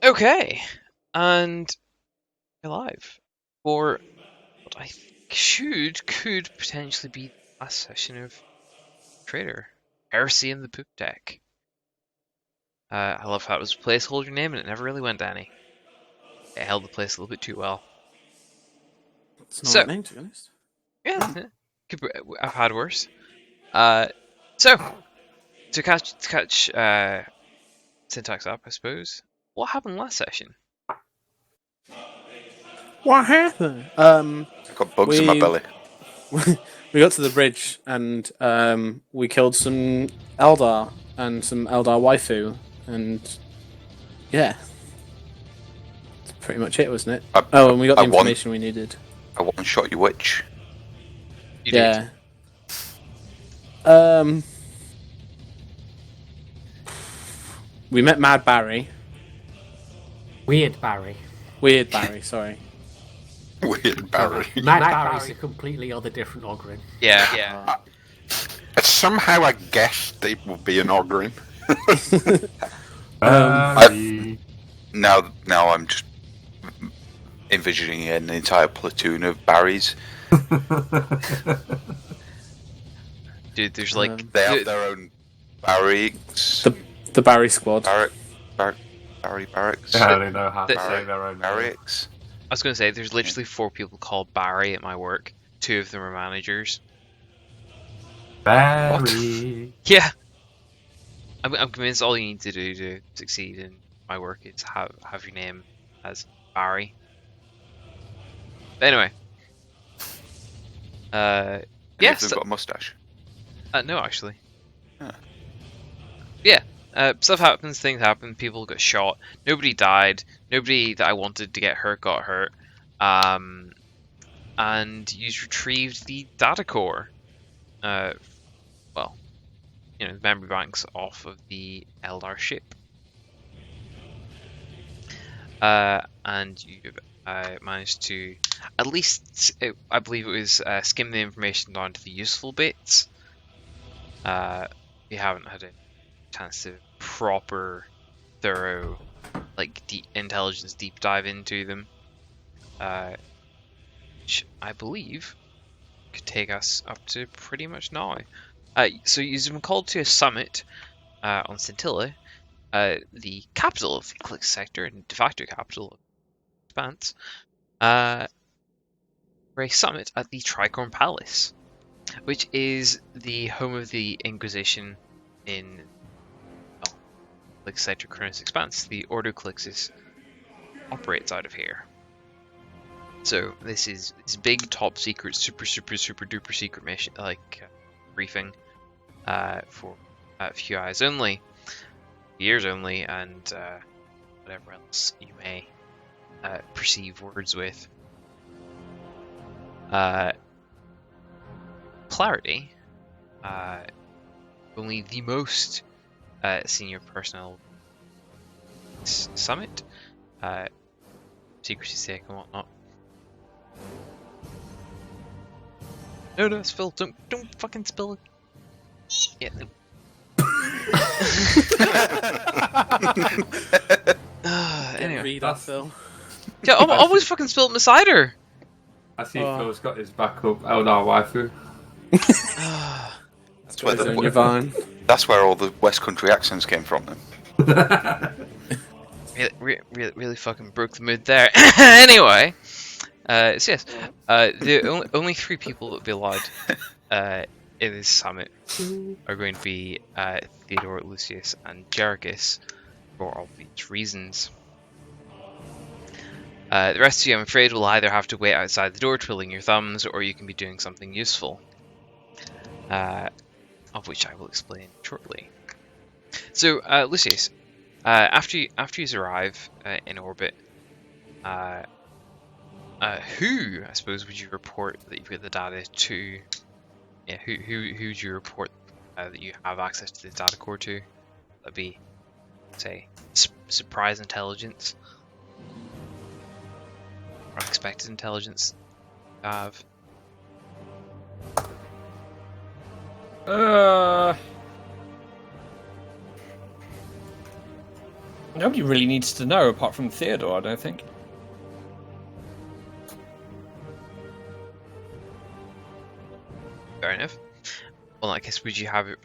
Okay, and we're live for what I think could potentially be the last session of Trader Heresy in the Poop Deck. I love how it was a placeholder name and it never really went to any. It held the place a little bit too well. It's not right name, to be honest. Yeah, I've had worse. So to catch syntax up, I suppose. What happened last session? What happened? I got bugs in my belly. We got to the bridge and we killed some Eldar and some Eldar waifu, and yeah, that's pretty much it, wasn't it? And we got the information we needed. I one-shot your witch. You did. We met Mad Barry. Weird Barry, sorry. Weird Barry. Mad Barry's a completely other different Ogryn. Yeah. Somehow I guessed it would be an Ogryn. Now I'm just envisioning an entire platoon of Barrys. Dude, there's like... they have their own barracks. The Barry squad. Barry barracks. I don't know how to say their own barracks. I was going to say, there's literally 4 people called Barry at my work. 2 of them are managers. Barry. Yeah. I'm convinced all you need to do to succeed in my work is have your name as Barry. But anyway. Yes. You've got a mustache. No, actually. Huh. Yeah. Stuff happens, things happen, people got shot, nobody died, nobody that I wanted to get hurt got hurt, and you retrieved the data core, the memory banks off of the Eldar ship, and you managed to, at least, I believe it was, skim the information down to the useful bits. We haven't had a chance to proper, thorough, intelligence deep dive into them, which I believe could take us up to pretty much now. So you've been called to a summit on Scintilla, the capital of the Click sector and de facto capital of Expanse, for a summit at the Tricorn Palace, which is the home of the Inquisition in Sector Cronus Expanse. The Ordo Clixis operates out of here. So this is big, top secret, super duper secret mission, briefing, for a few eyes only, ears only, and whatever else you may perceive words with. Clarity. Only the most senior personnel summit, secrecy sake and whatnot. No, spill! Don't fucking spill it. Yeah. Anyway, Read that, Phil. Yeah, I always fucking spilled my cider. I see Phil's got his backup Eldar waifu. That's where all the West Country accents came from, then. Really fucking broke the mood there. Anyway, so yes, the only 3 people that will be allowed in this summit are going to be Theodore, Lucius, and Jericus, for obvious reasons. The rest of you, I'm afraid, will either have to wait outside the door twiddling your thumbs, or you can be doing something useful, of which I will explain shortly. So, Lucius, after you arrive in orbit, who, I suppose, would you report that you've got the data to? Yeah, who would you report that you have access to the data core to? That'd be, say, surprise intelligence, or unexpected intelligence. Have. Nobody really needs to know apart from Theodore, I don't think. Fair enough. Well, I guess, would you have it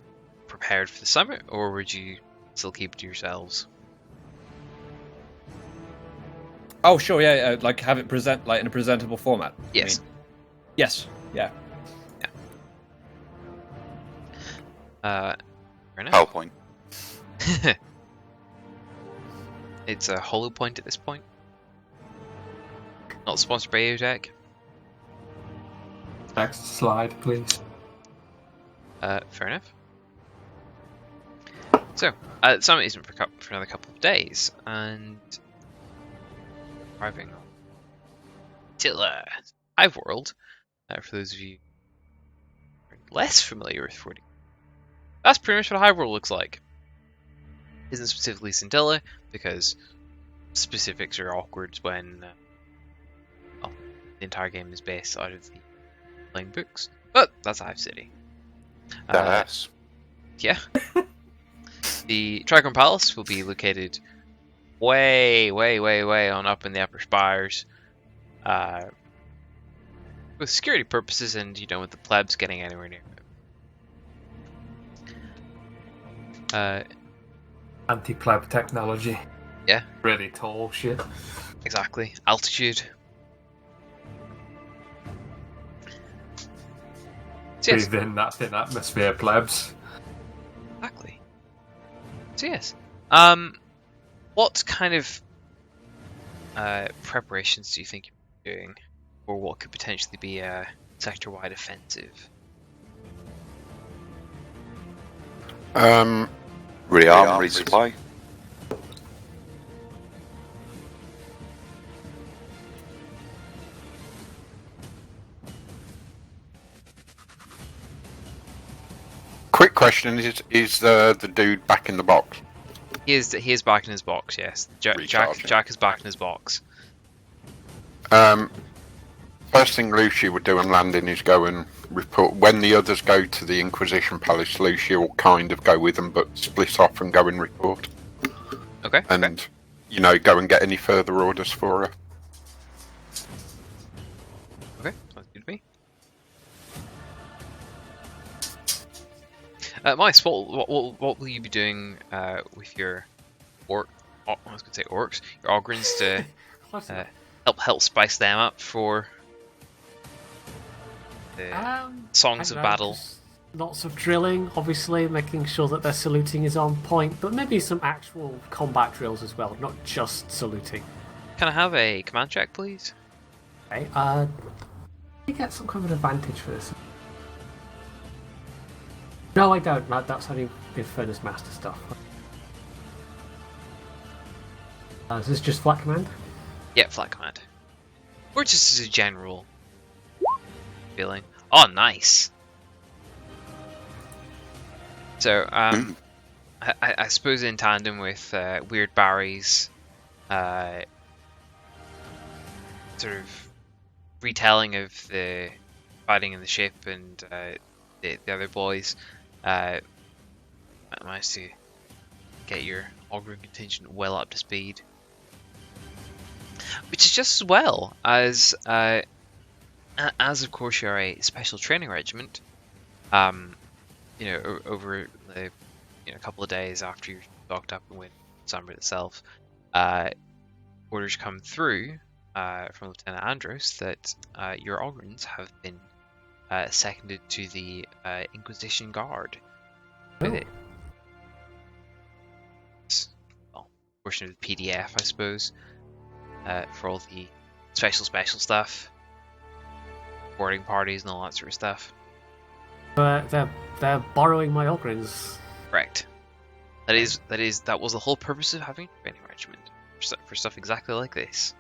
prepared for the summit, or would you still keep it to yourselves? Oh, sure, yeah, like have it present like in a presentable format. Yes. I mean, yes, yeah. Fair enough. PowerPoint. It's a hollow point at this point. Not sponsored by AOTech. Next slide, please. Fair enough. So, the summit isn't for another couple of days, and arriving till Hiveworld, for those of you who are less familiar with 40. That's pretty much what Hiveworld looks like. Isn't specifically Scintilla, because specifics are awkward when well, the entire game is based out of the playing books. But that's Hive City. Yes. Yeah. The Trigon Palace will be located way on up in the upper spires. With security purposes and, with the plebs getting anywhere near it. Anti-pleb technology. Yeah. Really tall shit. Exactly. Altitude. So yes. Breathe in that thin atmosphere, plebs. Exactly. So yes. What kind of preparations do you think you're doing for what could potentially be a sector-wide offensive? Rearm, resupply. Quick question: is the dude back in the box? He is back in his box. Yes, Jack is back in his box. First thing Lucy would do on landing is go and report. When the others go to the Inquisition Palace, Lucy will kind of go with them, but split off and go and report. Okay. And, go and get any further orders for her. Okay, sounds good to me. Mice, what will you be doing with your I was going to say orcs, your Ogryns to help spice them up for the songs of battle? Lots of drilling, obviously, making sure that their saluting is on point, but maybe some actual combat drills as well, not just saluting. Can I have a command check, please? Okay, you get some kind of advantage for this. No, I don't. That's only in Furnace Master stuff. Is this just flat command? Yeah, flat command. Or just as a general feeling. Oh, nice! So, I suppose in tandem with Weird Barry's sort of retelling of the fighting in the ship and the other boys, I managed to get your Ogryn contingent well up to speed. Which is just as well as of course you're a special training regiment. Over the couple of days after you're docked up and went Sunbird itself, orders come through from Lieutenant Andros that your Ogryns have been seconded to the Inquisition Guard. With it. Well, portion of the PDF, I suppose, for all the special Uh, stuff, boarding parties and all that sort of stuff. But they're borrowing my Ogryns. Correct. That was the whole purpose of having a training regiment for stuff exactly like this.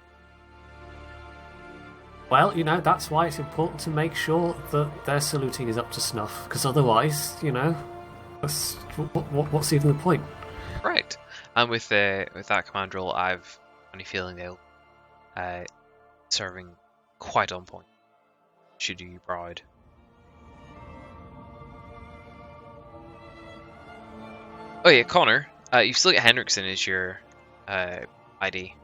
Well, that's why it's important to make sure that their saluting is up to snuff, because otherwise, what's even the point? Right. And with that command role, I've a funny feeling they'll serving quite on point. Should you be proud. Oh yeah, Connor, you've still got Henriksen as your ID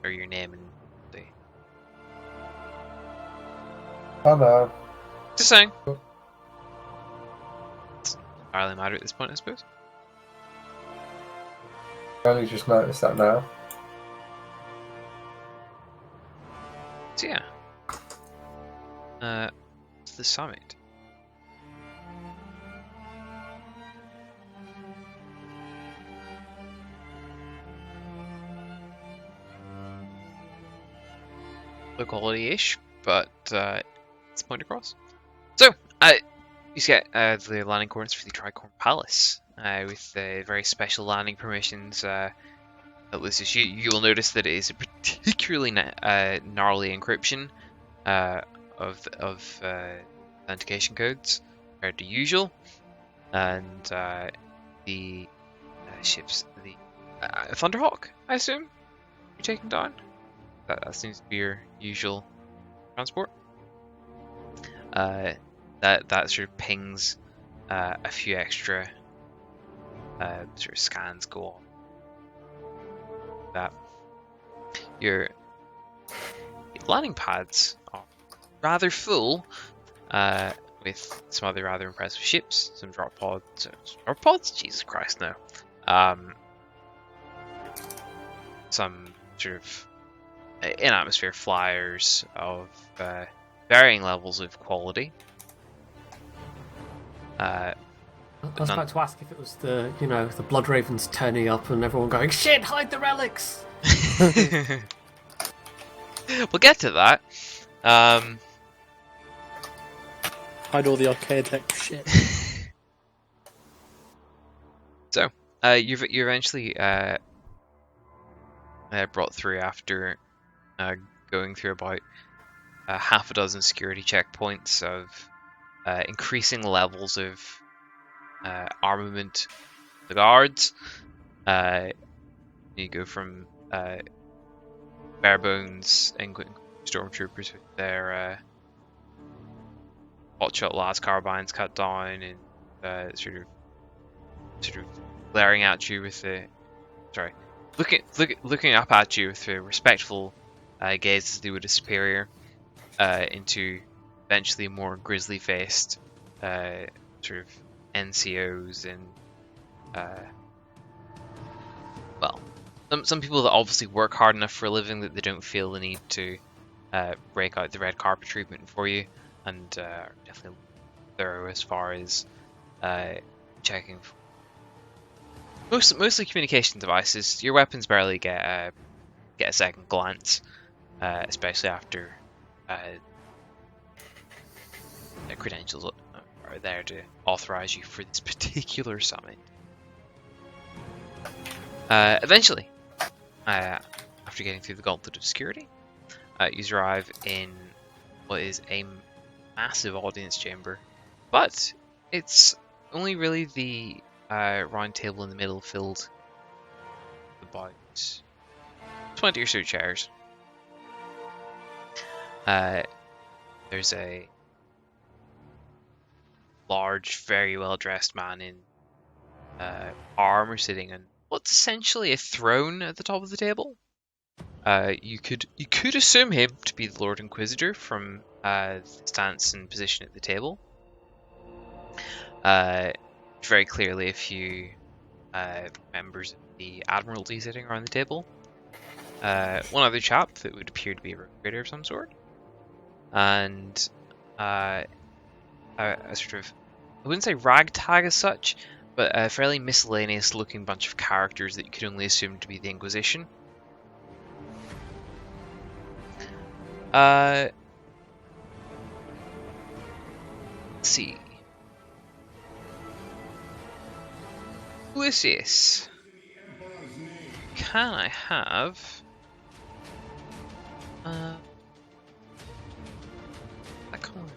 or your name and the. Oh no. Just saying. Doesn't entirely matter at this point, I suppose. I only just noticed that now. So yeah. It's the summit. Low quality-ish, but it's point across. So, you get the landing coordinates for the Tricorn Palace with very special landing permissions. Lucius, you will notice that it is a particularly gnarly encryption of authentication codes compared to usual, and the ships, the Thunderhawk, I assume, you're taking down. That seems to be your usual transport. That sort of pings a few extra sort of scans go on. That your landing pads are rather full, with some other rather impressive ships, some drop pods. Drop pods? Jesus Christ, no. Some sort of in-atmosphere flyers of varying levels of quality. I was about to ask if it was the Blood Ravens turning up and everyone going, "Shit, hide the relics!" We'll get to that. Hide all the arcade tech shit. So, you eventually brought through after going through about half a dozen security checkpoints of increasing levels of armament of the guards. You go from bare bones England stormtroopers with their hotshot las carbines cut down and sort of glaring at you with looking up at you with a respectful gaze as they would a superior, into eventually more grizzly faced sort of NCOs and some people that obviously work hard enough for a living that they don't feel the need to break out the red carpet treatment for you, and are definitely thorough as far as checking for mostly communication devices. Your weapons barely get a second glance, especially after the credentials are there to authorize you for this particular summit. Eventually, after getting through the gauntlet of security, you arrive in what is a massive audience chamber, but it's only really the round table in the middle filled with about 20 or so chairs. There's a large, very well dressed man in armor sitting on what's essentially a throne at the top of the table. You could assume him to be the Lord Inquisitor from the stance and position at the table. Very clearly a few members of the Admiralty sitting around the table. One other chap that would appear to be a recruiter of some sort. And a sort of, I wouldn't say ragtag as such, but a fairly miscellaneous looking bunch of characters that you could only assume to be the Inquisition. Let's see. Lucius, can I have a common?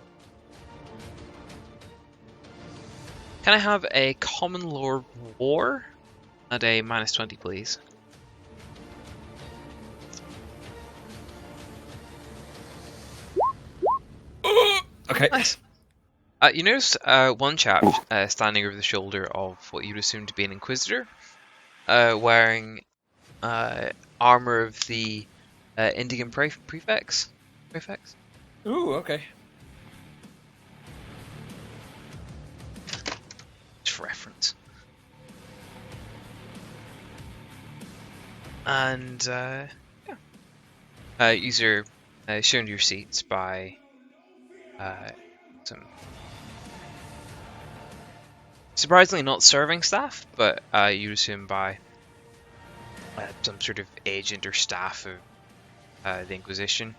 Can I have a common lore war at a -20, please? Okay. Nice. You notice one chap standing over the shoulder of what you'd assume to be an Inquisitor, wearing armor of the Indigan prefects. Ooh, okay. Just for reference. And user shown your seats by some surprisingly not serving staff, but you assume by some sort of agent or staff of the Inquisition.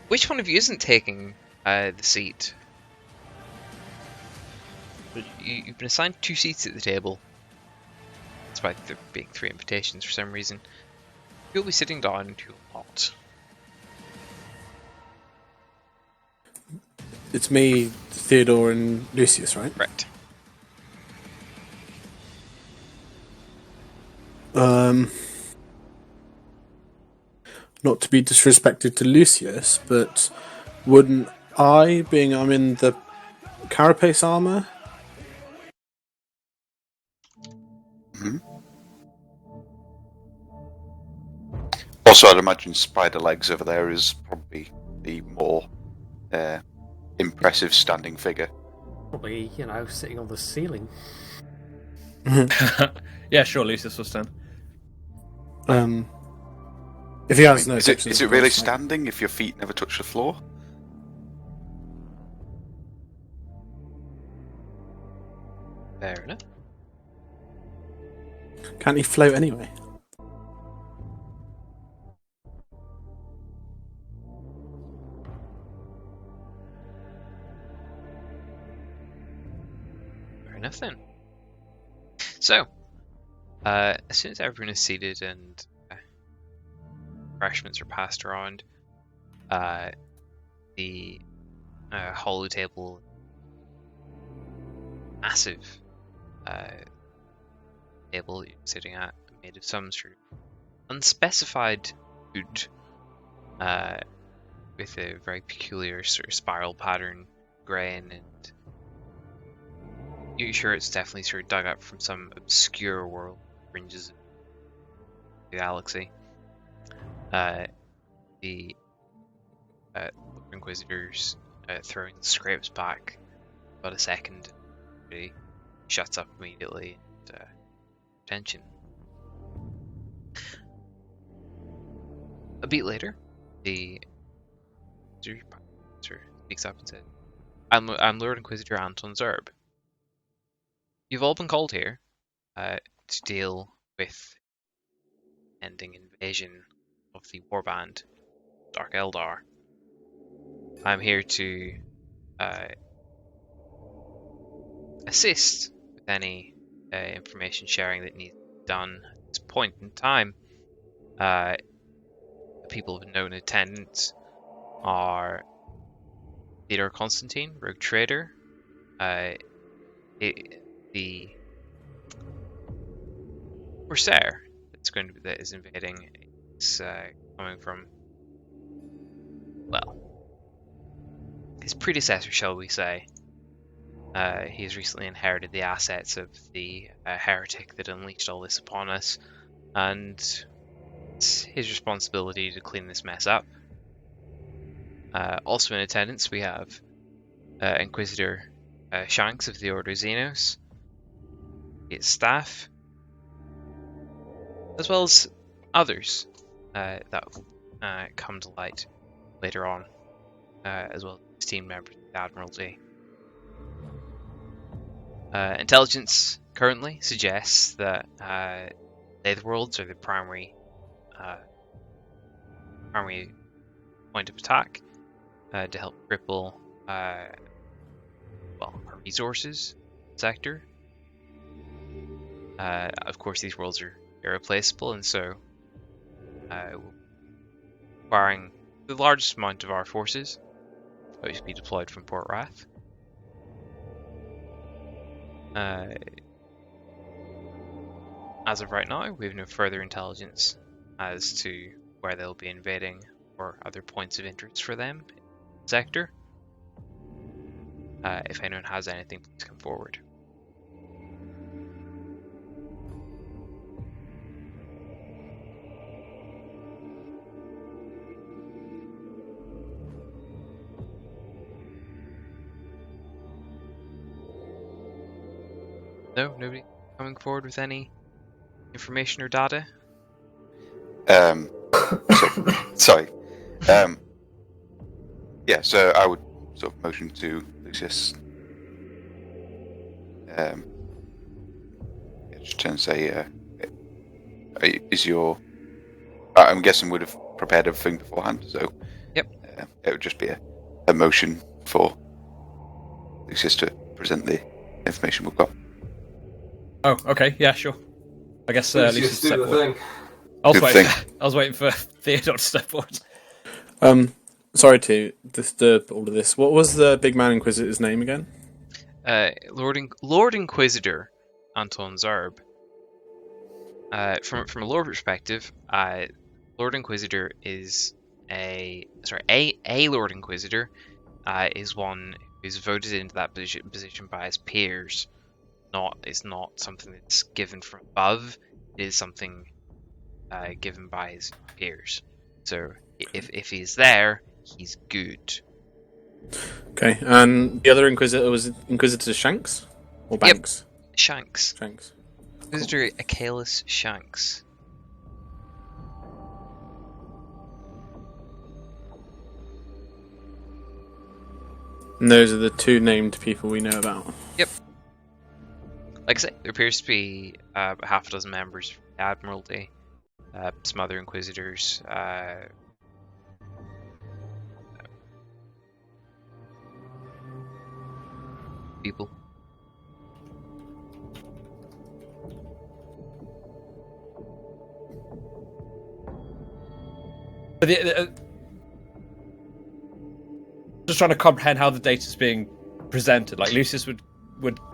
Which one of you isn't taking the seat? You've been assigned 2 seats at the table, despite there being 3 invitations for some reason. You'll be sitting down and you'll not. It's me, Theodore, and Lucius, right? Right. Not to be disrespected to Lucius, but wouldn't I, being I'm in the carapace armor? Also, I'd imagine spider legs over there is probably the more impressive standing figure. Probably, sitting on the ceiling. Yeah, sure, Lucius will stand. If he has no is it really standing if your feet never touch the floor? Fair enough. Can't he float anyway? Fair enough then. So, as soon as everyone is seated and refreshments are passed around, the hollow table, massive table you're sitting at, made of some sort of unspecified wood, with a very peculiar sort of spiral pattern grain, and you're sure it's definitely sort of dug up from some obscure world fringes of the galaxy. The Inquisitors throwing the scrapes back about a second, he shuts up immediately, and attention. A bit later, the speaks up and says, I'm Lord Inquisitor Anton Zerb. You've all been called here to deal with ending invasion of the warband Dark Eldar. I'm here to assist with any information sharing that needs to be done at this point in time. The people of known attendance are Theodore Constantine, Rogue Trader, the Corsair that is invading. It's coming from, well, his predecessor, shall we say. He has recently inherited the assets of the heretic that unleashed all this upon us, and it's his responsibility to clean this mess up. Also in attendance, we have Inquisitor Shanks of the Order Xenos, its staff, as well as others that will come to light later on, as well as team members of the Admiralty. Intelligence currently suggests that they, the worlds, are the primary point of attack to help cripple our resources sector. Of course, these worlds are irreplaceable, and so requiring the largest amount of our forces, which will be deployed from Port Wrath. As of right now, we have no further intelligence as to where they'll be invading or other points of interest for them in the sector. If anyone has anything, please come forward. No, nobody coming forward with any information or data. Sorry. Yeah, so I would sort of motion to Lucius. Just turn and say, is your... I'm guessing would have prepared everything beforehand, so... Yep. It would just be a motion for Lucius to present the information we've got. Oh, okay, yeah, sure. I guess Lucius do step the forward. thing. I was waiting for Theodore to step forward. Sorry to disturb all of this. What was the big man Inquisitor's name again? Lord Inquisitor Anton Zarb. From a lore perspective, Lord Inquisitor is a Lord Inquisitor is one who's voted into that position by his peers. It's not something that's given from above. It is something given by his peers. So if he's there, he's good. Okay, and the other Inquisitor was Inquisitor Shanks? Or Banks? Yep. Shanks. Shanks. Inquisitor Achilles Shanks. And those are the two named people we know about. Yep. Like I say, there appears to be half a dozen members from the Admiralty, some other Inquisitors, people. Just trying to comprehend how the data is being presented. Like Lucius would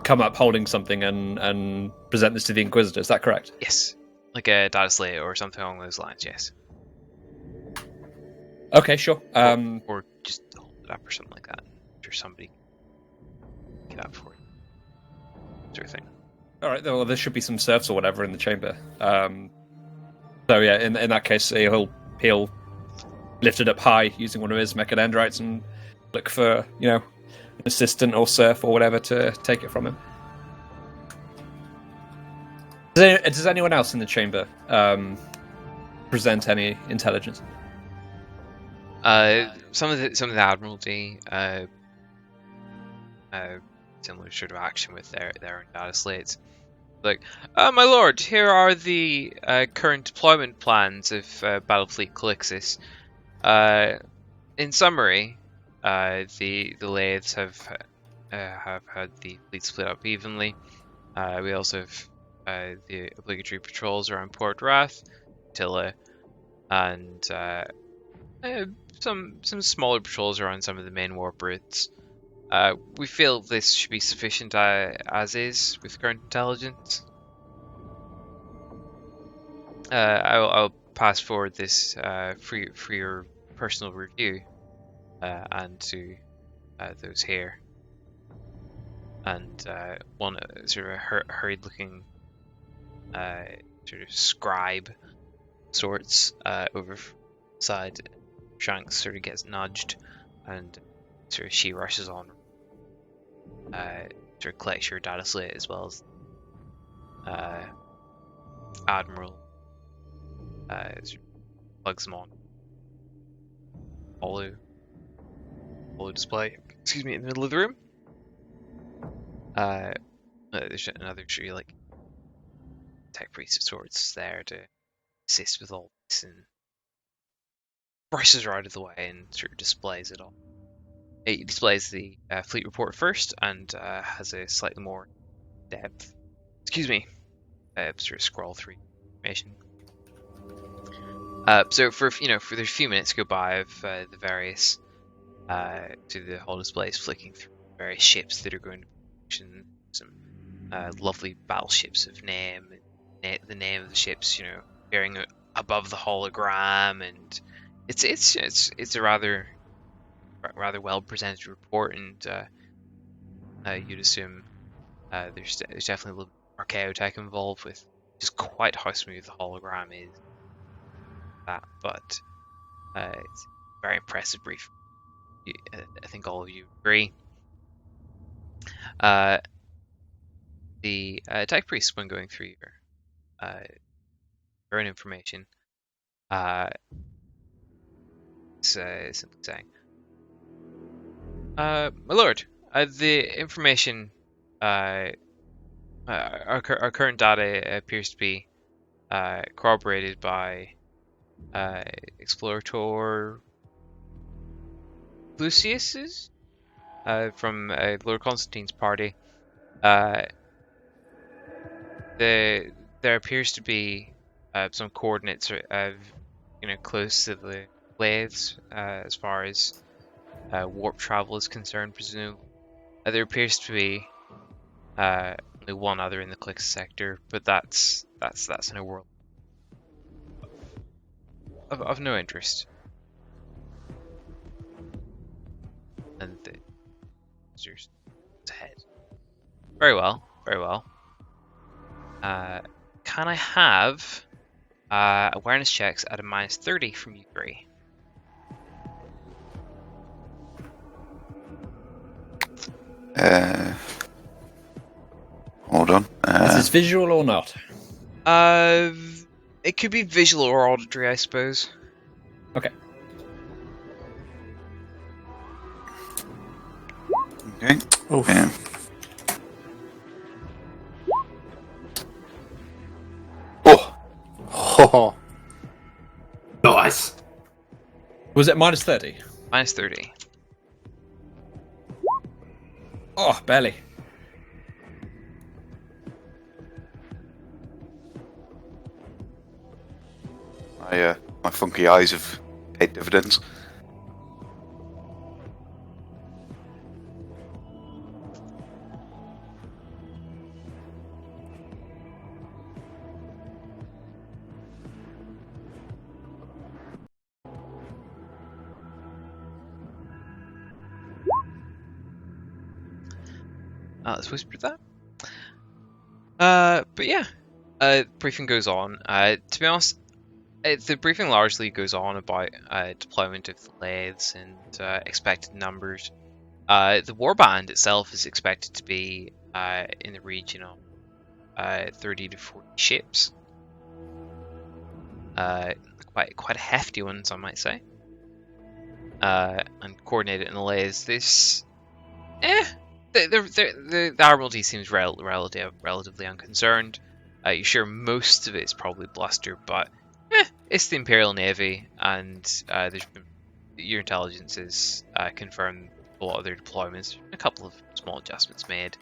come up holding something and present this to the Inquisitor. Is that correct? Yes, like a data slate or something along those lines. Yes. Okay, sure. Or just hold it up or something like that. Or somebody get up for it. Sort of thing. All right. Well, there should be some serfs or whatever in the chamber. So yeah, in that case, he'll lift it up high using one of his mechadendrites and look for an assistant or serf or whatever to take it from him. Does anyone else in the chamber present any intelligence? Some of the Admiralty, similar sort of action with their own data slates. Like, my lord, here are the current deployment plans of Battlefleet Calixis. In summary, the lathes have had the fleet split up evenly. We also have the obligatory patrols around Port Wrath, Tilla, and some smaller patrols around some of the main warp routes. We feel this should be sufficient as is with current intelligence. I'll pass forward this for your personal review and to those here. And one sort of a hurried-looking sort of scribe sorts over side Shanks sort of gets nudged, and sort of she rushes on. Sort of collects your data slate as well as Admiral. Sort of plugs them on. Holo display. Excuse me, in the middle of the room. There's another tree like tech priest of sorts there to assist with all this, and brushes her out of the way and sort of displays it all. It displays the fleet report first and has a slightly more depth. Excuse me. Sort of scroll through information. So for there's a few minutes go by of the various to the whole displays flicking through various ships that are going to production. Some lovely battleships of name, the name of the ships, appearing above the hologram, and it's a rather well presented report, and you'd assume there's definitely a little archaeotech involved with just quite how smooth the hologram is. But it's a very impressive brief. I think all of you agree. the tech priest, when going through your own information, simply saying, "My lord, the information, our current data appears to be corroborated by Explorator Lucius's from Lord Constantine's party. There appears to be some coordinates close to the lathes as far as warp travel is concerned, presumably. There appears to be only one other in the Click sector, but that's in a world of no interest. And the user's head. Very well, very well. Can I have awareness checks at a -30 from you three? Hold on. Is this visual or not? It could be visual or auditory, I suppose. Okay. Okay. Oof. Yeah. Oh, Oh, Nice. Was it -30? -30. Oh, barely. my funky eyes have paid dividends. Let's whisper that. But yeah, briefing goes on. To be honest, the briefing largely goes on about deployment of the lathes and expected numbers. The warband itself is expected to be in the region of 30 to 40 ships. Quite a hefty one, some might say. And coordinated in the lathes. This, the Admiralty seems relatively unconcerned. You're sure most of it is probably bluster, but it's the Imperial Navy, and there's been your intelligence has confirmed a lot of their deployments. A couple of small adjustments made,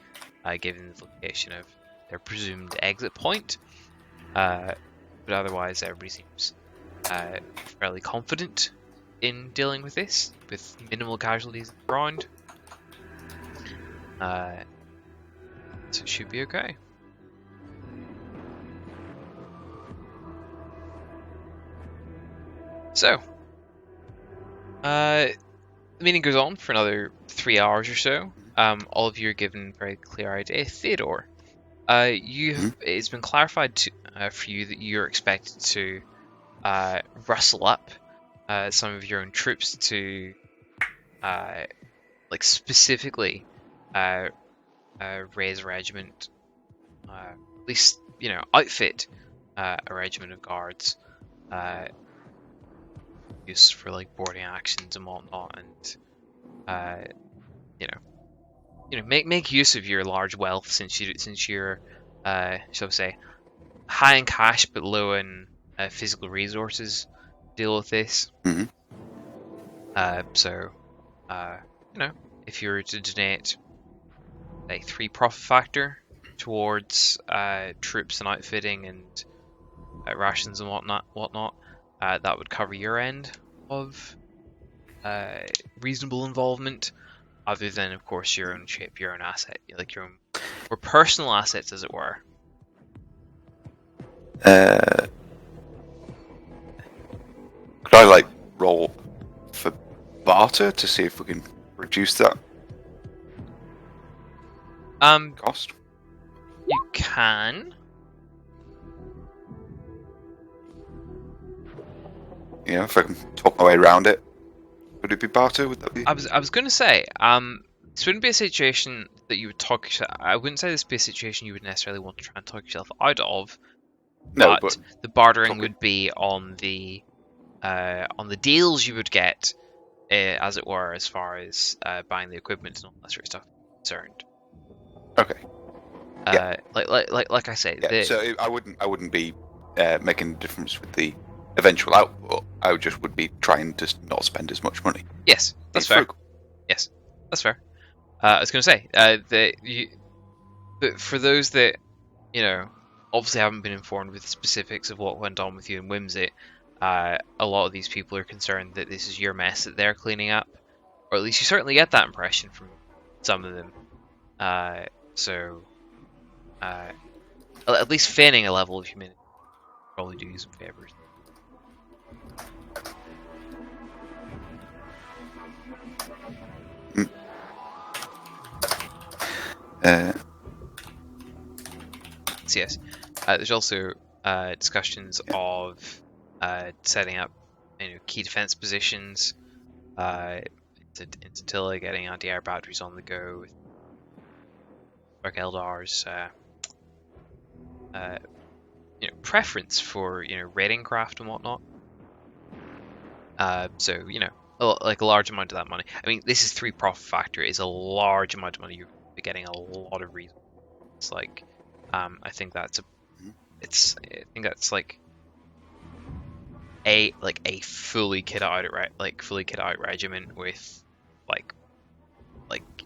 given the location of their presumed exit point. But otherwise, everybody seems fairly confident in dealing with this, with minimal casualties around. So it should be okay. So, the meeting goes on for another 3 hours or so. All of you are given very clear-eyed. Theodore, it's been clarified for you that you're expected to rustle up some of your own troops to, specifically raise a regiment, at least outfit a regiment of guards. Used for boarding actions and whatnot, and make use of your large wealth since you're shall we say high in cash but low in physical resources. Deal with this. Mhm. So if you were to donate a 3 profit factor towards troops and outfitting and rations and whatnot. That would cover your end of reasonable involvement, other than, of course, your own ship, your own asset, like your own or personal assets, as it were. Could I roll for barter to see if we can reduce that cost? You can. Yeah, if I can talk my way around it. Would it be barter? Would that be? I was going to say, This wouldn't be a situation that you would talk. I wouldn't say this would be a situation you would necessarily want to try and talk yourself out of. No, But but the bartering talking- would be on the deals you would get, as it were, as far as buying the equipment and all that sort of stuff is concerned. okay. Yeah. Like I say, Yeah, so I wouldn't be making a difference with the eventual output. I just would be trying to not spend as much money. yes, that's Be fair. frugal. Yes, that's fair. I was going to say but for those that obviously haven't been informed with the specifics of what went on with you in Whimsy, a lot of these people are concerned that this is your mess that they're cleaning up, or at least you certainly get that impression from some of them. At least feigning a level of humility probably do you some favors. So yes, there's also discussions of setting up key defense positions in Santilla, getting anti-air batteries on the go with Dark Eldar's preference for raiding craft and whatnot. So like a large amount of that money. I mean, this is 3 profit factor. Is a large amount of money. You're getting a lot of reasons. It's like, I think that's like a fully kitted out regiment with like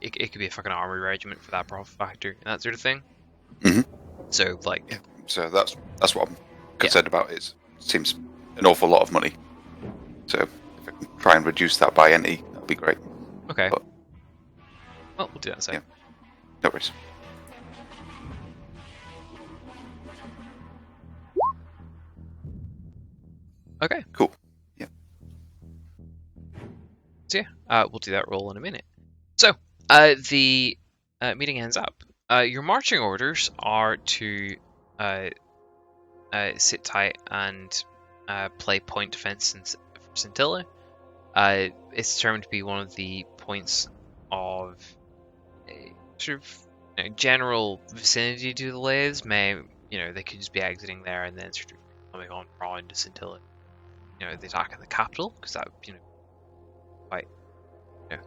it could be a fucking armory regiment for that profit factor and that sort of thing. Mhm. So like, Yeah. So that's what I'm concerned about. It seems an awful lot of money. So if I can try and reduce that by any, that'd be great. okay, But- well, we'll do that in a second. No worries. Okay. Cool. Yeah. So yeah, we'll do that roll in a minute. So the meeting ends up. Your marching orders are to sit tight and play point defense for Scintilla. It's determined to be one of the points of sort of general vicinity to the layers. They could just be exiting there and then sort of coming on around to Scintilla. The attack of the capital, because that would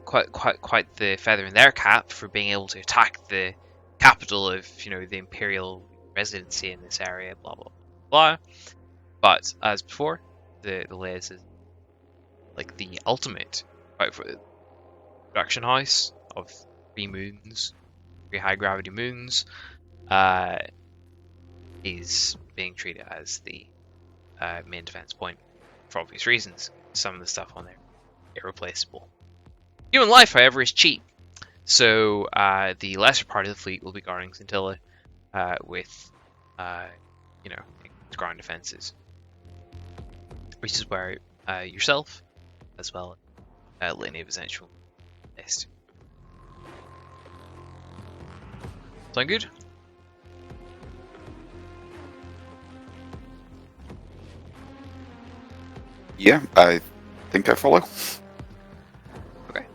quite the feather in their cap for being able to attack the capital of the imperial residency in this area. Blah blah blah. But as before, the layers is like the ultimate production house of 3 moons, 3 high gravity moons, is being treated as the main defense point for obvious reasons. Some of the stuff on there irreplaceable. Human life, however, is cheap, so the lesser part of the fleet will be guarding Scintilla with ground defenses, which is where yourself, as well as Litany of Essential, best. Sound good? Yeah, I think I follow. Okay.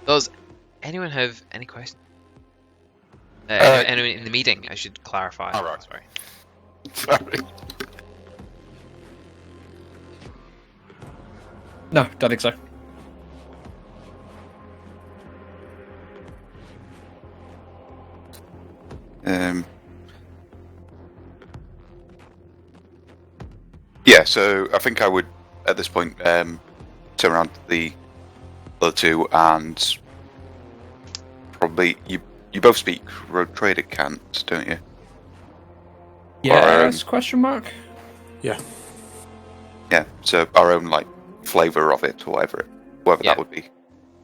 Does anyone have any questions? Anyone in the meeting, I should clarify. All right. Sorry. Sorry. No, don't think so. Yeah, so I think I would, at this point, turn around to the other 2 and probably you both speak Road Trader Cant, don't you? Yes? Question mark. Yeah. Yeah, so our own flavour of it, or whatever Yeah. that would be.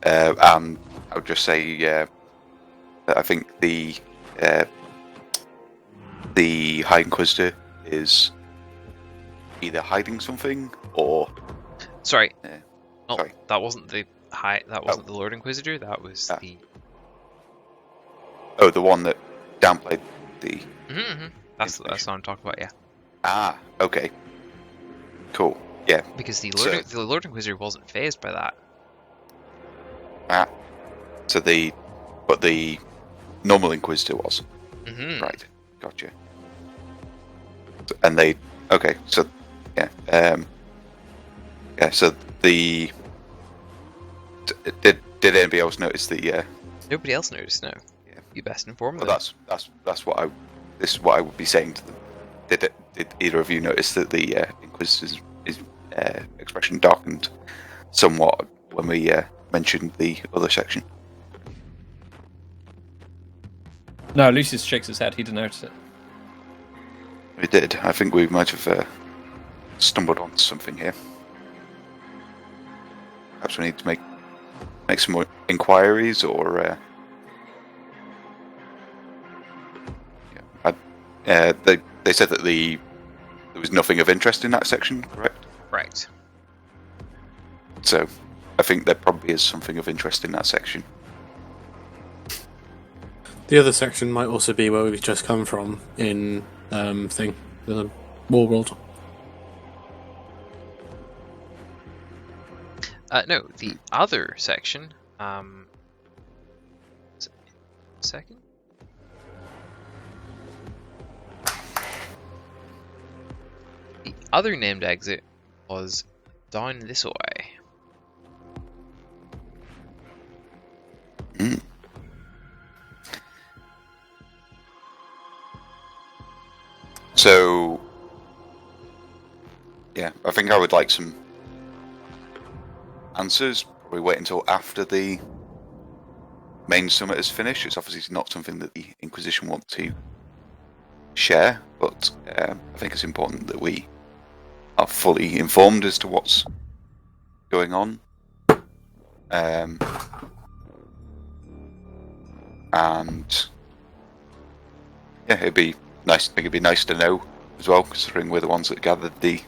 And I would just say, that I think the High Inquisitor is either hiding something or. Sorry. Sorry. That wasn't the the Lord Inquisitor. That was the. Oh, the one that downplayed the. That's what I'm talking about. Yeah. Ah, okay. Cool. Yeah. Because the So- Lord Inquisitor wasn't phased by that. Ah. So but the normal Inquisitor was. Mm-hmm. Right, gotcha. And okay, so yeah, so did anybody else notice the? Nobody else noticed. No. Yeah. You best inform Well, them. that's what this is what I would be saying to them. Did either of you notice that the Inquisitor's expression darkened somewhat when we mentioned the other section? No, Lucius shakes his head. He didn't notice it. We did. I think we might have stumbled onto something here. Perhaps we need to make some more inquiries, or they said that there was nothing of interest in that section, correct? Right. So I think there probably is something of interest in that section. The other section might also be where we've just come from in the War World. No, the other section. Second. The other named exit was down this way. Mm. So, yeah, I think I would like some answers. Probably wait until after the main summit is finished. It's obviously not something that the Inquisition want to share, but I think it's important that we are fully informed as to what's going on. And yeah, it'd be nice. I think it'd be nice to know as well, considering we're the ones that gathered the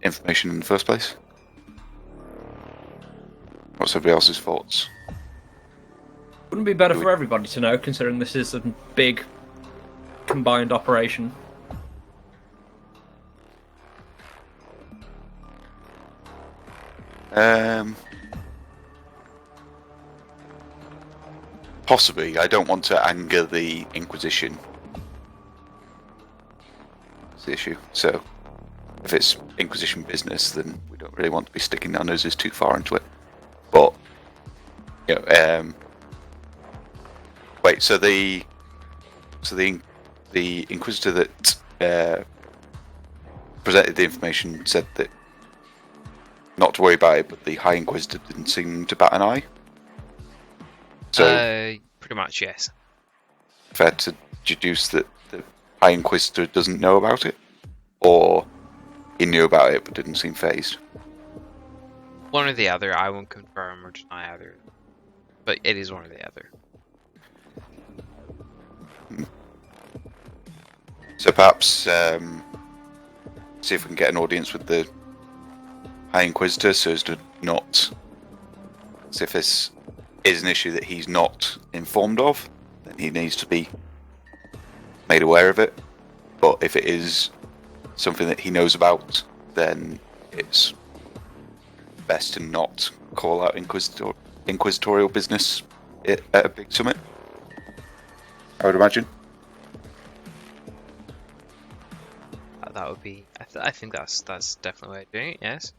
information in the first place. What's everybody else's thoughts? Wouldn't it be better for everybody to know, considering this is a big combined operation? Possibly. I don't want to anger the Inquisition. That's the issue. So, if it's Inquisition business, then we don't really want to be sticking our noses too far into it. But, you know, wait. So the Inquisitor that presented the information said that not to worry about it, but the High Inquisitor didn't seem to bat an eye. So, pretty much, yes. fair to deduce that the High Inquisitor doesn't know about it, or he knew about it but didn't seem phased. One or the other. I won't confirm or deny either, but it is one or the other. So perhaps see if we can get an audience with the High Inquisitor, so as to not. So if this is an issue that he's not informed of, then he needs to be made aware of it. But if it is something that he knows about, then it's best to not call out inquisitorial business at a big summit, I would imagine. That would be. I think that's definitely the way of doing it. Yes.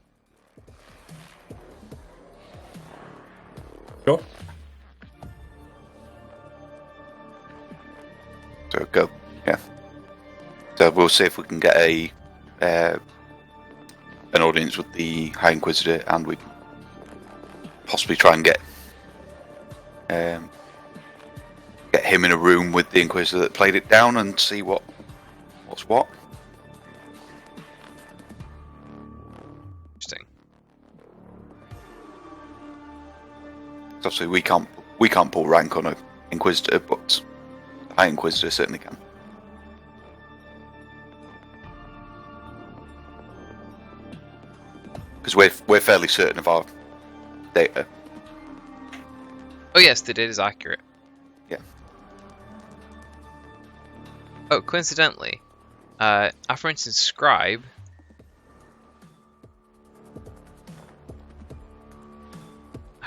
Sure. So go, yeah. So we'll see if we can get an audience with the High Inquisitor, and we can possibly try and get him in a room with the Inquisitor that played it down and see what's what. Interesting. Obviously, we can't pull rank on an Inquisitor, but the High Inquisitor certainly can. Because we're fairly certain of our data. Oh yes, the data is accurate. Yeah. Oh, coincidentally, for instance, Scribe.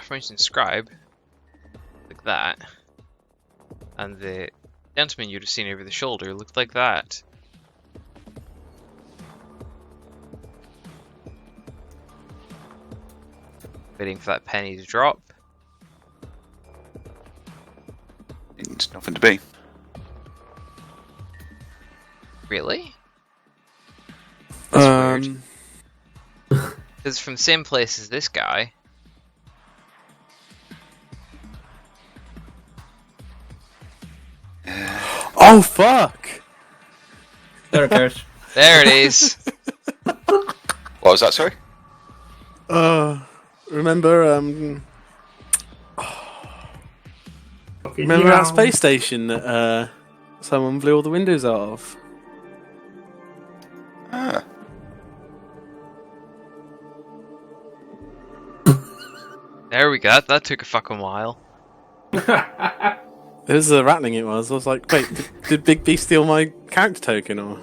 For instance, Scribe like that. And the gentleman you'd have seen over the shoulder looked like that. Waiting for that penny to drop. It's nothing to be. Really? That's weird. Um, It's from the same place as this guy. oh fuck! There it goes. There it is. What was that, sorry? Remember remember that space station that someone blew all the windows out of? Ah. There we go. That took a fucking while. It was the rattling it was. I was like, wait, did Bigby steal my character token or?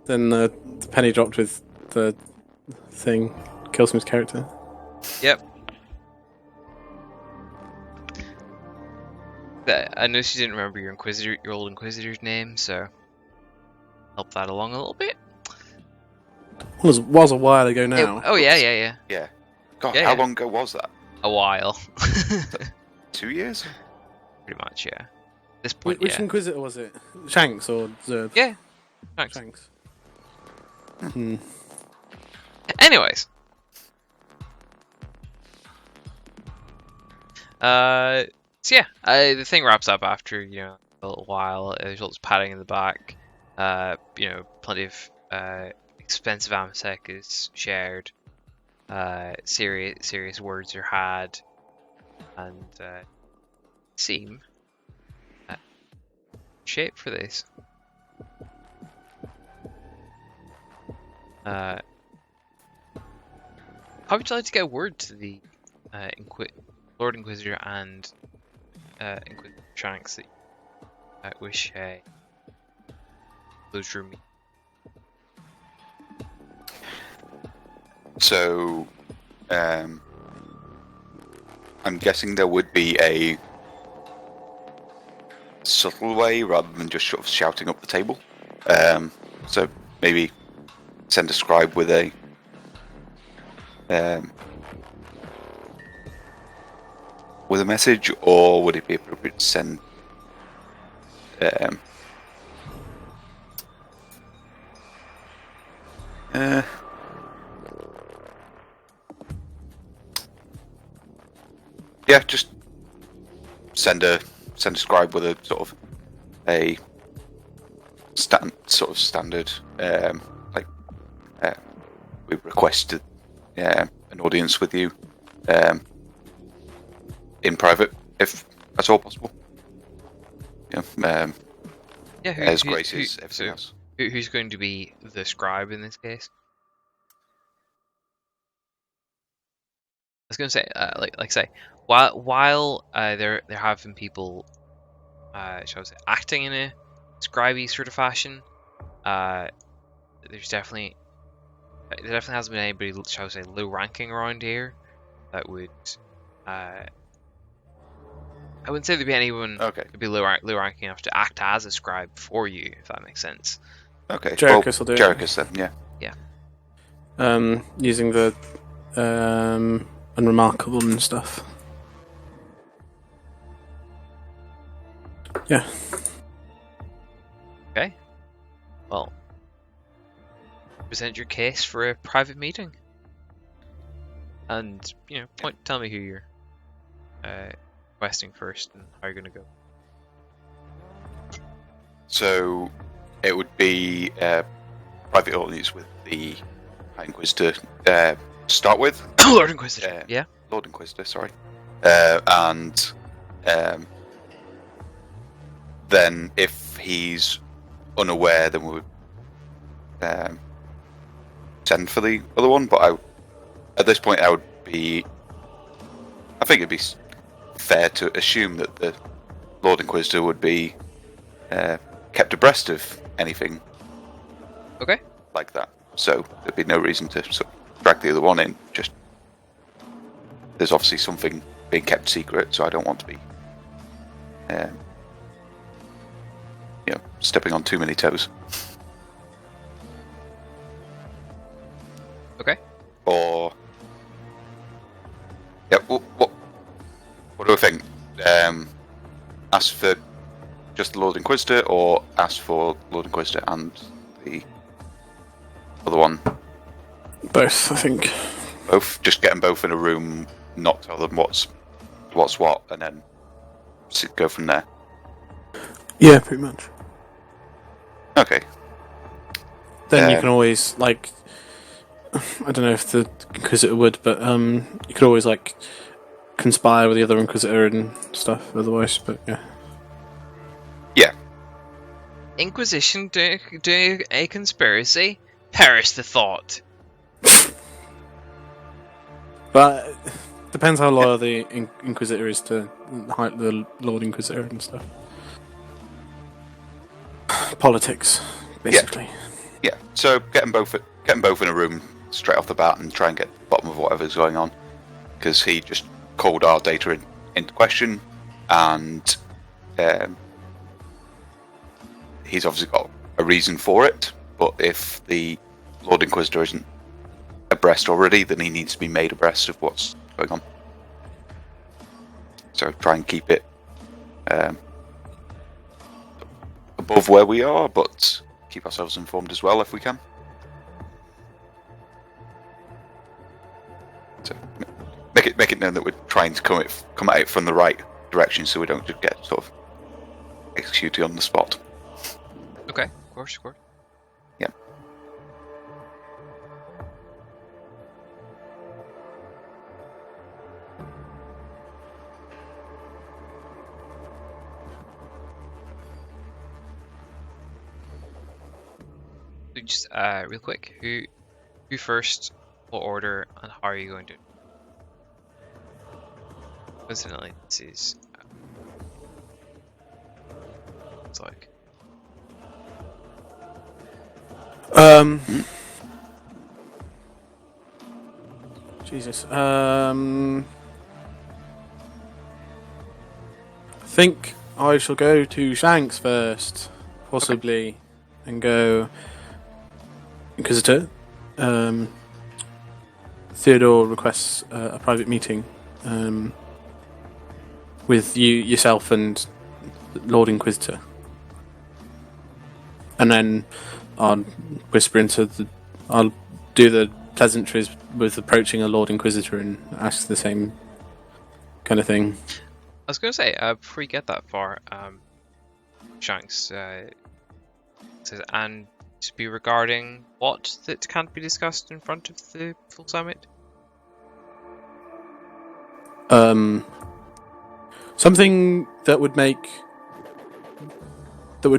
Then the penny dropped with the thing. Killsmith's character. Yep. I noticed you didn't remember your old Inquisitor's name, so help that along a little bit. Was a while ago now. Oh yeah. Yeah. God, Yeah, how yeah. long ago was that? A while. 2 years? Pretty much, yeah. At this point, Which yeah. Inquisitor was it? Shanks or Zerb? Yeah. Thanks. Shanks. Hmm. Anyways. So yeah, the thing wraps up after, a little while. There's lots of padding in the back. Plenty of expensive amsec is shared. Serious words are had, and seem shape for this. How would you like to get word to the Lord Inquisitor and Inquisitor Shanks that you wish those drew me? So, I'm guessing there would be a subtle way rather than just sort of shouting up the table. So maybe send a scribe with a message, or would it be appropriate to send yeah, just send a scribe with a sort of a standard we requested an audience with you in private, if at all possible. As grace is everything else. Who's going to be the scribe in this case? I was going to say, while there have been people, shall I say, acting in a scribey sort of fashion, there definitely hasn't been anybody, shall I say, low ranking around here that would. I wouldn't say there'd be anyone who'd be low ranking enough to act as a scribe for you, if that makes sense. Okay. Jericus will do it. Jericus then, yeah. Yeah. Using the unremarkable and stuff. Yeah. Okay. Well, present your case for a private meeting, and tell me who you're requesting first and how you're going to go. So it would be private audience with the High Inquisitor to start with. Lord Inquisitor. Yeah. Lord Inquisitor, sorry. And then if he's unaware, then we would send for the other one. But at this point, I think it'd be fair to assume that the Lord Inquisitor would be kept abreast of anything Okay. like that. So there'd be no reason to sort of drag the other one in. Just there's obviously something being kept secret, so I don't want to be, stepping on too many toes. Okay. Or yeah, what do I think? Ask for just the Lord Inquisitor, or ask for Lord Inquisitor and the other one? Both, I think. Both. Just get them both in a room, not tell them what's what, and then go from there. Yeah, pretty much. Okay. Then you can always, like, I don't know if the Inquisitor would, but you could always, like, conspire with the other Inquisitor and stuff otherwise, but yeah. Yeah. Inquisition doing a conspiracy? Perish the thought. But depends how loyal the Inquisitor is to the Lord Inquisitor and stuff. Politics, basically. Yeah. So get them both in a room straight off the bat and try and get to the bottom of whatever's going on, because he just called our data into question, and he's obviously got a reason for it. But if the Lord Inquisitor isn't abreast already, then he needs to be made abreast of what's going on. So try and keep it above where we are, but keep ourselves informed as well if we can. So make it known that we're trying to come at it from the right direction, so we don't just get sort of executed on the spot. Okay, of course. Yeah. So just real quick, who first, what order, and how are you going to? Coincidentally, this is it's like Jesus. I think I shall go to Shanks first, possibly, and go Inquisitor. Theodore requests a private meeting with yourself and Lord Inquisitor, and then I'll whisper I'll do the pleasantries with approaching a Lord Inquisitor and ask the same kind of thing. I was going to say, before you get that far, Shanks says, and to be regarding what that can't be discussed in front of the full summit? Something that would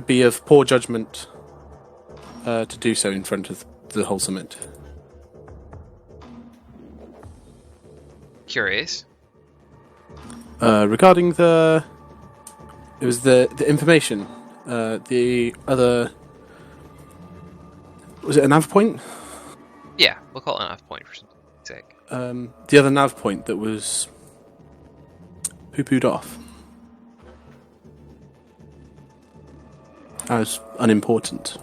be of poor judgment to do so in front of the whole summit. Curious. Regarding the information, the other, was it a nav point? Yeah, we'll call it an F point for something sake. The other nav point that was poo-pooed off as unimportant.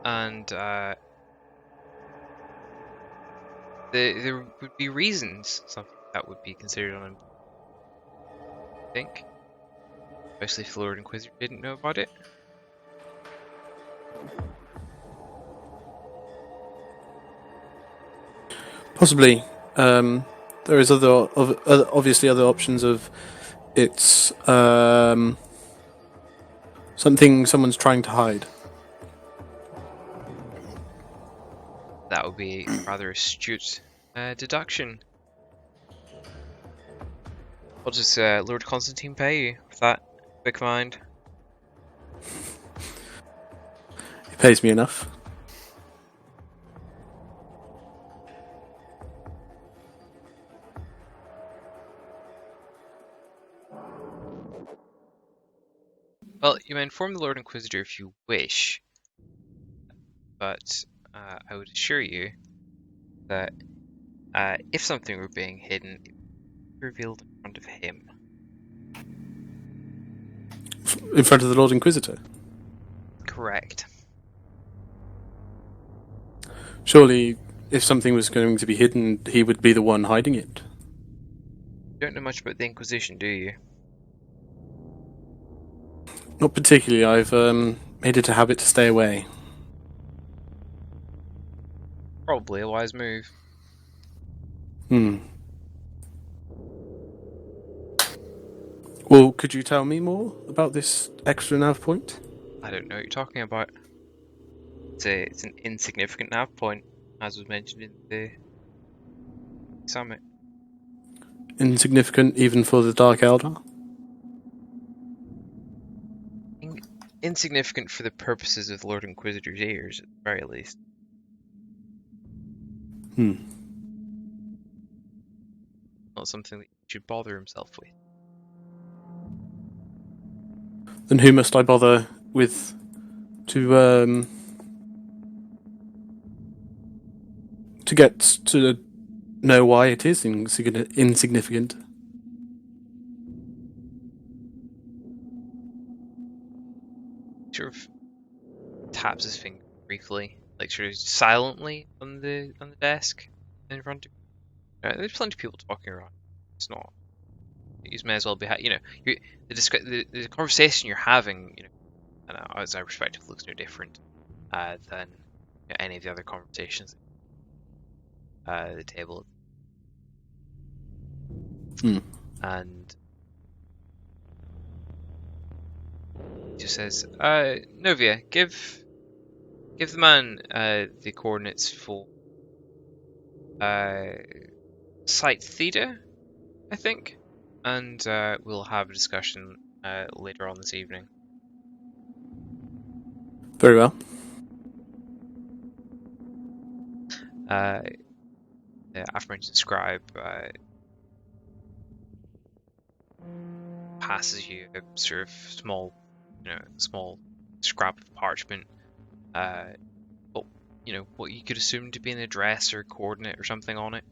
And there would be reasons something that would be considered unimportant, I think. Especially if the Lord Inquisitor didn't know about it. Possibly. There is obviously other options of it's something someone's trying to hide. That would be a rather astute deduction. What does Lord Constantine pay you with that quick mind? He pays me enough. Well, you may inform the Lord Inquisitor if you wish, but I would assure you that if something were being hidden, it would be revealed in front of him. In front of the Lord Inquisitor? Correct. Surely, if something was going to be hidden, he would be the one hiding it. You don't know much about the Inquisition, do you? Not particularly. I've made it a habit to stay away. Probably a wise move. Well, could you tell me more about this extra nav point? I don't know what you're talking about. It's an insignificant nav point, as was mentioned in the summit. Insignificant even for the Dark Eldar? Insignificant for the purposes of the Lord Inquisitor's ears, at the very least. Not something that he should bother himself with. Then who must I bother with to get to know why it is insignificant? Sort of taps his finger briefly, like sort of silently on the desk in front of you. There's plenty of people talking around. It's not. You may as well be, the conversation you're having, and as I perspective, looks no different than any of the other conversations at the table. And he just says, Novia, give the man the coordinates for Site Theta, I think, and we'll have a discussion later on this evening. Very well. The aforementioned scribe passes you a sort of small scrap of parchment, what you could assume to be an address or coordinate or something on it.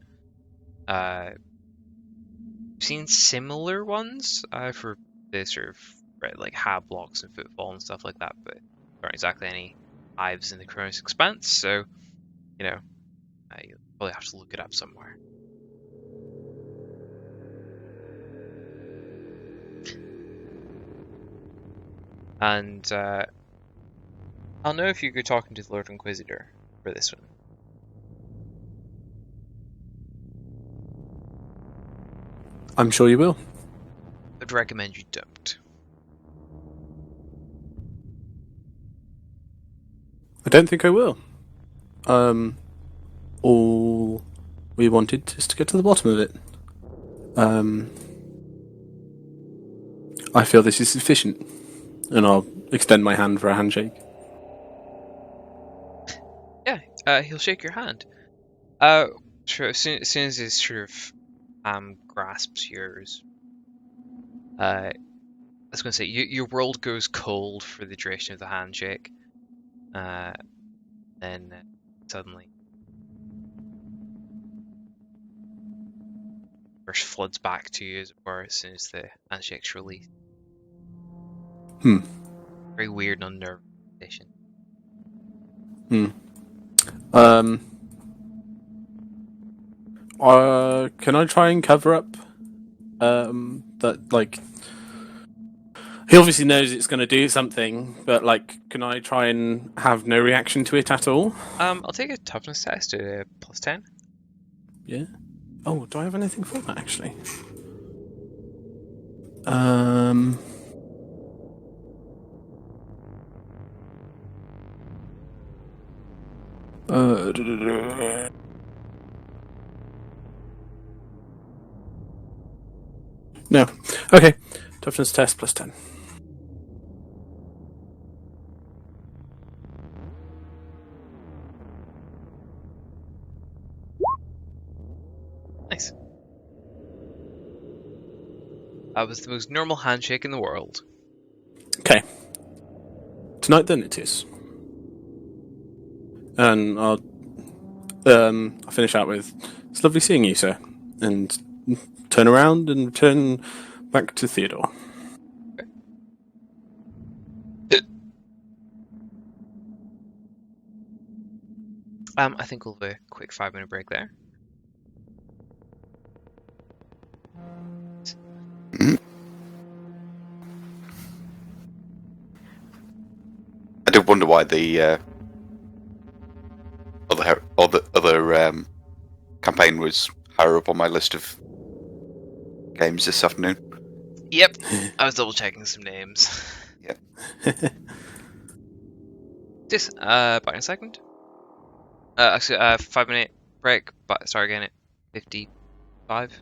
I've seen similar ones for the sort of like hab blocks and footfall and stuff like that, but there aren't exactly any hives in the Chronos Expanse, so you'll probably have to look it up somewhere. And I'll know if you go talking to the Lord Inquisitor for this one. I'm sure you will. I'd recommend you don't. I don't think I will. All we wanted is to get to the bottom of it. I feel this is sufficient, and I'll extend my hand for a handshake. Yeah, he'll shake your hand. Sure, as soon as he sort of grasps yours, I was going to say, your world goes cold for the duration of the handshake. Then suddenly, first floods back to you, as it were, as soon as the handshake's released. Very weird and unnerving condition. Can I try and cover up that, like, he obviously knows it's going to do something, but, like, can I try and have no reaction to it at all? I'll take a toughness test at +10. Yeah. Oh, do I have anything for that, actually? No. Okay. Toughness test +10. Nice. That was the most normal handshake in the world. Okay. Tonight then it is. And I'll finish out with, it's lovely seeing you, sir. And turn around and return back to Theodore. I think we'll have a quick 5-minute break there. I did wonder why the other campaign was higher up on my list of games this afternoon. Yep, I was double checking some names. Yeah. Just back in a second. Actually, 5-minute break, but start again at 55.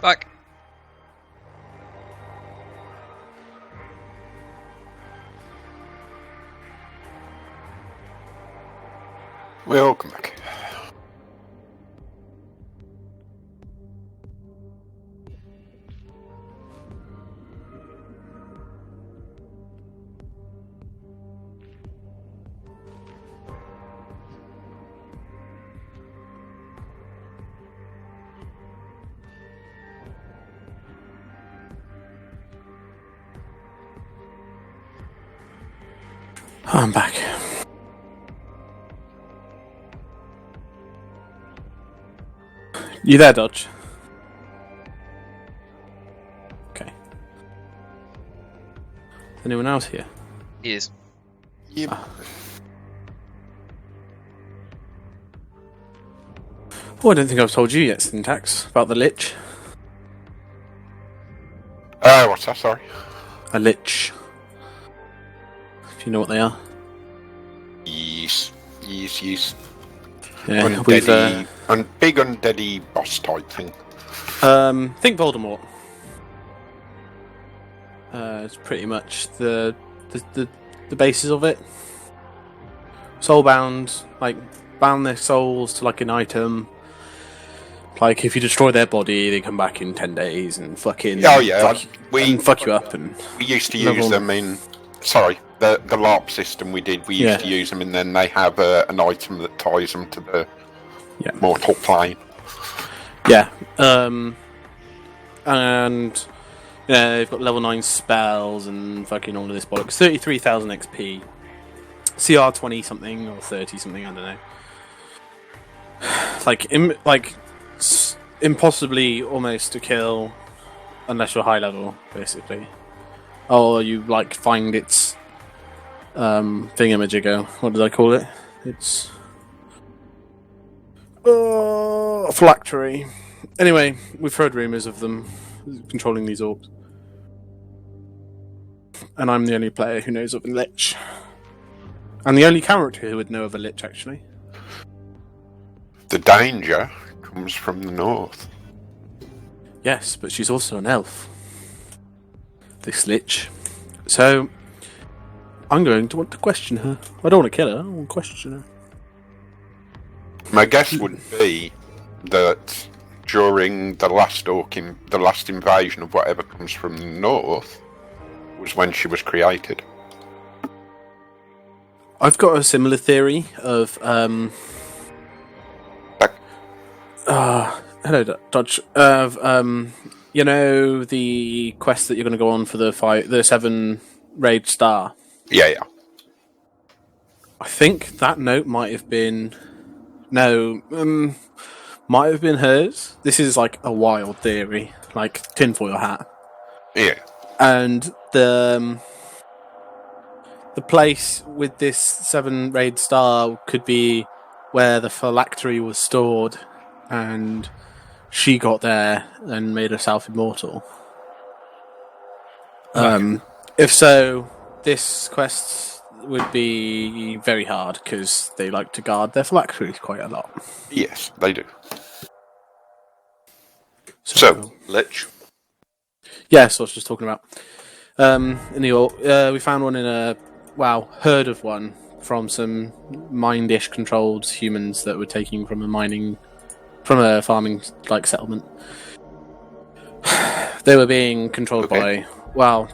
Back. Welcome back. Oh, I'm back. You there, Dodge? Okay. Anyone else here? He is. Yep. Oh, I don't think I've told you yet, Syntax, about the Lich. What's that? Sorry. A Lich. If you know what they are. Yes. Yeah, Undeady, big undeady boss type thing. think Voldemort. It's pretty much the basis of it. Soulbound, like, bound their souls to, like, an item. Like, if you destroy their body, they come back in 10 days and fucking... Oh, yeah. fuck you up. And we used to use them in... Sorry, the LARP system we did, we used to use them, and then they have an item that ties them to the mortal plane. Yeah. And... Yeah, they've got level 9 spells and fucking all of this bollocks. 33,000 XP. CR 20 something or 30 something, I don't know. Impossibly almost to kill unless you're high level, basically. Or you find its thingamajigger. What did I call it? It's phylactery. Anyway, we've heard rumours of them controlling these orcs. And I'm the only player who knows of a Lich. And the only character who would know of a Lich, actually. The danger comes from the north. Yes, but she's also an elf. This Lich. So, I'm going to want to question her. I don't want to kill her, I want to question her. My guess would be that during the last the last invasion of whatever comes from the north was when she was created. I've got a similar theory of hello, Dodge. Of you know, the quest that you're going to go on for the 7 raid star. Yeah. I think that note might have been might have been hers. This is like a wild theory, like tinfoil hat. Yeah. And the place with this 7 raid star could be where the phylactery was stored, and she got there and made herself immortal. If so, this quest would be very hard because they like to guard their phylacteries quite a lot. Yes, they do. So Lich. Yes, I was just talking about. In the we found one in heard of one from some mindish controlled humans that were taking from a farming settlement. They were being controlled by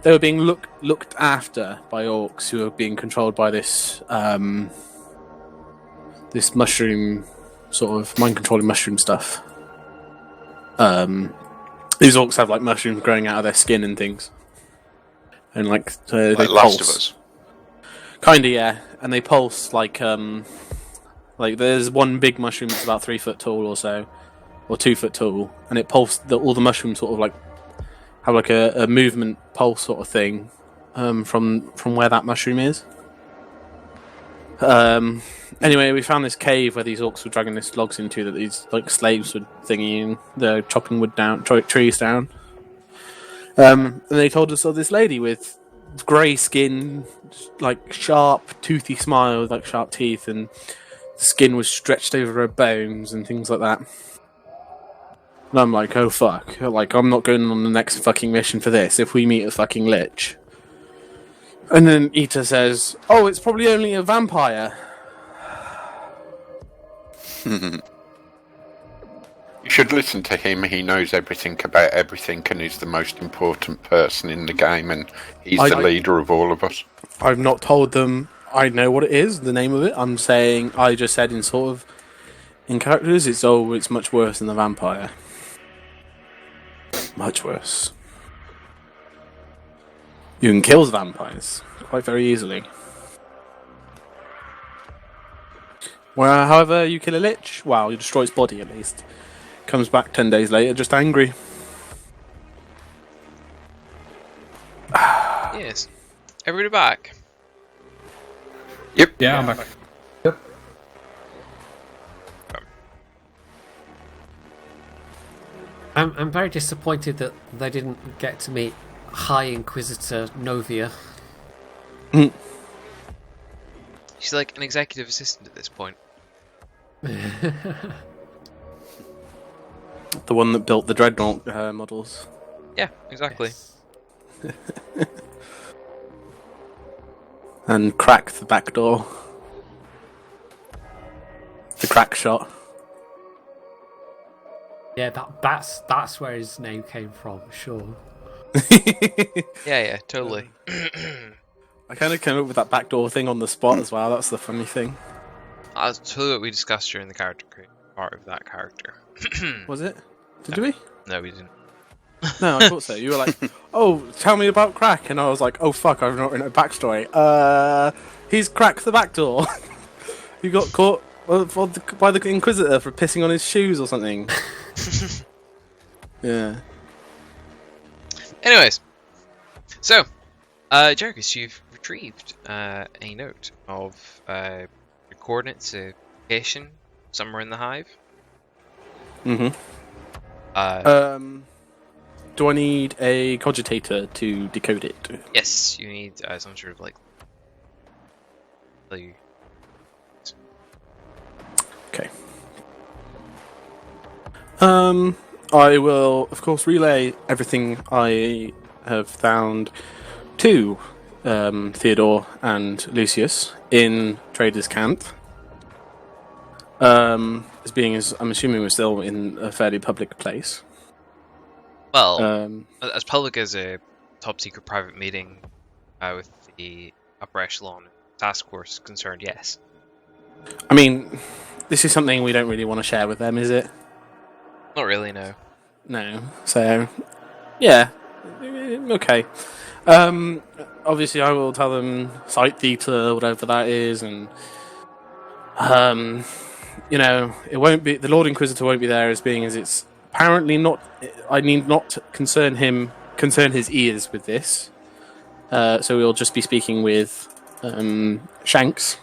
they were being looked after by orcs who were being controlled by this this mushroom sort of mind controlling mushroom stuff. These orcs have mushrooms growing out of their skin and things. And they Last pulse. of Us. Kinda, yeah. And they pulse there's one big mushroom that's about 3 foot tall or so, or 2 foot tall, and it pulses. All the mushrooms sort of have a movement pulse sort of thing from where that mushroom is. Anyway, we found this cave where these orcs were dragging these logs into that these slaves were thingying, they're chopping wood down, trees down. And they told us of this lady with grey skin, sharp, toothy smile with sharp teeth, and the skin was stretched over her bones and things like that. And I'm like, oh fuck, I'm not going on the next fucking mission for this if we meet a fucking Lich. And then Ita says, oh, it's probably only a vampire. You should listen to him. He knows everything about everything and is the most important person in the game, and he's the leader of all of us. I've not told them I know what it is, the name of it. I'm saying, I just said in characters, it's much worse than the vampire. Much worse. You can kill the vampires quite very easily. Well, however you kill a lich, you destroy its body at least. Comes back 10 days later, just angry. Yes. Everybody back. Yep. Yeah, I'm back. I'm very disappointed that they didn't get to meet High Inquisitor Novia. She's like an executive assistant at this point. The one that built the Dreadnought models. Yeah, exactly. Yes. And crack the back door. The crack shot. Yeah, that's where his name came from, sure. Yeah, totally. I kind of came up with that backdoor thing on the spot as well. That's the funny thing. That's totally what we discussed during the character creation part of that character. Was it? Did we? No, we didn't. No, I thought so. You were like, "Oh, tell me about Crack," and I was like, "Oh fuck, I've not written a backstory." He's cracked the back door. He got caught by the Inquisitor for pissing on his shoes or something. Yeah. Anyways, so Jericus, you've retrieved a note of your coordinates, a location somewhere in the hive. Mm-hmm. Do I need a cogitator to decode it? Yes, you need some sort of like. Okay. I will, of course, relay everything I have found to Theodore and Lucius in Trader's Camp. I'm assuming we're still in a fairly public place. Well, as public as a top secret private meeting with the upper echelon task force concerned, yes. I mean, this is something we don't really want to share with them, is it? Not really, no. No. So, yeah. Okay. Obviously, I will tell them site theta, whatever that is, and it won't be the Lord Inquisitor won't be there as it's apparently not. I need not concern his ears with this. So we'll just be speaking with Shanks.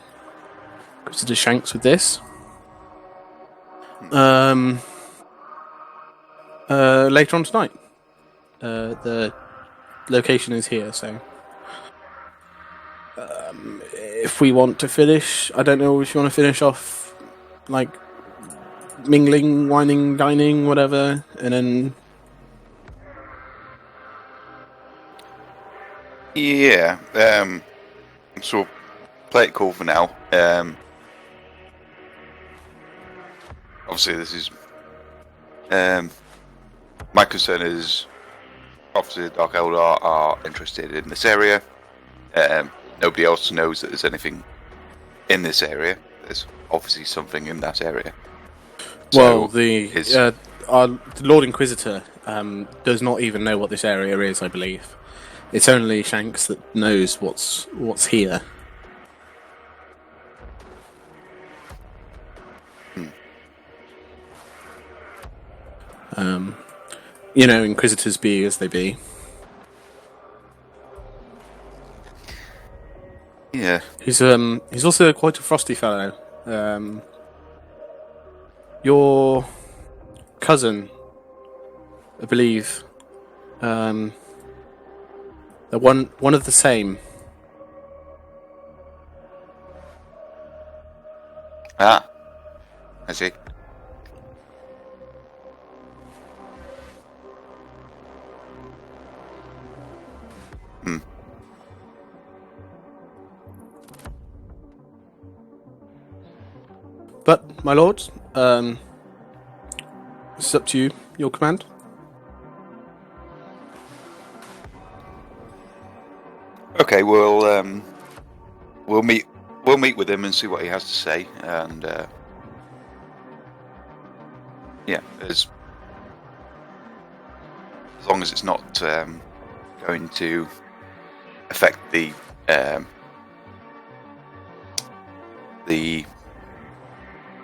Inquisitor Shanks with this. Later on tonight. The location is here, so if we want to finish, I don't know if you want to finish off like mingling, whining, dining, whatever, and then Yeah. So play it cool for now. Obviously, this is. My concern is, obviously, the Dark Eldar are interested in this area. Nobody else knows that there's anything in this area. There's obviously something in that area. Well, So the Lord Inquisitor does not even know what this area is, I believe. It's only Shanks that knows what's here. Inquisitors be as they be. Yeah. He's also quite a frosty fellow. Your cousin, I believe, they're one of the same. Ah. I see. But, my lords, this is up to you, your command. Okay, we'll meet with him and see what he has to say, and as long as it's not going to affect the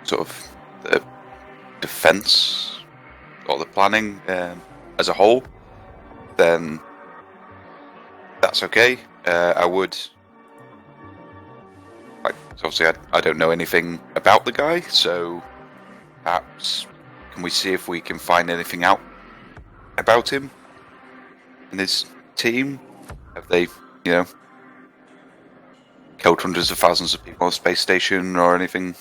sort of the defense or the planning as a whole, then that's okay. I would. Obviously, I don't know anything about the guy, so perhaps can we see if we can find anything out about him and his team? Have they, killed hundreds of thousands of people on the space station or anything?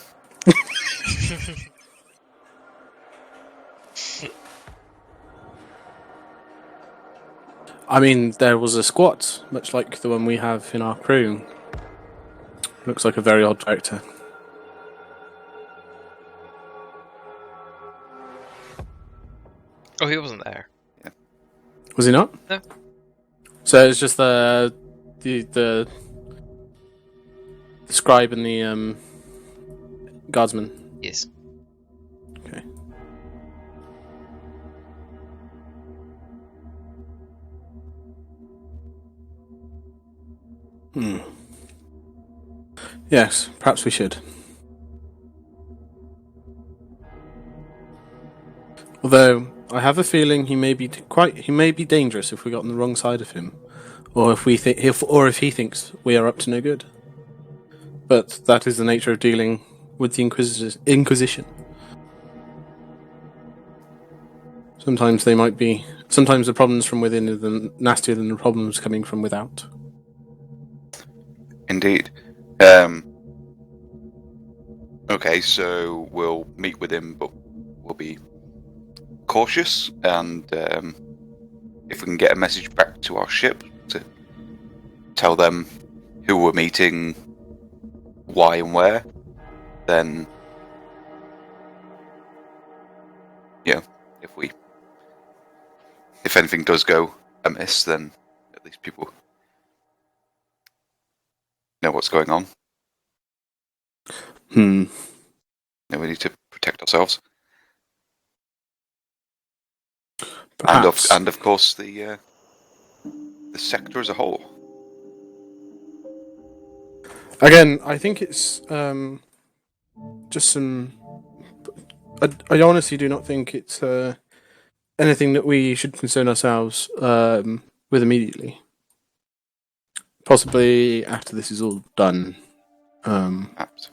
I mean, there was a squat, much like the one we have in our crew. Looks like a very odd character. Oh, he wasn't there. Yeah. Was he not? No. So it's just the scribe and the guardsman. Yes. Okay. Yes, perhaps we should. Although I have a feeling he may be dangerous if we got on the wrong side of him, or if he thinks we are up to no good. But that is the nature of dealing with the Inquisition. Sometimes the problems from within are nastier than the problems coming from without. Indeed. Okay, so we'll meet with him, but we'll be cautious, and if we can get a message back to our ship to tell them who we're meeting, why and where, then if anything does go amiss, then at least people know what's going on. We need to protect ourselves. Perhaps. And of course the sector as a whole. Again, I think it's just some. I honestly do not think it's anything that we should concern ourselves with immediately. Possibly after this is all done. Perhaps.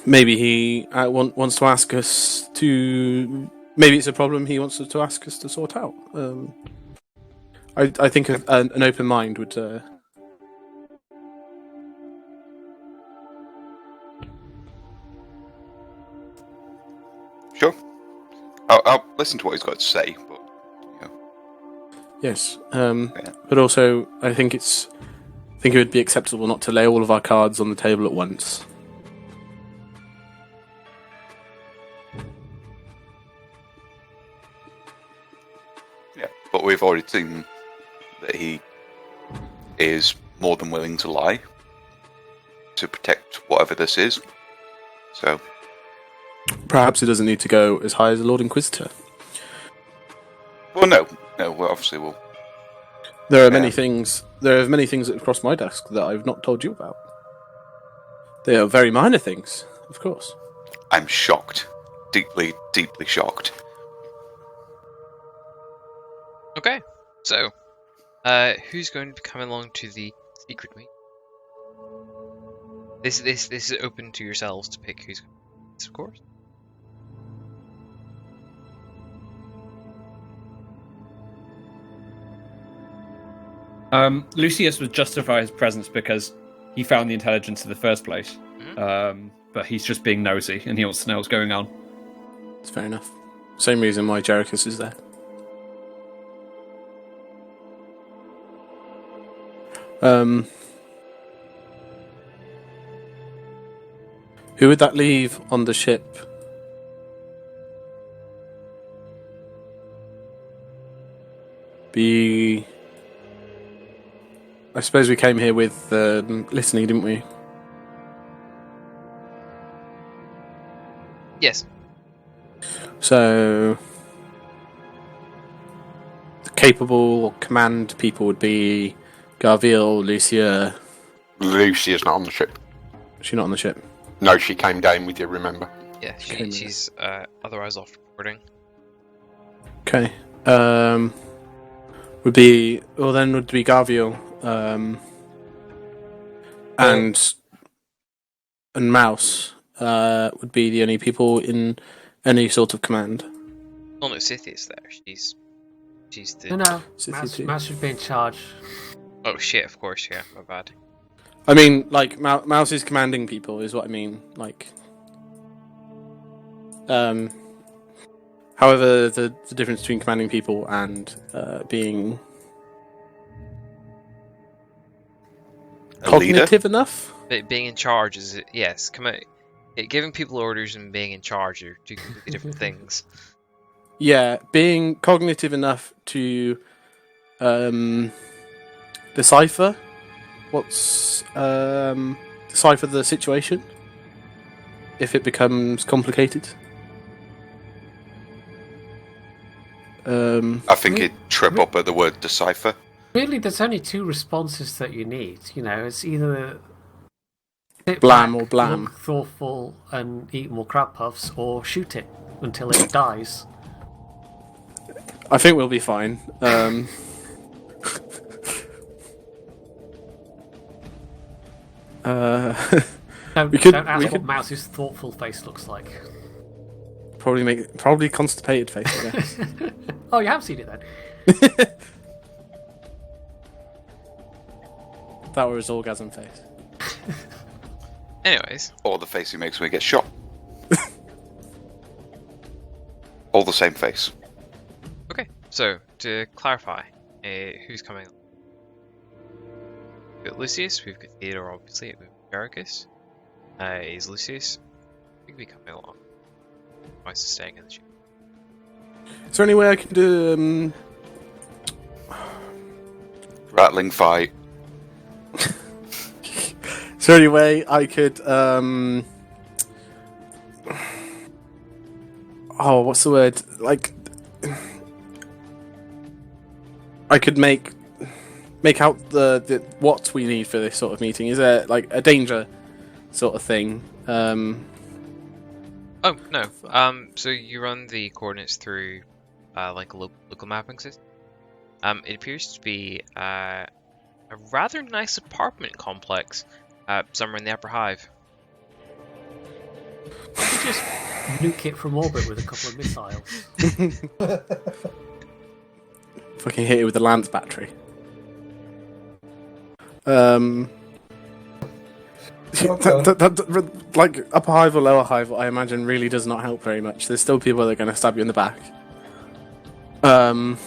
Maybe he wants to ask us to. Maybe it's a problem he wants to ask us to sort out. I think an open mind would. Sure. I'll listen to what he's got to say, but Yes, but also I think it would be acceptable not to lay all of our cards on the table at once. yeah. But we've already seen that he is more than willing to lie to protect whatever this is. So Perhaps it doesn't need to go as high as the Lord Inquisitor. well, no. Well, obviously we'll. There are many things. There are many things that cross my desk that I've not told you about. They are very minor things, of course. I'm shocked, deeply, deeply shocked. Okay, so who's going to be coming along to the secret meet? This is open to yourselves to pick who's going, of course. Lucius would justify his presence because he found the intelligence in the first place. But he's just being nosy and he wants to know what's going on. It's fair enough. Same reason why Jericus is there. Who would that leave on the ship? I suppose we came here with listening, didn't we? Yes. So the capable command people would be Garviel, Lucia. Lucy is not on the ship. She's not on the ship. No, she came down with you, remember? Yeah, she's otherwise off reporting. Okay. Would be Garviel, and Mouse would be the only people in any sort of command. Oh no, Scythia's there. She's the. No, Scythia Mouse should be in charge. Oh shit! Of course, yeah. My bad. I mean, like, Mouse is commanding people, is what I mean. Like, however, the difference between commanding people and being A leader? cognitive enough. Being in charge is yes. Giving people orders and being in charge are two completely different things. Yeah, being cognitive enough to decipher decipher the situation if it becomes complicated. I think it'd trip up at the word decipher. Really, there's only two responses that you need. You know, it's either sit Blam back, or blam. look thoughtful and eat more crab puffs, or shoot it until it dies. I think we'll be fine. Don't, We could- don't ask we what could- Mouse's thoughtful face looks like. probably constipated face, I guess. Oh, you have seen it then. That were his orgasm face. Anyways, Or the face he makes when he gets shot. All the same face. okay. So to clarify, who's coming? We've got Lucius. We've got Theodore, obviously. We've got Jericus. Is Lucius? Bigby coming along. Why is he staying in the ship? Is there any way I can do Rattling fight. Is there any way I could oh, what's the word? Like, I could make out the what we need for this sort of meeting. Is there like a danger sort of thing? Oh no. So you run the coordinates through like a local mapping system. It appears to be a rather nice apartment complex somewhere in the Upper Hive. You just nuke it from orbit with a couple of missiles. Fucking hit it with the Lance battery. Like upper hive or lower hive, I imagine really does not help very much. There's still people that are going to stab you in the back. No,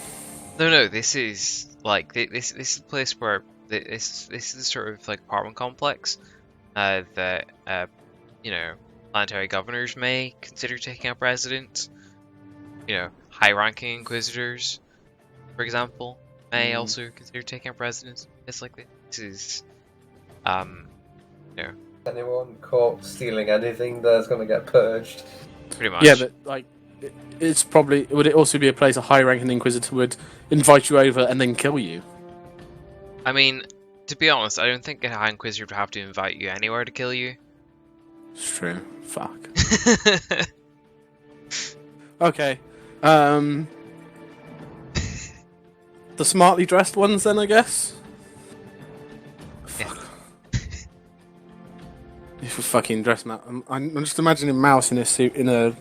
this is like this is a place where this is the sort of like apartment complex that you know, planetary governors may consider taking up residence. You know, high-ranking inquisitors, for example, may also consider taking up residence. It's like this is you know, Anyone caught stealing anything that's going to get purged. pretty much. Yeah, but like, it's probably would it also be a place a high-ranking inquisitor would invite you over and then kill you? I mean, to be honest, I don't think a High Inquisitor would have to invite you anywhere to kill you. It's true. Fuck. Okay. The smartly dressed ones, then, I guess. Yeah. If we fucking dress Mouse, I'm just imagining Mouse in a suit, in a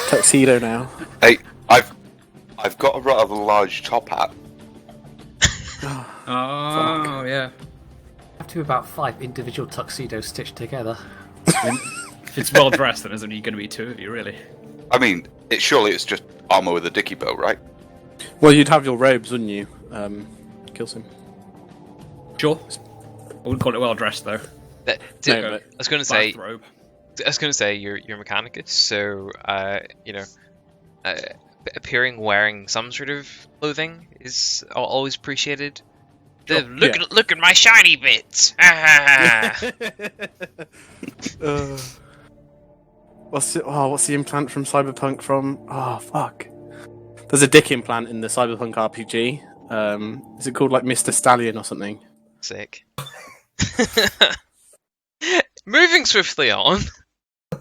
tuxedo now. Hey, I've got a rather large top hat. Oh, yeah. Have to be about 5 individual tuxedos stitched together. If it's well dressed, then there's only going to be 2 of you, really. I mean, surely it's just armor with a dicky bow, right? Well, you'd have your robes, wouldn't you? Kills him. Sure. I wouldn't call it well dressed, though. I was going to say, Bathrobe. you're Mechanicus, so you know, appearing wearing some sort of clothing is always appreciated. Sure, Look at my shiny bits. What's the implant from Cyberpunk from? Oh, fuck. There's a dick implant in the Cyberpunk RPG. Is it called like Mr. Stallion or something? Sick. Moving swiftly on.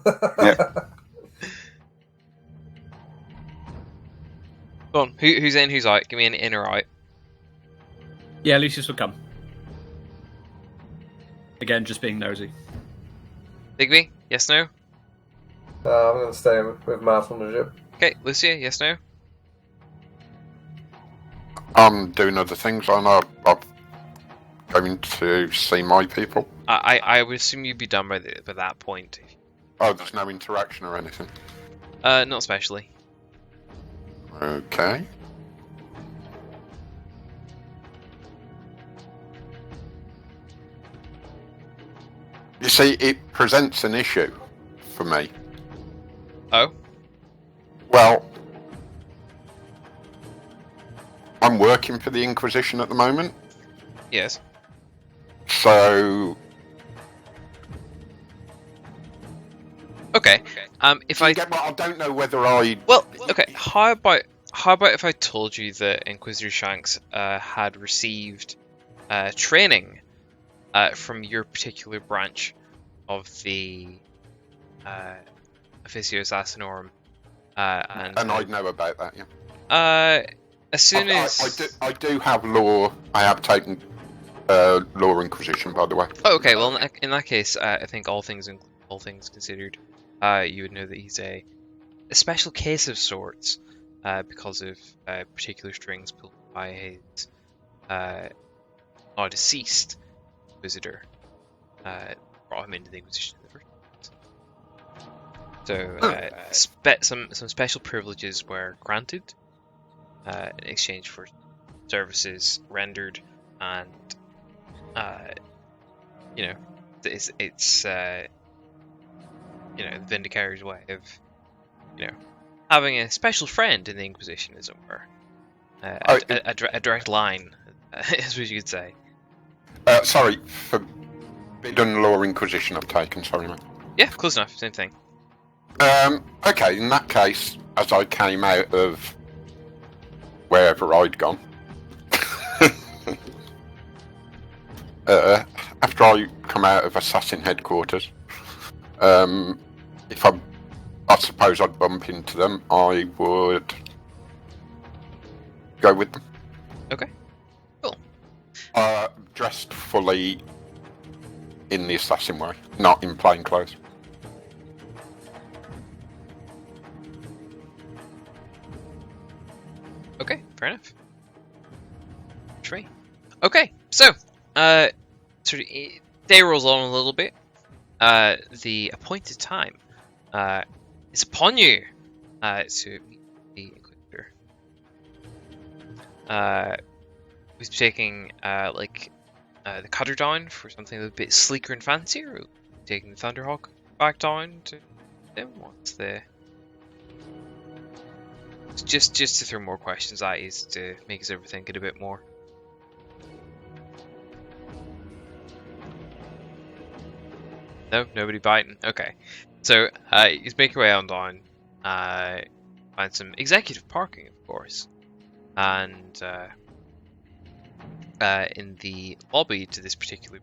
Yeah. Go on. Who's in? Who's out? Give me an in or out. Yeah, Lucius would come. Again, just being nosy. Bigby? Yes, no? I'm going to stay with Matt on the ship. Okay, Lucia? Yes, no? I'm doing other things. I'm going to see my people. I would assume you'd be done by that point. Oh, there's no interaction or anything. Not especially. Okay. You see, it presents an issue for me. Oh? Well, I'm working for the Inquisition at the moment, Yes. so Okay. If do you I get what? I don't know whether I. well, okay. How about if I told you that Inquisitor Shanks had received training from your particular branch of the Officio Assassinorum, and I'd know about that. Yeah. as soon as I do have law. I have taken law Inquisition, by the way. Oh, okay. Well, in that case, I think all things considered, you would know that he's a special case of sorts because of particular strings pulled by his now deceased visitor. Brought him into the Inquisition in the first place. So, some special privileges were granted in exchange for services rendered, and it's the Vindicator's way of having a special friend in the Inquisition, as it were. A direct line, is what you could say. Sorry, Forbidden Law Inquisition I've taken, sorry mate. Yeah, close enough, same thing. Okay, in that case, as I came out of wherever I'd gone, after I come out of Assassin Headquarters, if I suppose I'd bump into them, I would go with them. Okay, cool. Dressed fully in the assassin way, not in plain clothes. Okay, fair enough. Tree. Okay, so sort of day rolls on a little bit. The appointed time is upon you to meet the Inquisitor. Who's taking the cutter down for something a bit sleeker and fancier, or taking the Thunderhawk back down to them? What's the just to throw more questions at you, to make us overthink it a bit more. No, nobody biting. Okay, so you make your way on down, find some executive parking, of course, and in the lobby to this particular,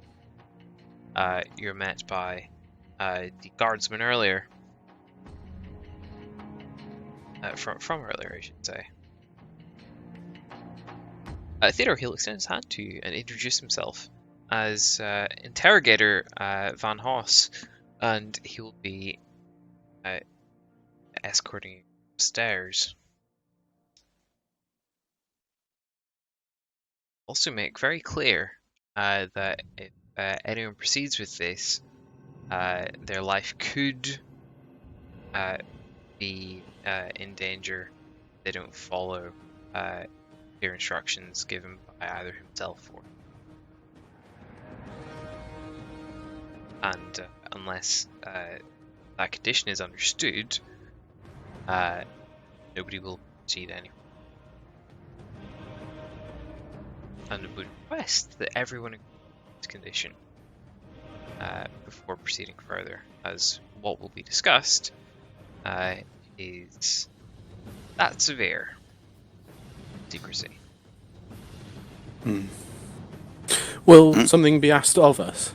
you're met by the guardsman earlier. From earlier, I should say. Theodore, he'll extend his hand to you and introduce himself as Interrogator Van Hoss, and he'll be escorting you upstairs. Also make very clear that if anyone proceeds with this, their life could be in danger if they don't follow clear instructions given by either himself or. And unless that condition is understood, nobody will proceed anywhere. And would request that everyone agree to this condition before proceeding further, as what will be discussed is that severe secrecy. Will something be asked of us?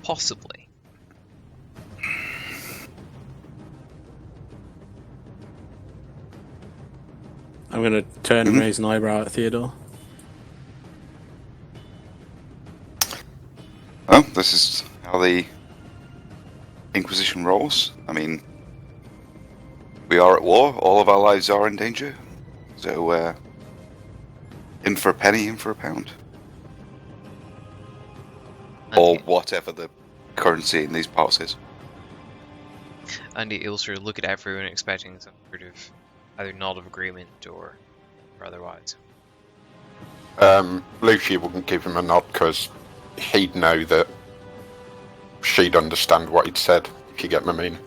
Possibly. I'm going to turn and raise an eyebrow at Theodore. Well, this is how the Inquisition rolls. I mean, we are at war. All of our lives are in danger. So, in for a penny, in for a pound. Or whatever the currency in these parts is. Andy, you'll sort of look at everyone expecting some sort of either nod of agreement or otherwise. Lucia wouldn't give him a nod because he'd know that she'd understand what he'd said, if you get my meaning.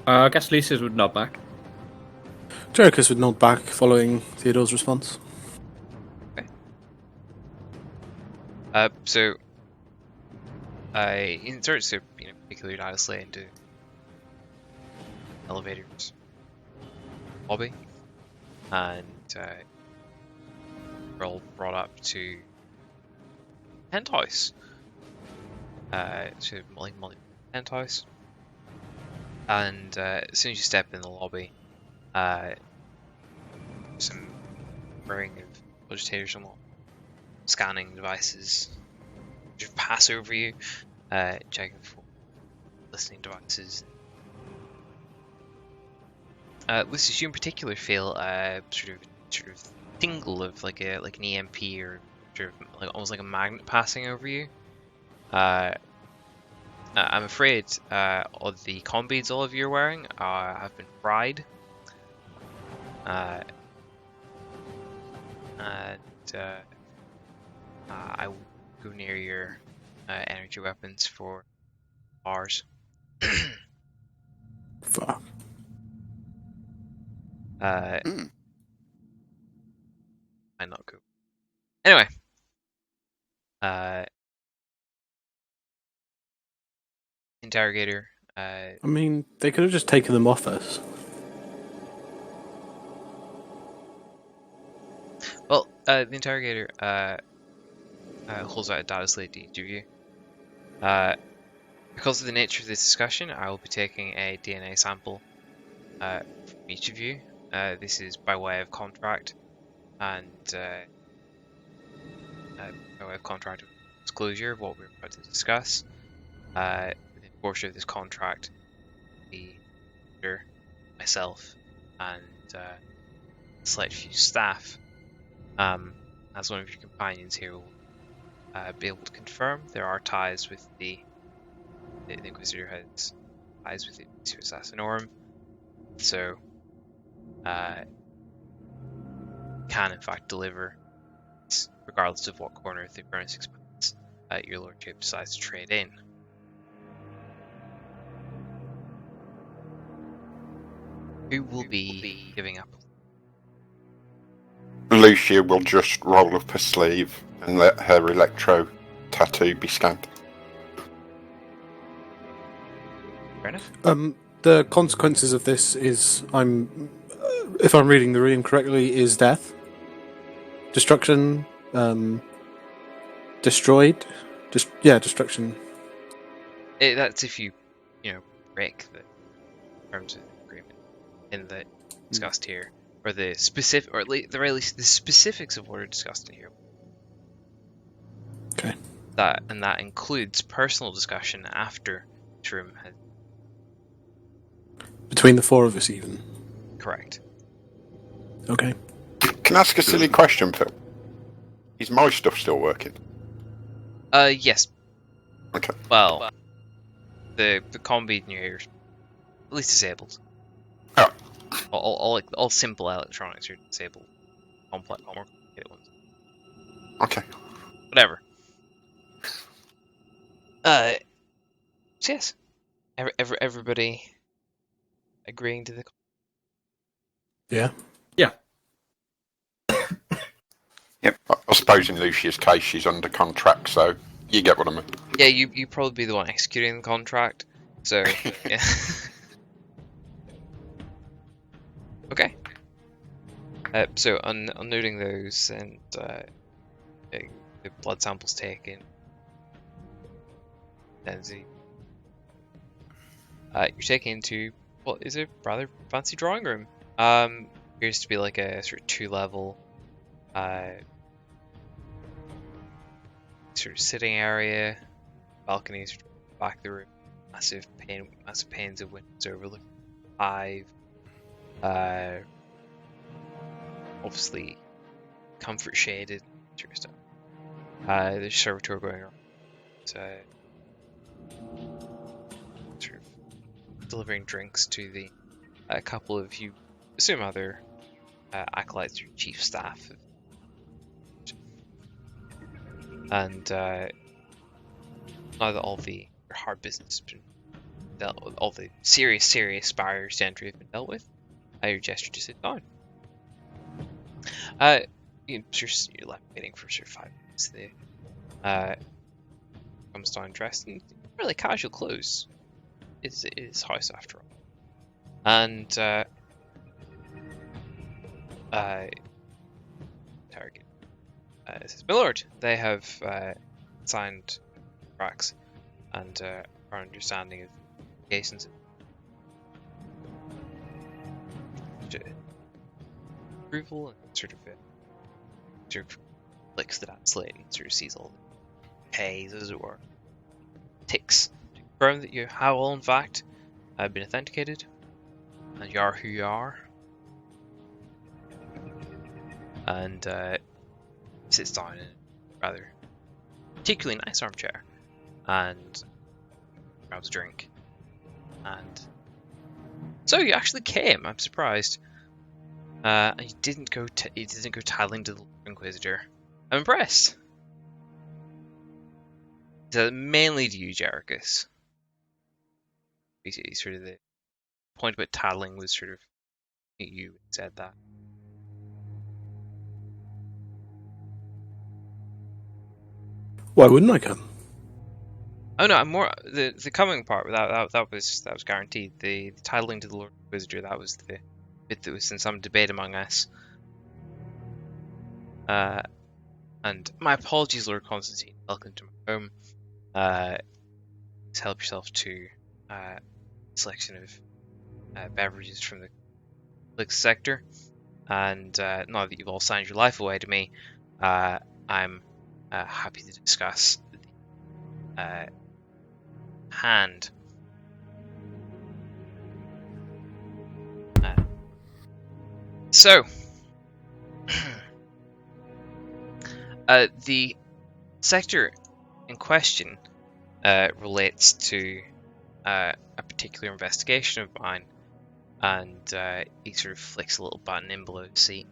I guess Lucius would nod back. Jericus would nod back following Theodore's response. Okay. So I insert to particularly nicely into elevators lobby, and we're all brought up to penthouse. To like penthouse, and as soon as you step in the lobby, some ring of agitators and scanning devices just pass over you, checking for listening devices. Lucius, you in particular feel sort of tingle of like an EMP or sort of like almost like a magnet passing over you. I'm afraid all the comm beads all of you are wearing have been fried. I will go near your energy weapons for hours. Fuck. Might not go. Anyway. Interrogator. I mean, they could have just taken them off us. Well, the interrogator holds out a data slate to each of you. Because of the nature of this discussion, I will be taking a DNA sample from each of you. This is by way of contract, and by way of contract of disclosure of what we're about to discuss. Within the course of this contract, the myself and a select few staff, as one of your companions here, will be able to confirm there are ties with the Inquisitor has ties with the Assassinorum, so can in fact deliver, regardless of what corner of the Furnace Expanse your lordship decides to trade in. Who will be giving up? Lucia will just roll up her sleeve and let her electro tattoo be scanned. Fair enough. The consequences of this is, if I'm reading the reading correctly, is death, destruction, destroyed, destruction. That's if you break the terms of the agreement in the discussed here, or the specific, or at the very least the specifics of what are discussed in here. Okay. That includes personal discussion after this room has. Between the four of us, even. Correct. Okay. Can I ask a silly question, Phil? Is my stuff still working? Yes. Okay. Well, the comm bead in your ears, at least disabled. Oh. All simple electronics are disabled. Complex, more complicated ones. Okay. Whatever. So yes, everybody agreeing to the. Yeah. Yeah. Yep. I suppose in Lucia's case she's under contract, so you get what I mean. Yeah, you probably be the one executing the contract. So yeah. Okay. So on noting those and the blood samples taken, and you're taken into what is a rather fancy drawing room. appears to be like a sort of 2-level sort of sitting area, balconies sort of back of the room, massive panes of windows overlooking 5. Obviously comfort shaded sort of stuff. There's a servitor going around, sort of delivering drinks to a couple of you assume other acolytes or chief staff. And now that all the hard business has been dealt with, all the serious barriers to entry have been dealt with, your gesture to sit down. You're left waiting for sort of 5 minutes. Comes down dressed in really casual clothes. It's his house after all. And Target says, "My lord, they have signed contracts and our understanding of cases." Approval and sort of clicks the that slate and sort of sees all the K's, as it were. Ticks to confirm that you have all in fact been authenticated and you are who you are. And sits down in a rather particularly nice armchair and grabs a drink. And so you actually came. I'm surprised. And you didn't go tattling to the Inquisitor. I'm impressed. So mainly to you, Jericus. Sort of the point about tattling was sort of you said that. Why wouldn't I come? Oh no, I'm more the coming part. That was guaranteed. The titling to the Lord Inquisitor, that was the bit that was in some debate among us. And my apologies, Lord Constantine. Welcome to my home. Please help yourself to a selection of beverages from the public sector. And now that you've all signed your life away to me, I'm happy to discuss the hand. So, the sector in question relates to a particular investigation of mine, and he sort of flicks a little button in below the seat,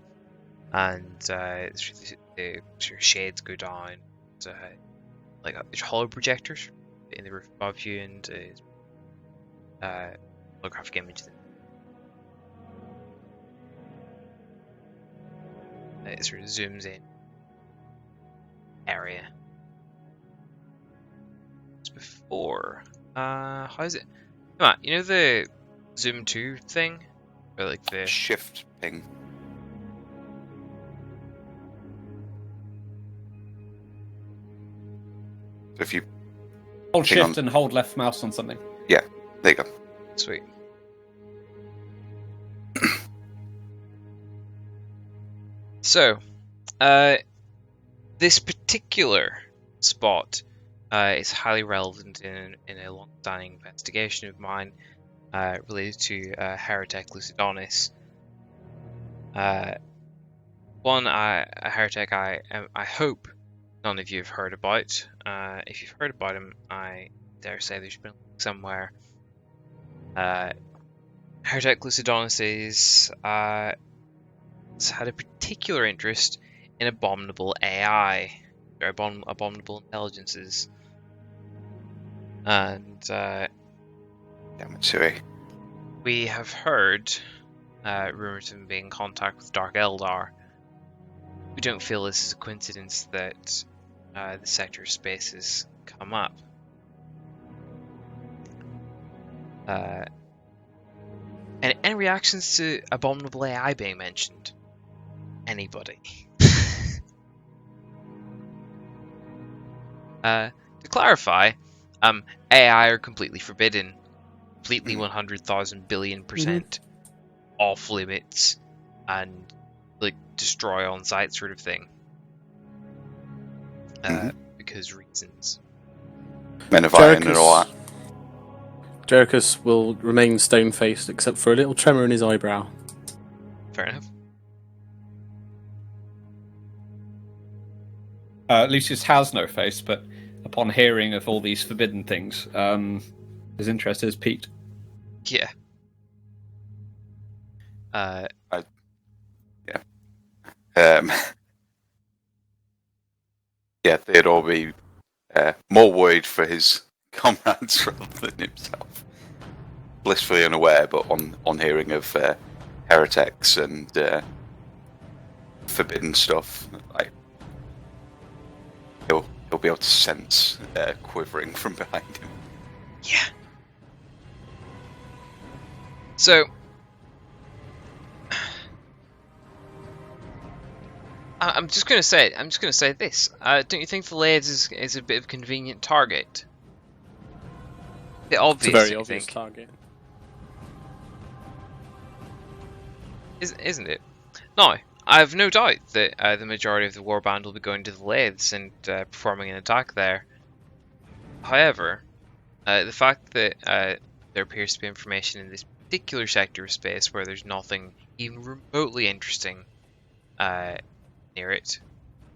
and the sort of shades go down. Like there's hollow projectors in the roof above you, and holographic image. It sort of zooms in area. It's before. How is it? Come on, you know the zoom 2 thing, or like the shift ping. So if you hold shift and hold left mouse on something. Yeah, there you go. Sweet. So, this particular spot is highly relevant in a long-standing investigation of mine related to Heretic Lucidonis. One, a heretic I hope none of you have heard about. If you've heard about him, I dare say there's been somewhere. Heretic Lucidonis has had a particular interest in abominable AI, or abominable intelligences. And we have heard rumors of him being in contact with Dark Eldar. We don't feel this is a coincidence that the sector space has come up. And any reactions to abominable AI being mentioned? Anybody? To clarify, AI are completely forbidden, completely 100,000 billion % off limits. and like destroy on site sort of thing. Because reasons. Men of Iron and all that. Jericus will remain stone-faced, except for a little tremor in his eyebrow. Fair enough. Lucius has no face, but upon hearing of all these forbidden things, his interest is piqued. Yeah. Yeah, Theodore will be more worried for his comrades rather than himself. Blissfully unaware, but on hearing of heretics and forbidden stuff, like he'll be able to sense quivering from behind him. Yeah. So, I'm just gonna say this. Don't you think the Laids is a bit of a convenient target? Bit obvious, It's a very I obvious think. target. Isn't it? No, I have no doubt that the majority of the warband will be going to the Lathes and performing an attack there. However, the fact that there appears to be information in this particular sector of space where there's nothing even remotely interesting near it,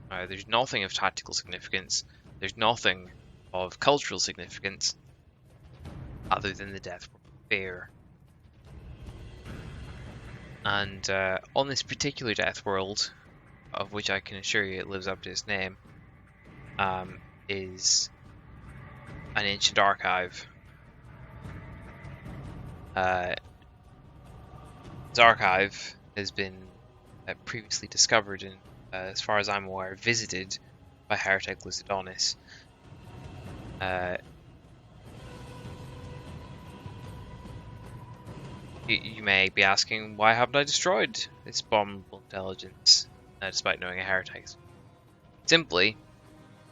there's nothing of tactical significance, there's nothing of cultural significance, other than the death fair. And on this particular death world, of which I can assure you it lives up to its name, is an ancient archive. This archive has been previously discovered and, as far as I'm aware, visited by heretic Lucidonis. You may be asking, why haven't I destroyed this abominable intelligence, despite knowing a heretic? Simply,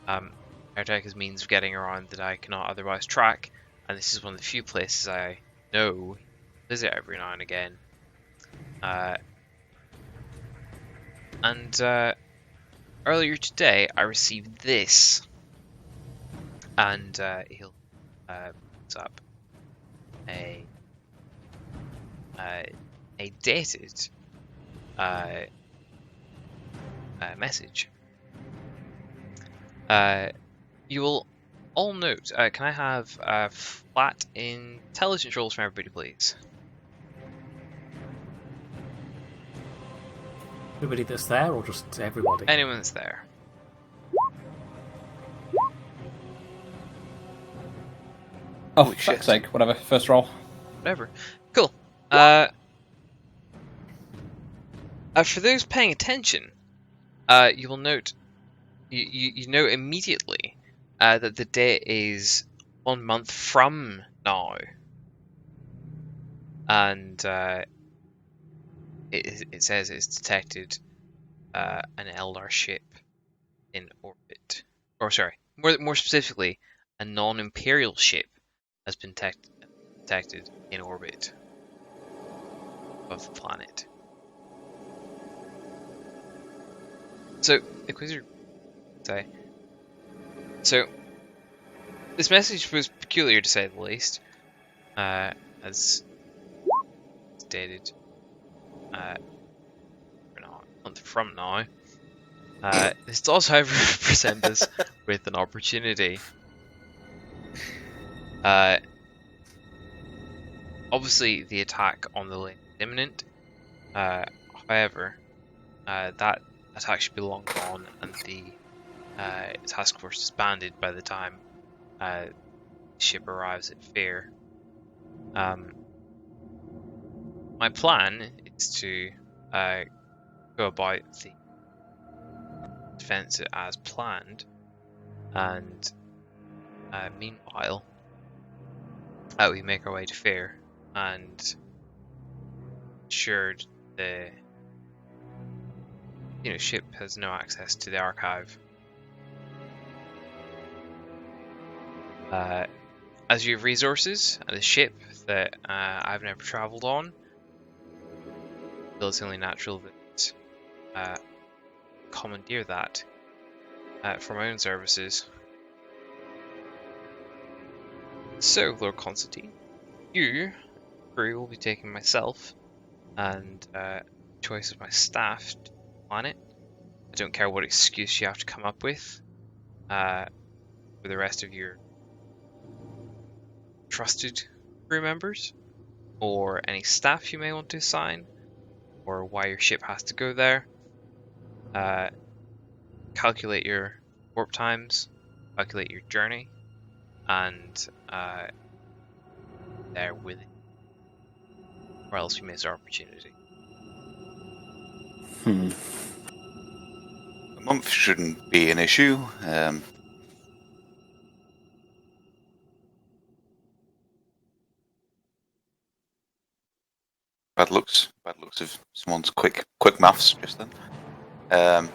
heretic is means of getting around that I cannot otherwise track, and this is one of the few places I know visit every now and again. Earlier today, I received this, and he'll put up a dated message. You will all note. Can I have flat intelligence rolls from everybody, please? Everybody that's there, or just everybody? Anyone that's there. Oh, Holy for shit. fuck's sake, whatever. First roll. Whatever. Cool. For those paying attention, you will note. You know immediately that the date is 1 month from now, and it says it's detected an Eldar ship in orbit, or sorry, more specifically, a non-imperial ship has been detected in orbit of the planet. So, Inquisitor say. So, this message was peculiar to say the least, as stated a month from now. This does, however, present us with an opportunity. Obviously, the attack on the lane is imminent. However, that attack should be long gone, and the task force disbanded by the time the ship arrives at Fair. My plan is to go about the defense as planned, and meanwhile, we make our way to Fair and ensured the ship has no access to the archive. As you have resources and a ship that I've never travelled on, feel it's only natural that commandeer that for my own services. So, Lord Constantine, you, crew, will be taking myself and choice of my staff to plan it. I don't care what excuse you have to come up with for the rest of your trusted crew members, or any staff you may want to assign, or why your ship has to go there. Calculate your warp times, calculate your journey, and there with it, or else we miss our opportunity. A month shouldn't be an issue. Bad looks of someone's quick maths just then.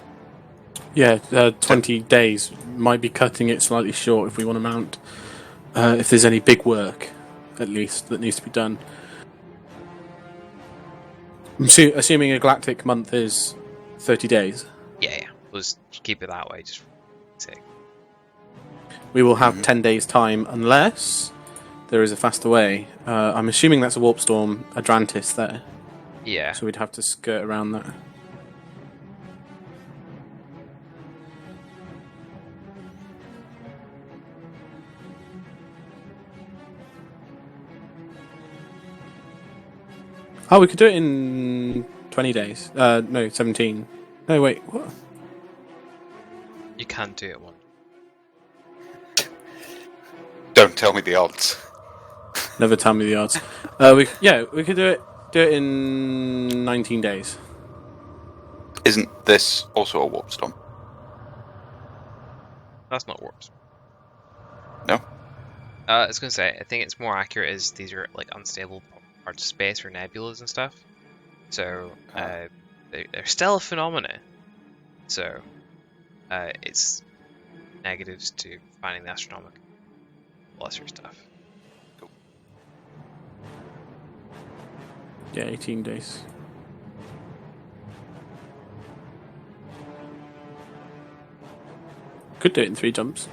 Yeah, 20 days might be cutting it slightly short if we want to mount. If there's any big work, at least, that needs to be done. I'm assuming a galactic month is 30 days. Yeah. We'll just keep it that way, just for sake. We will have 10 days' time unless there is a faster way. I'm assuming that's a warp storm Adrantis there. Yeah. So we'd have to skirt around that. Oh, we could do it in 20 days. No, 17. No, wait, what? You can't do it one. Don't tell me the odds. Never tell me the odds. We could do it in 19 days. Isn't this also a warp storm? That's not warps. No? I was going to say, I think it's more accurate as these are like unstable parts of space or nebulas and stuff. So they're still a phenomena. So it's negatives to finding the astronomical lesser stuff. Cool. Yeah, 18 days. Could do it in 3 jumps.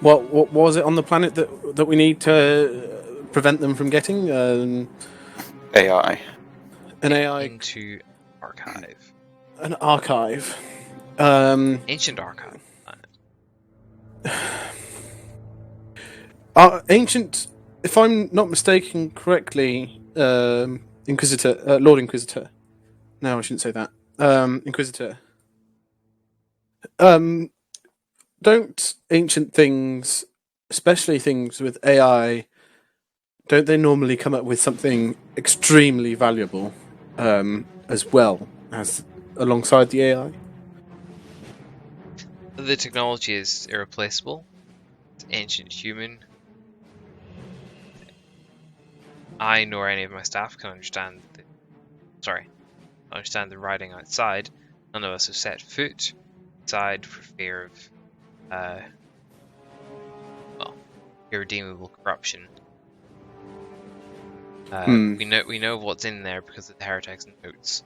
What was it on the planet that we need to prevent them from getting? AI. An AI. Into archive. An archive. Ancient archive. Ancient, if I'm not mistaken correctly, Inquisitor, Lord Inquisitor. No, I shouldn't say that. Inquisitor. Don't ancient things, especially things with AI, don't they normally come up with something extremely valuable as well as alongside the AI? The technology is irreplaceable. It's ancient human. I nor any of my staff can understand the writing outside. None of us have set foot outside for fear of irredeemable corruption. We know what's in there because of the heretics notes.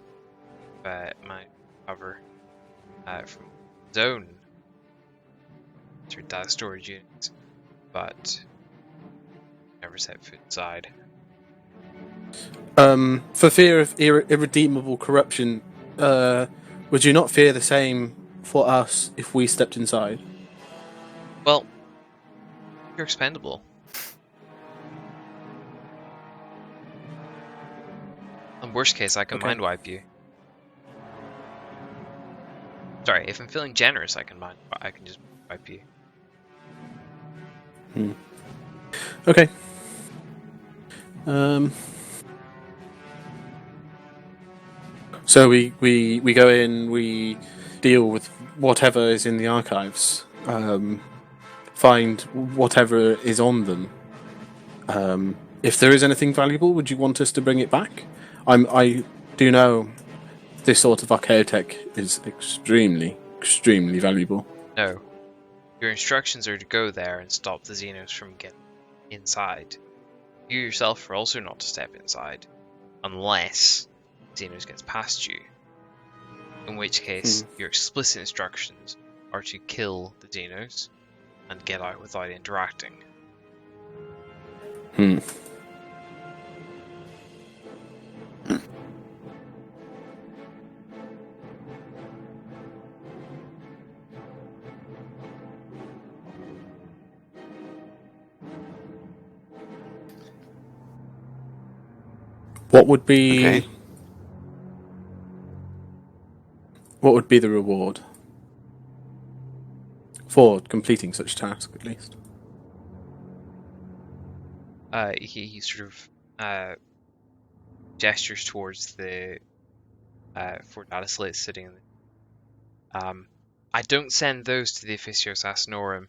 Might cover from zone through data storage units, but never set foot inside. For fear of irredeemable corruption, would you not fear the same for us if we stepped inside? Well, you're expendable. In worst case, I can mind wipe you. Sorry, if I'm feeling generous, I can just wipe you. Okay. So we go in, we deal with whatever is in the archives, find whatever is on them. If there is anything valuable, would you want us to bring it back? I do know this sort of archaeotech is extremely, extremely valuable. No. Your instructions are to go there and stop the Xenos from getting inside. You yourself are also not to step inside, unless Xenos gets past you. In which case, your explicit instructions are to kill the Xenos and get out without interacting. What would be Okay. what would be the reward for completing such task, at least? He sort of gestures towards the four data slates sitting in the... I don't send those to the Officios Asnorum.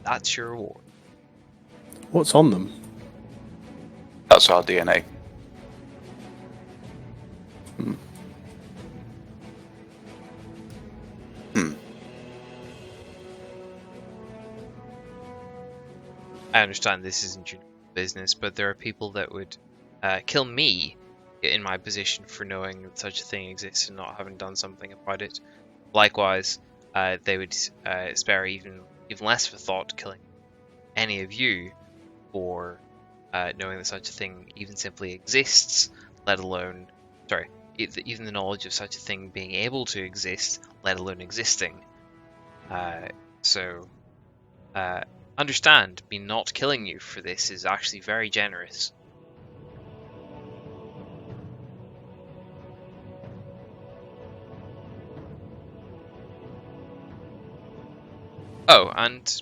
That's your reward. What's on them? That's our DNA. I understand this isn't your business, but there are people that would kill me in my position for knowing that such a thing exists and not having done something about it. Likewise, they would spare even less of a thought killing any of you for knowing that such a thing even simply exists, let alone, even the knowledge of such a thing being able to exist, let alone existing. So, understand, me not killing you for this is actually very generous. Oh, and,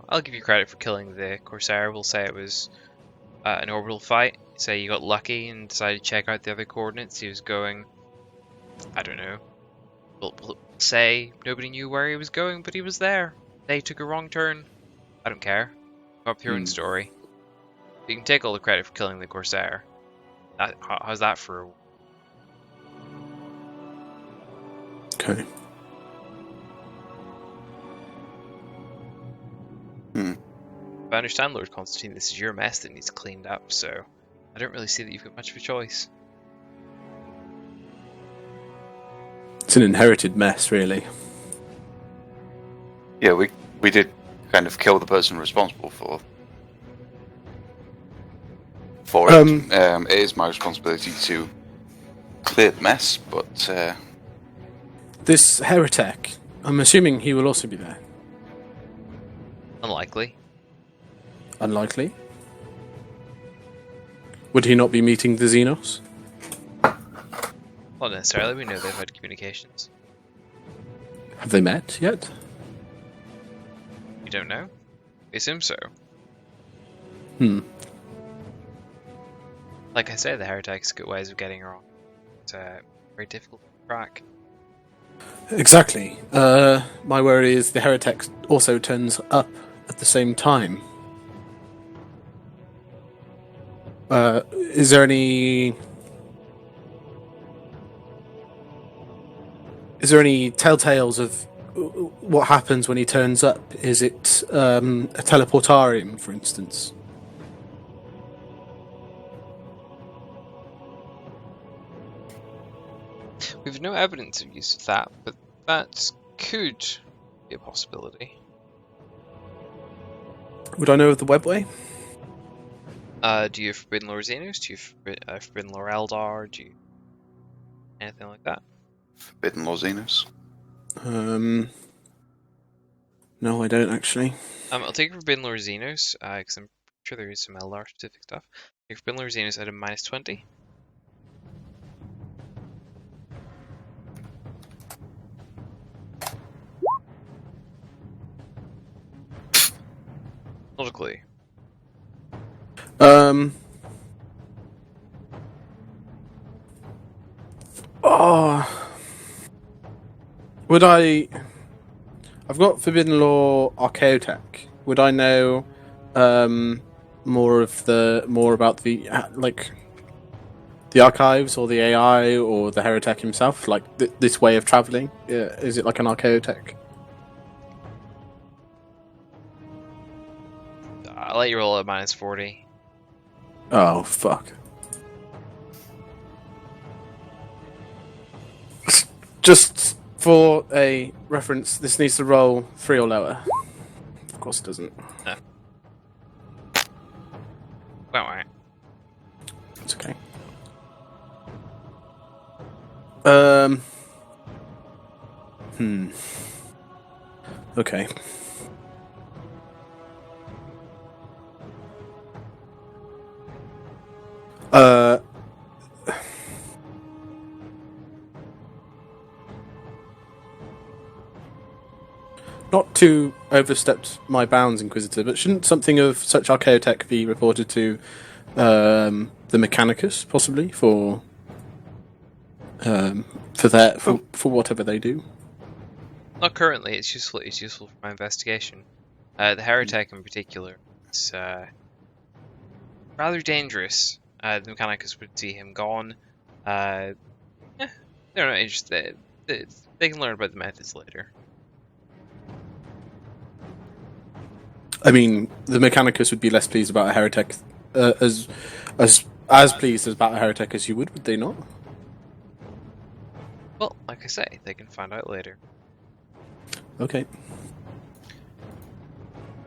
I'll give you credit for killing the Corsair. We'll say it was an orbital fight. Say you got lucky and decided to check out the other coordinates. He was going, I don't know. We'll say nobody knew where he was going, but he was there. They took a wrong turn. I don't care. Come up with your own story. You can take all the credit for killing the Corsair. How's that for a... Okay. If I understand, Lord Constantine, this is your mess that needs cleaned up, so I don't really see that you've got much of a choice. It's an inherited mess, really. Yeah, we did kind of kill the person responsible for it. It is my responsibility to clear the mess, but This heretic, I'm assuming he will also be there. Unlikely. Unlikely. Would he not be meeting the Xenos? Not necessarily, we know they've had communications. Have they met yet? You don't know? We assume so. Like I say, the heretics got ways of getting around. It's very difficult to track. Exactly. My worry is the heretic also turns up at the same time. Is there any telltales of what happens when he turns up? Is it a teleportarium, for instance? We've no evidence of use of that, but that could be a possibility. Would I know of the webway? Do you have Forbidden Lore Xenos? Do you have Forbidden Lore Eldar? Do you... anything like that? Forbidden Lore Xenos. No, I don't actually. I'll take Forbidden Lore Xenos, because I'm sure there is some Eldar specific stuff. Take Forbidden Lore Xenos at a -20. Not a clue. Would I I've got Forbidden Law Archaeotech. Would I know more about the the archives or the AI or the Heretech himself? Like this way of traveling? Is it like an Archaeotech? I'll let you roll at -40. Oh fuck! Just for a reference, this needs to roll 3 or lower. Of course, it doesn't. No. Well, alright. It's okay. Okay. Not to overstep my bounds, Inquisitor, but shouldn't something of such archaeotech be reported to the Mechanicus, possibly, for whatever they do? Not currently. It's useful. It's useful for my investigation. The Heretech in particular is rather dangerous. The Mechanicus would see him gone. They're not interested. They can learn about the methods later. I mean, the Mechanicus would be less pleased about a Heretic as pleased about a Heretic as you would they not? Well, like I say, they can find out later. Okay.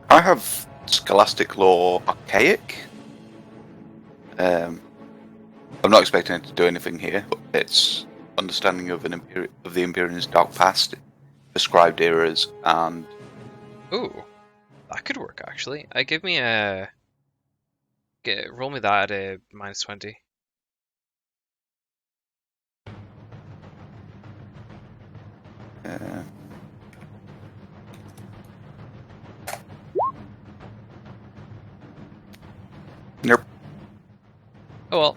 I have Scholastic Law Archaic. I'm not expecting it to do anything here, but it's understanding of the Imperium's dark past, prescribed eras, and Ooh, that could work actually. Give me a roll me that at a -20. Nope. Oh well.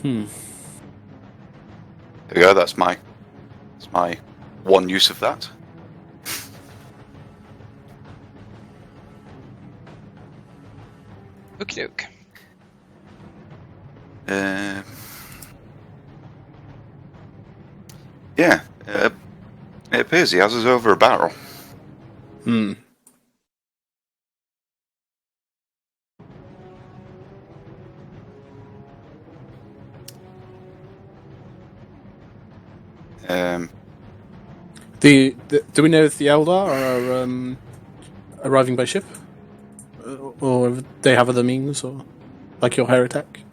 There we go. That's my one use of that. Okie doke. Yeah. It appears he has us over a barrel. Do we know if the Eldar are arriving by ship, or they have other means, or like your Heretic?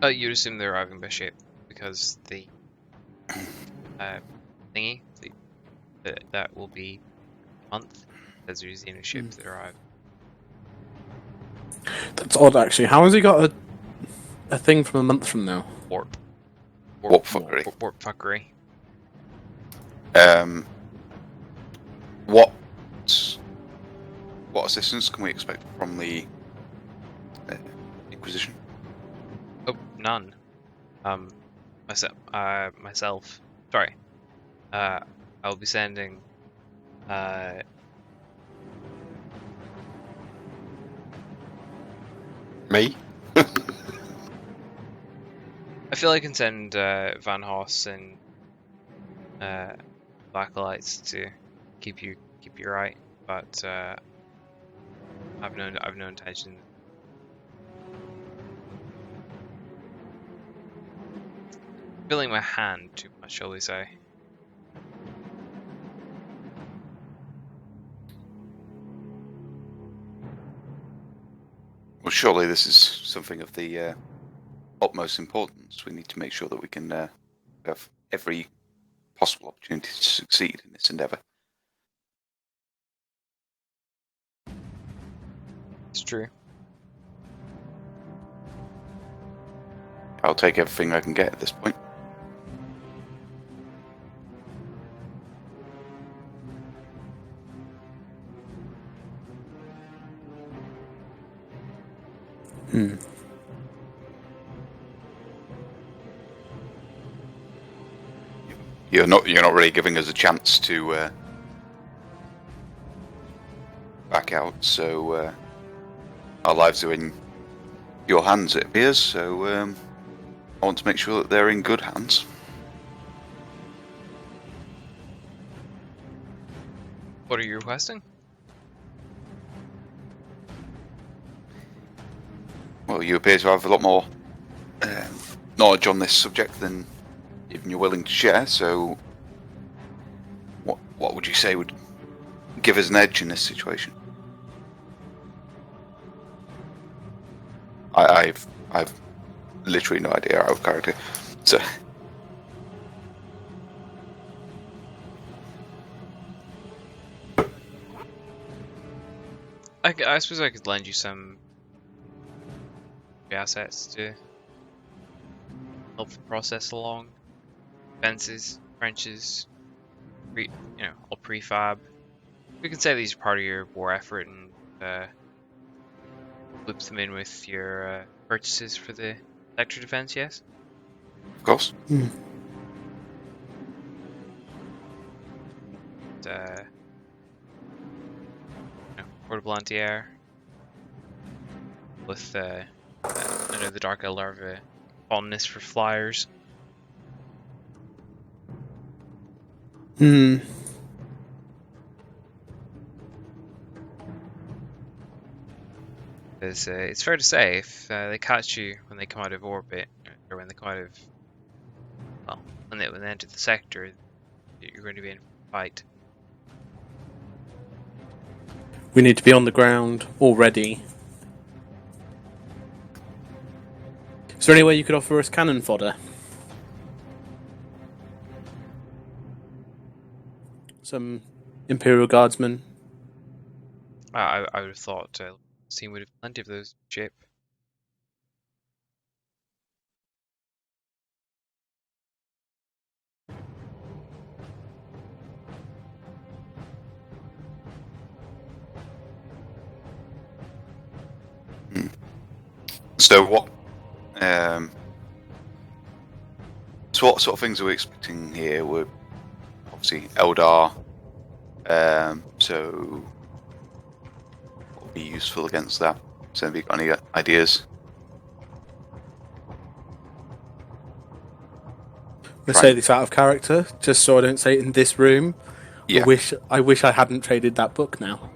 You'd assume they're arriving by ship because the thingy that will be a month as there is a ship that arrive. That's odd, actually. How has he got a thing from a month from now? Warp fuckery. Warp fuckery. What assistance can we expect from the Inquisition? Oh, none. Myself. Sorry. I'll be sending. Me? I feel I can send Van Hoss and Blacklights to keep you right, but I've no intention. Filling my hand too much, shall we say? Well, surely this is something of the utmost importance. We need to make sure that we can have every possible opportunity to succeed in this endeavour. It's true. I'll take everything I can get at this point. you're not really giving us a chance to back out. So our lives are in your hands, it appears. So I want to make sure that they're in good hands. What are you requesting? Well, you appear to have a lot more knowledge on this subject than even you're willing to share. So, what would you say would give us an edge in this situation? I've literally no idea out of character. So, I suppose I could lend you some assets to help the process along. Fences, trenches, all prefab. We can say these are part of your war effort and loop them in with your purchases for the sector defense, yes? of course. Portable anti-air with I know the Dark Eldar have a fondness for flyers. It's fair to say if they catch you when they come out of orbit, or when they come out of, when they enter the sector, you're going to be in a fight. We need to be on the ground already. Is there any way you could offer us cannon fodder? Some Imperial Guardsmen? I would have thought the team would have plenty of those ship. So what? So what sort of things are we expecting here? We're obviously Eldar. So what would be useful against that? So have you got any ideas? I say this out of character, just so I don't say it in this room. Yeah. I wish I hadn't traded that book now.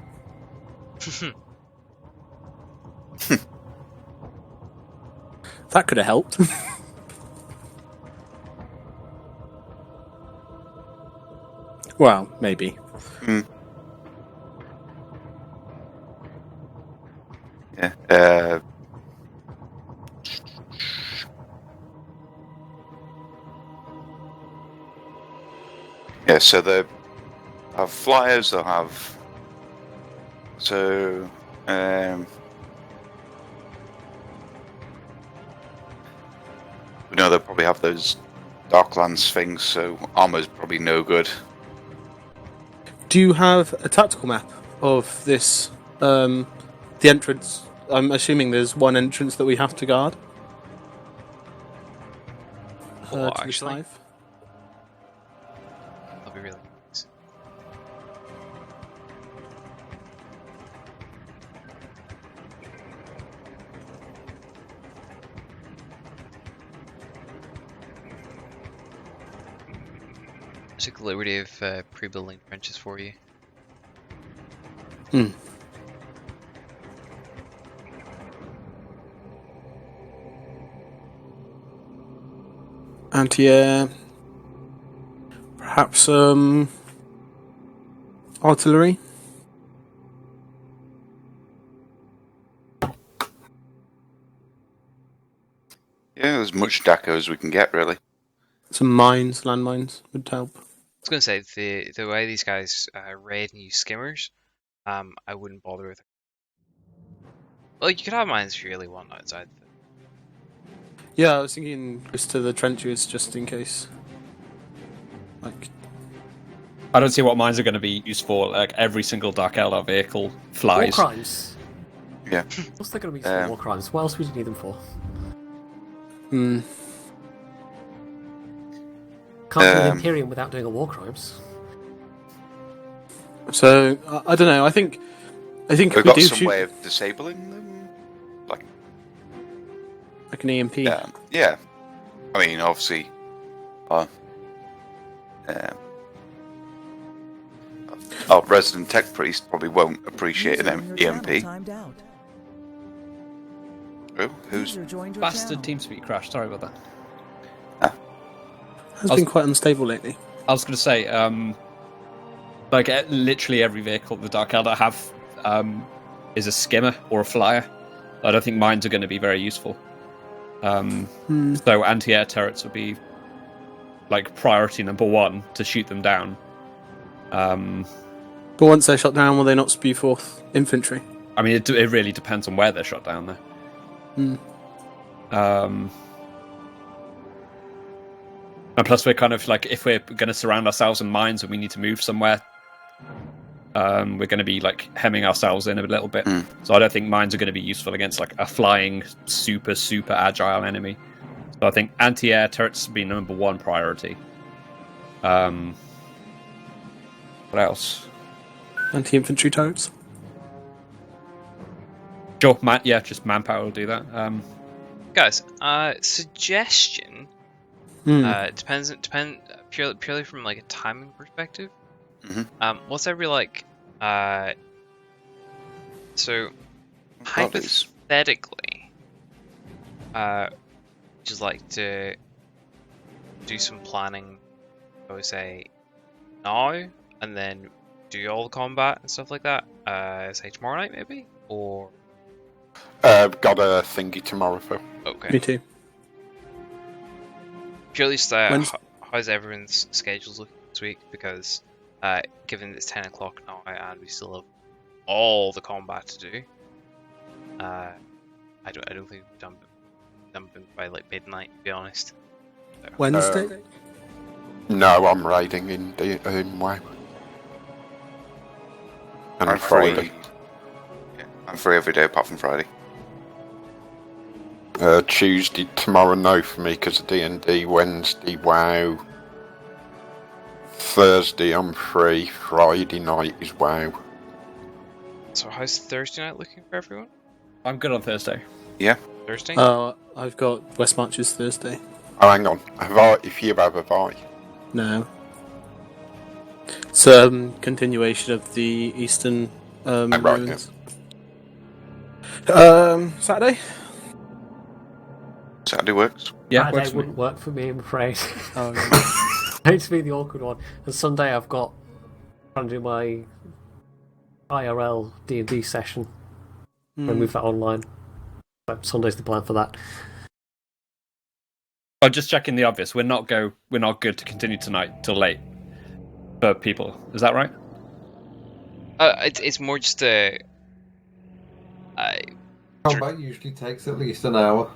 That could have helped. Well, maybe. Yeah. Yeah, so they have flyers, they'll have... So... we know they'll probably have those Darklands things, so armor's probably no good. Do you have a tactical map of this, the entrance? I'm assuming there's one entrance that we have to guard. Oh, To the actually? Hive. That'll be really nice. I took the liberty of pre-building trenches for you. Anti-air. Perhaps artillery. Yeah, as much Daco as we can get, really. Some mines, landmines would help. I was going to say, the way these guys raid and use skimmers, I wouldn't bother with it. Well, you could have mines if you really want outside. Yeah, I was thinking just to the trenches, just in case. Like, I don't see what mines are going to be used for. Like every single Dark Eldar vehicle flies. War crimes. Yeah. What's they going to be used for? War crimes. What else would you need them for? Can't do the Imperium without doing a war crimes. So I don't know. I think We've we got do some shoot way of disabling them. like an EMP. Yeah. I mean, obviously, our resident tech priest probably won't appreciate an EMP. Oh, who's Bastard TeamSpeak crash. Sorry about that. Has been quite unstable lately. I was going to say, literally every vehicle the Dark Eldar have is a skimmer or a flyer. I don't think mines are going to be very useful. So anti-air turrets would be like priority number 1 to shoot them down. But once they're shot down, will they not spew forth infantry? I mean, it really depends on where they're shot down there. And plus, we're kind of like, if we're going to surround ourselves in mines and we need to move somewhere, we're going to be like hemming ourselves in a little bit. So I don't think mines are going to be useful against like a flying, super agile enemy. So I think anti-air turrets would be number 1 priority. What else? Anti-infantry turrets. Sure, just manpower will do that. Guys, suggestion. Depends purely from like a timing perspective. What's every like? So hypothetically, just like to do some planning. I would say now, and then do all the combat and stuff like that. Say tomorrow night, maybe, or. Got a thingy tomorrow, Phil. Okay. Me too. Purely how's everyone's schedules looking this week? Because given it's 10 o'clock now and we still have all the combat to do, I don't think we've done by like midnight, to be honest. So. Wednesday? No, I'm raiding in WoW. And on Friday. Yeah, I'm free every day apart from Friday. Tuesday, tomorrow, no for me because of D&D. Wednesday, WoW. Thursday, I'm free. Friday night is WoW. So how's Thursday night looking for everyone? I'm good on Thursday. Yeah. Thursday? I've got West Marches Thursday. Oh, hang on. If you have a buy. No. It's a continuation of the Eastern right, ruins. Saturday? Saturday works. Yeah, Saturday works for me. wouldn't work for me, I'm afraid. Oh, no. I hate to be the awkward one. And Sunday I've got trying to do my IRL D&D session. And move that online. So Sunday's the plan for that. I'm just checking the obvious. We're not good to continue tonight till late for people. Is that right? It's more just a. Combat usually takes at least an hour.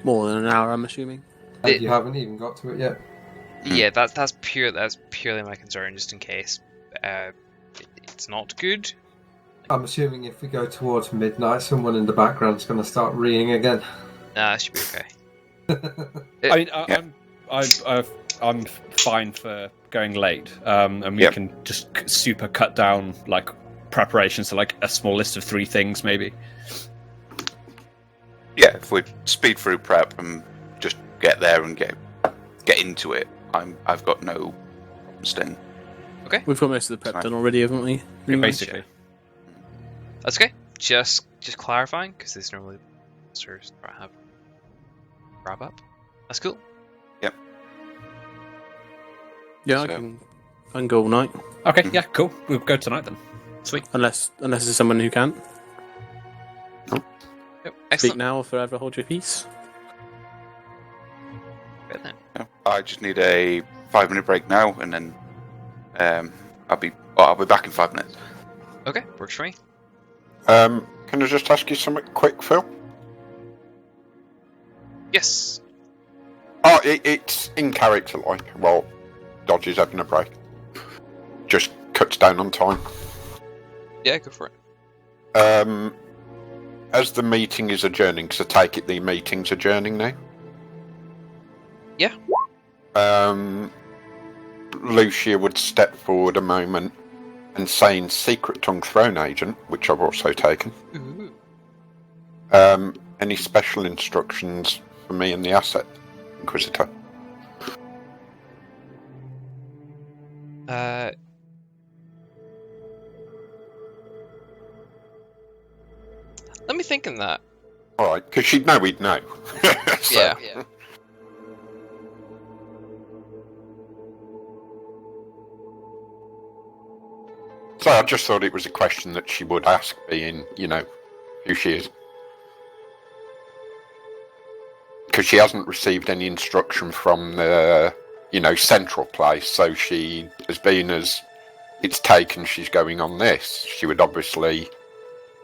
More than an hour, I'm assuming. And you haven't even got to it yet. Yeah, that's purely my concern, just in case it's not good. I'm assuming if we go towards midnight, someone in the background's going to start reeing again. Nah, that should be okay. I mean, I'm fine for going late, and we can just super cut down like preparations to like a small list of 3 things, maybe. Yeah, if we speed through prep and just get there and get into it, I've got no problems then. Okay. We've got most of the prep done already, haven't we? Yeah, basically. That's okay. Just clarifying, because this normally serves to have wrap up. That's cool. Yep. Yeah, I can go all night. Okay, yeah, cool. We'll go tonight then. Sweet. Unless there's someone who can't. Yep. Speak Excellent. now or forever hold your peace. Good then. Yeah. I just need a 5-minute break now, and then I'll be back in 5 minutes. Okay, works for me. Can I just ask you something quick, Phil? Yes. Oh, it's in character, like, well, Dodge is having a break. Just cuts down on time. Yeah, go for it. As the meeting is adjourning, because I take it the meeting's adjourning now? Yeah. Lucia would step forward a moment and saying secret tongue throne agent, which I've also taken. Ooh. Any special instructions for me and the asset Inquisitor? Let me think on that. Alright, because she'd know we'd know. So- Yeah. So I just thought it was a question that she would ask, being, who she is. Because she hasn't received any instruction from the, central place, so she, as being as it's taken she's going on this, she would obviously...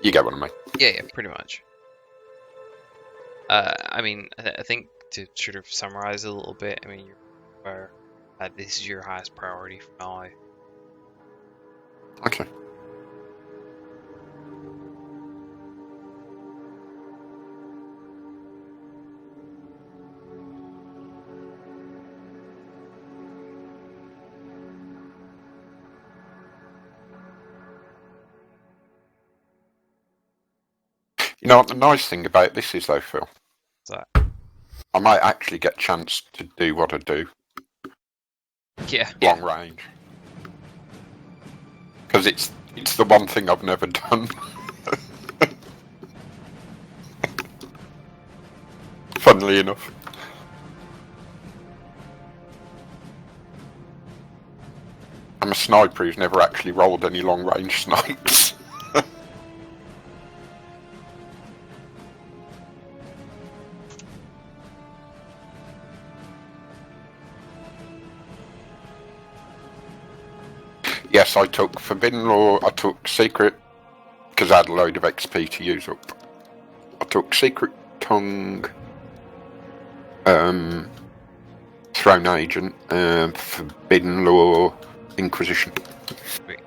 You get what I mean? Yeah, pretty much. I think to sort of summarize a little bit, you're aware that this is your highest priority for now. Okay. You know what the nice thing about this is, though, Phil? What's I might actually get a chance to do what I do. Yeah. Long range. Because it's the one thing I've never done. Funnily enough. I'm a sniper who's never actually rolled any long range snipes. Yes, I took Forbidden Law, I took Secret, because I had a load of XP to use up. I took Secret Tongue, Throne Agent, Forbidden Law, Inquisition. Sweet.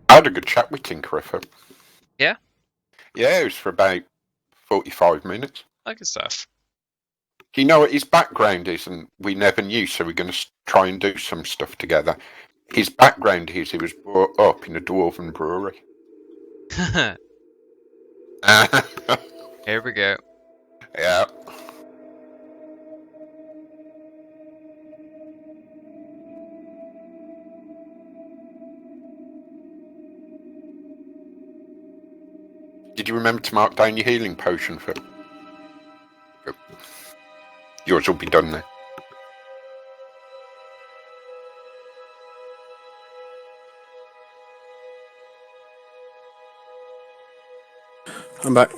I had a good chat with Tinkerer. Yeah? Yeah, it was for about 45 minutes. Good stuff. Do you know what his background is? And we never knew, so we're going to try and do some stuff together. His background is he was brought up in a dwarven brewery. Here we go. Yeah. Did you remember to mark down your healing potion, Phil? Good. Yours will be done now. I'm back.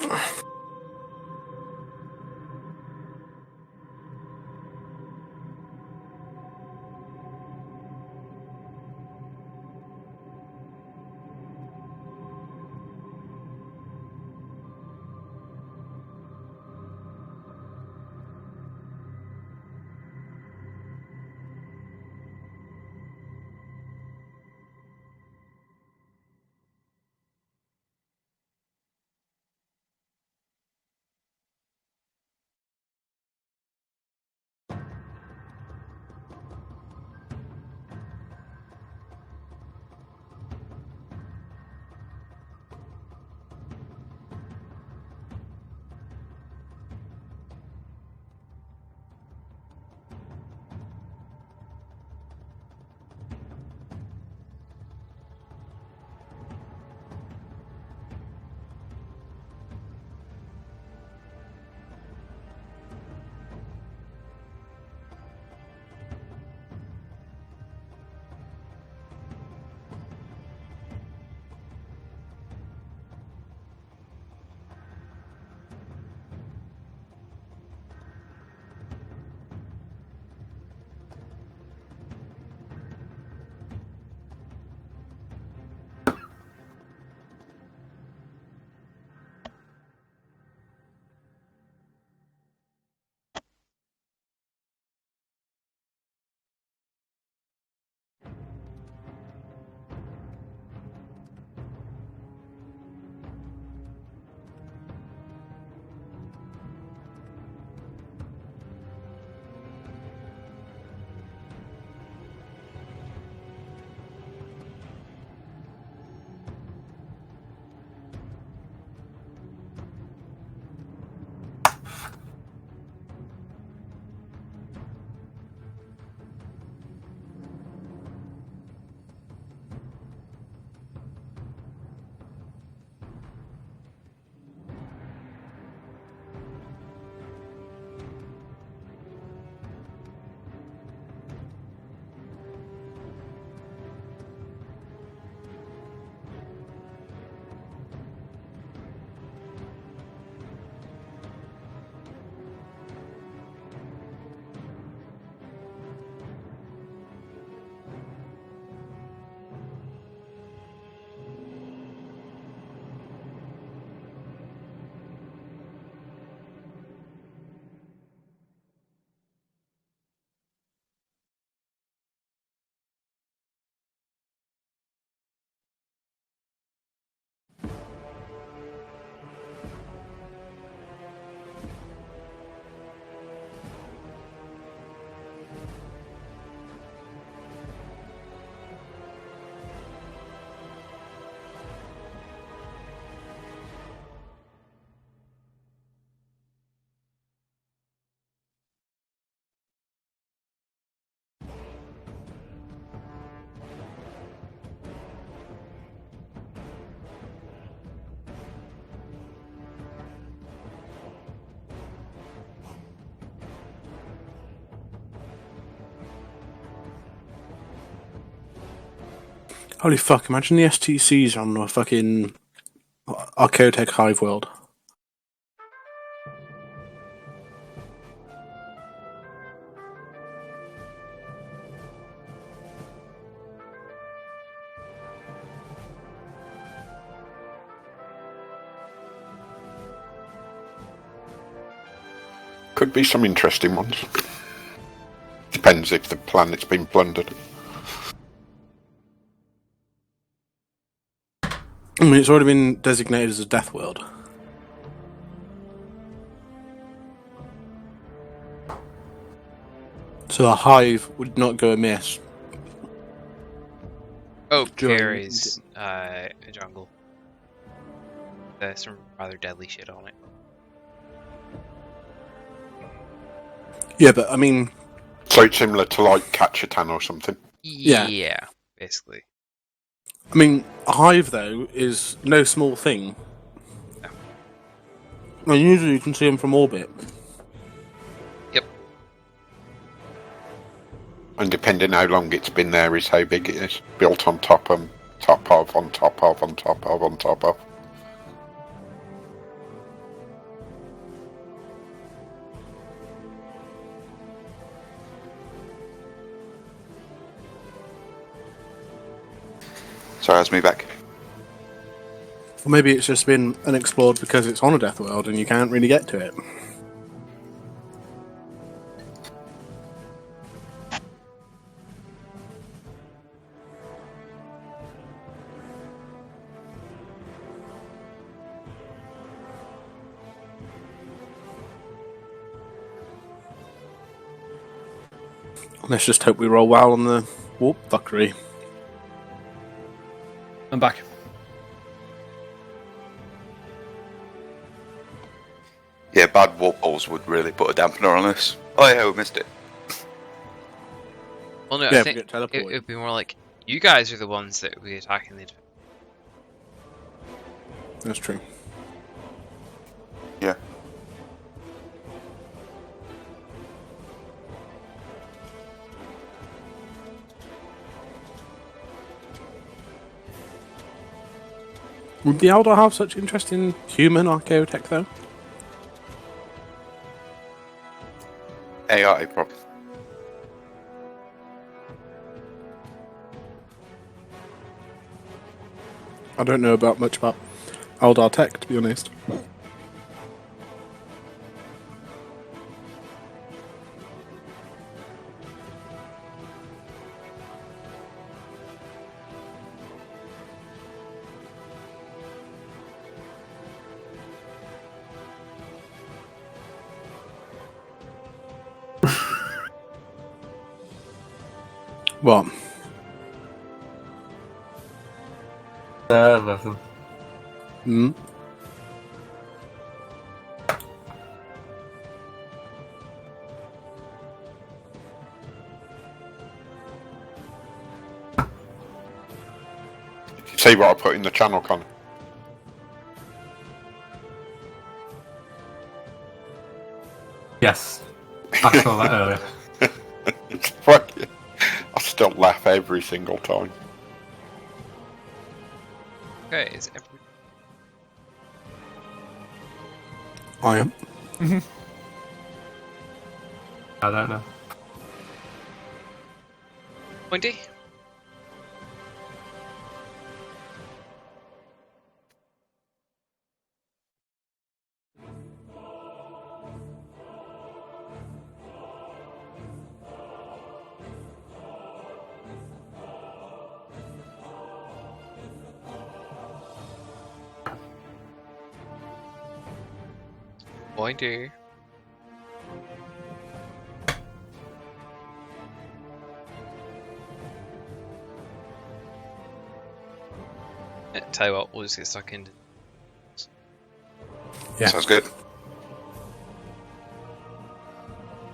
Holy fuck, imagine the STCs on a fucking Archaeotech Hive world. Could be some interesting ones. Depends if the planet's been plundered. I mean, it's already been designated as a death world. So a hive would not go amiss. Oh, During- carries a jungle. There's some rather deadly shit on it. Yeah, but I mean, So it's similar to like Catchatan or something. Yeah, basically. I mean, a hive though is no small thing. And usually you can see them from orbit. Yep. And depending how long it's been there is how big it is. Built on top of, on top of, on top of, on top of, on top of. Sorry, that's me back. Or maybe it's just been unexplored because it's on a death world and you can't really get to it. Let's just hope we roll well on the warp fuckery. I'm back. Yeah, bad warp balls would really put a dampener on this. Oh yeah, we missed it. Well, no, Yeah, I we think get teleported. it would be more like you guys are the ones that would be attacking the. That's true. Yeah. Would the Eldar have such interest in human archaeotech though? AI probably. I don't know much about Eldar tech, to be honest. What? Nothing. Hmm? See what I put in the channel, Connor? Yes. I saw that earlier. It's funny. I still laugh every single time. Okay, is every... I am. I don't know. Pointy? Pointy. Tell you what, we'll just get stuck into. Yeah. Sounds good.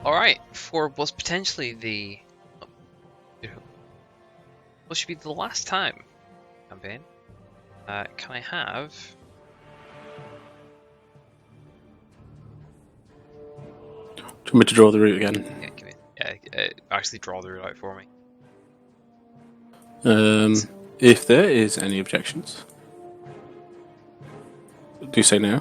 Alright, for what's potentially the. What should be the last time campaign? Can I have. Do you want me to draw the route again? Yeah, give me. Yeah, actually draw the route out for me. If there is any objections, do say no.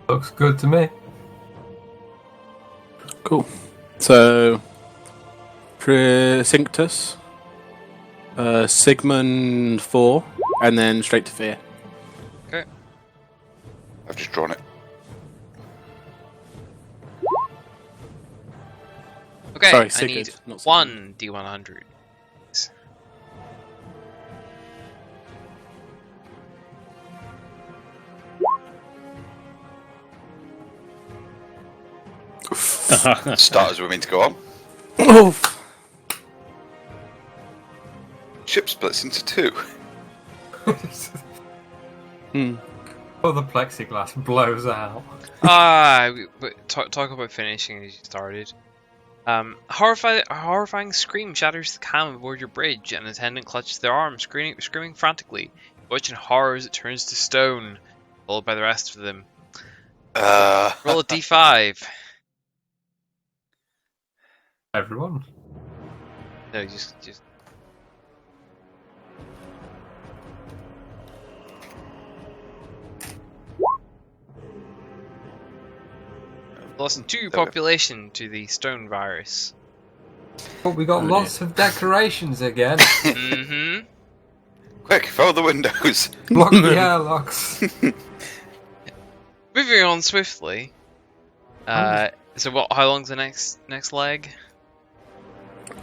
Looks good to me. Cool. So, Precinctus, Sigmund 4, and then straight to Fear. Okay. I've just drawn it. Okay, Sorry, I Sigurd, need not Sigmund. one D100. Starters were meant to go on. Oh! Ship splits into two. Oh, the plexiglass blows out. Talk about finishing as you started. Horrifying scream shatters the cam aboard your bridge, and an attendant clutches their arm, screaming frantically. Watch in horror as it turns to stone, followed by the rest of them. Roll a d5. Everyone. No, just. Lost 2 population to the stone virus. But we got lots of decorations again. Mm-hmm. Quick, follow the windows. Block the airlocks. Moving on swiftly. So what? How long's the next leg?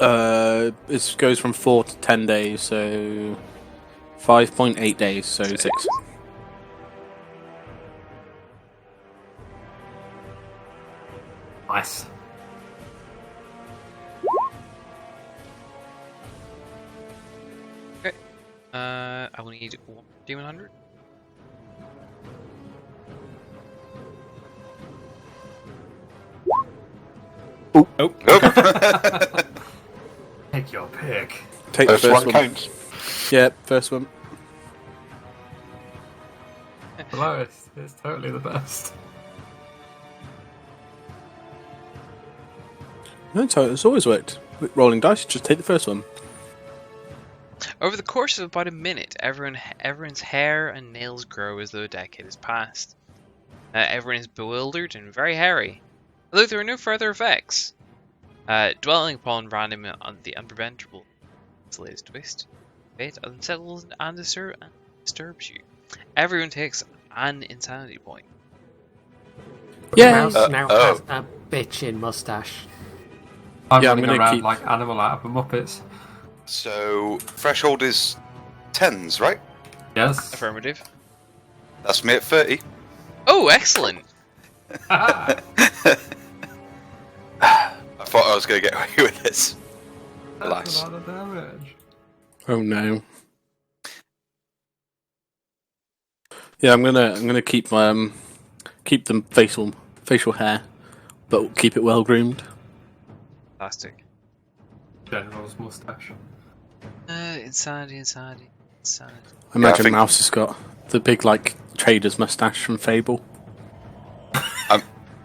It goes from 4 to 10 days, so 5.8 days, so 6. Nice. Okay. I will need 1 D100. Take your pick. Take the First first one one. counts. Yeah, first one. Hello, it's totally the best. No, it's always worked. With rolling dice, just take the first one. Over the course of about a minute, everyone's hair and nails grow as though a decade has passed. Everyone is bewildered and very hairy, although there are no further effects. Dwelling upon random on the unpreventable, its latest twist, fate unsettles and disturbs you. Everyone takes an insanity point. Yeah. Mouse now has a bitchin' mustache. I'm Yeah, I'm running gonna around keep- like animal out of the Muppets. So, threshold is 10s, right? Yes. Affirmative. That's me at 30. Oh, excellent! I thought I was going to get away with this. That's Alas. a lot of damage. Oh no. Yeah, I'm gonna keep keep them facial hair, but keep it well groomed. Fantastic. General's mustache. Insanity. I imagine think- Mouse has got the big trader's mustache from Fable.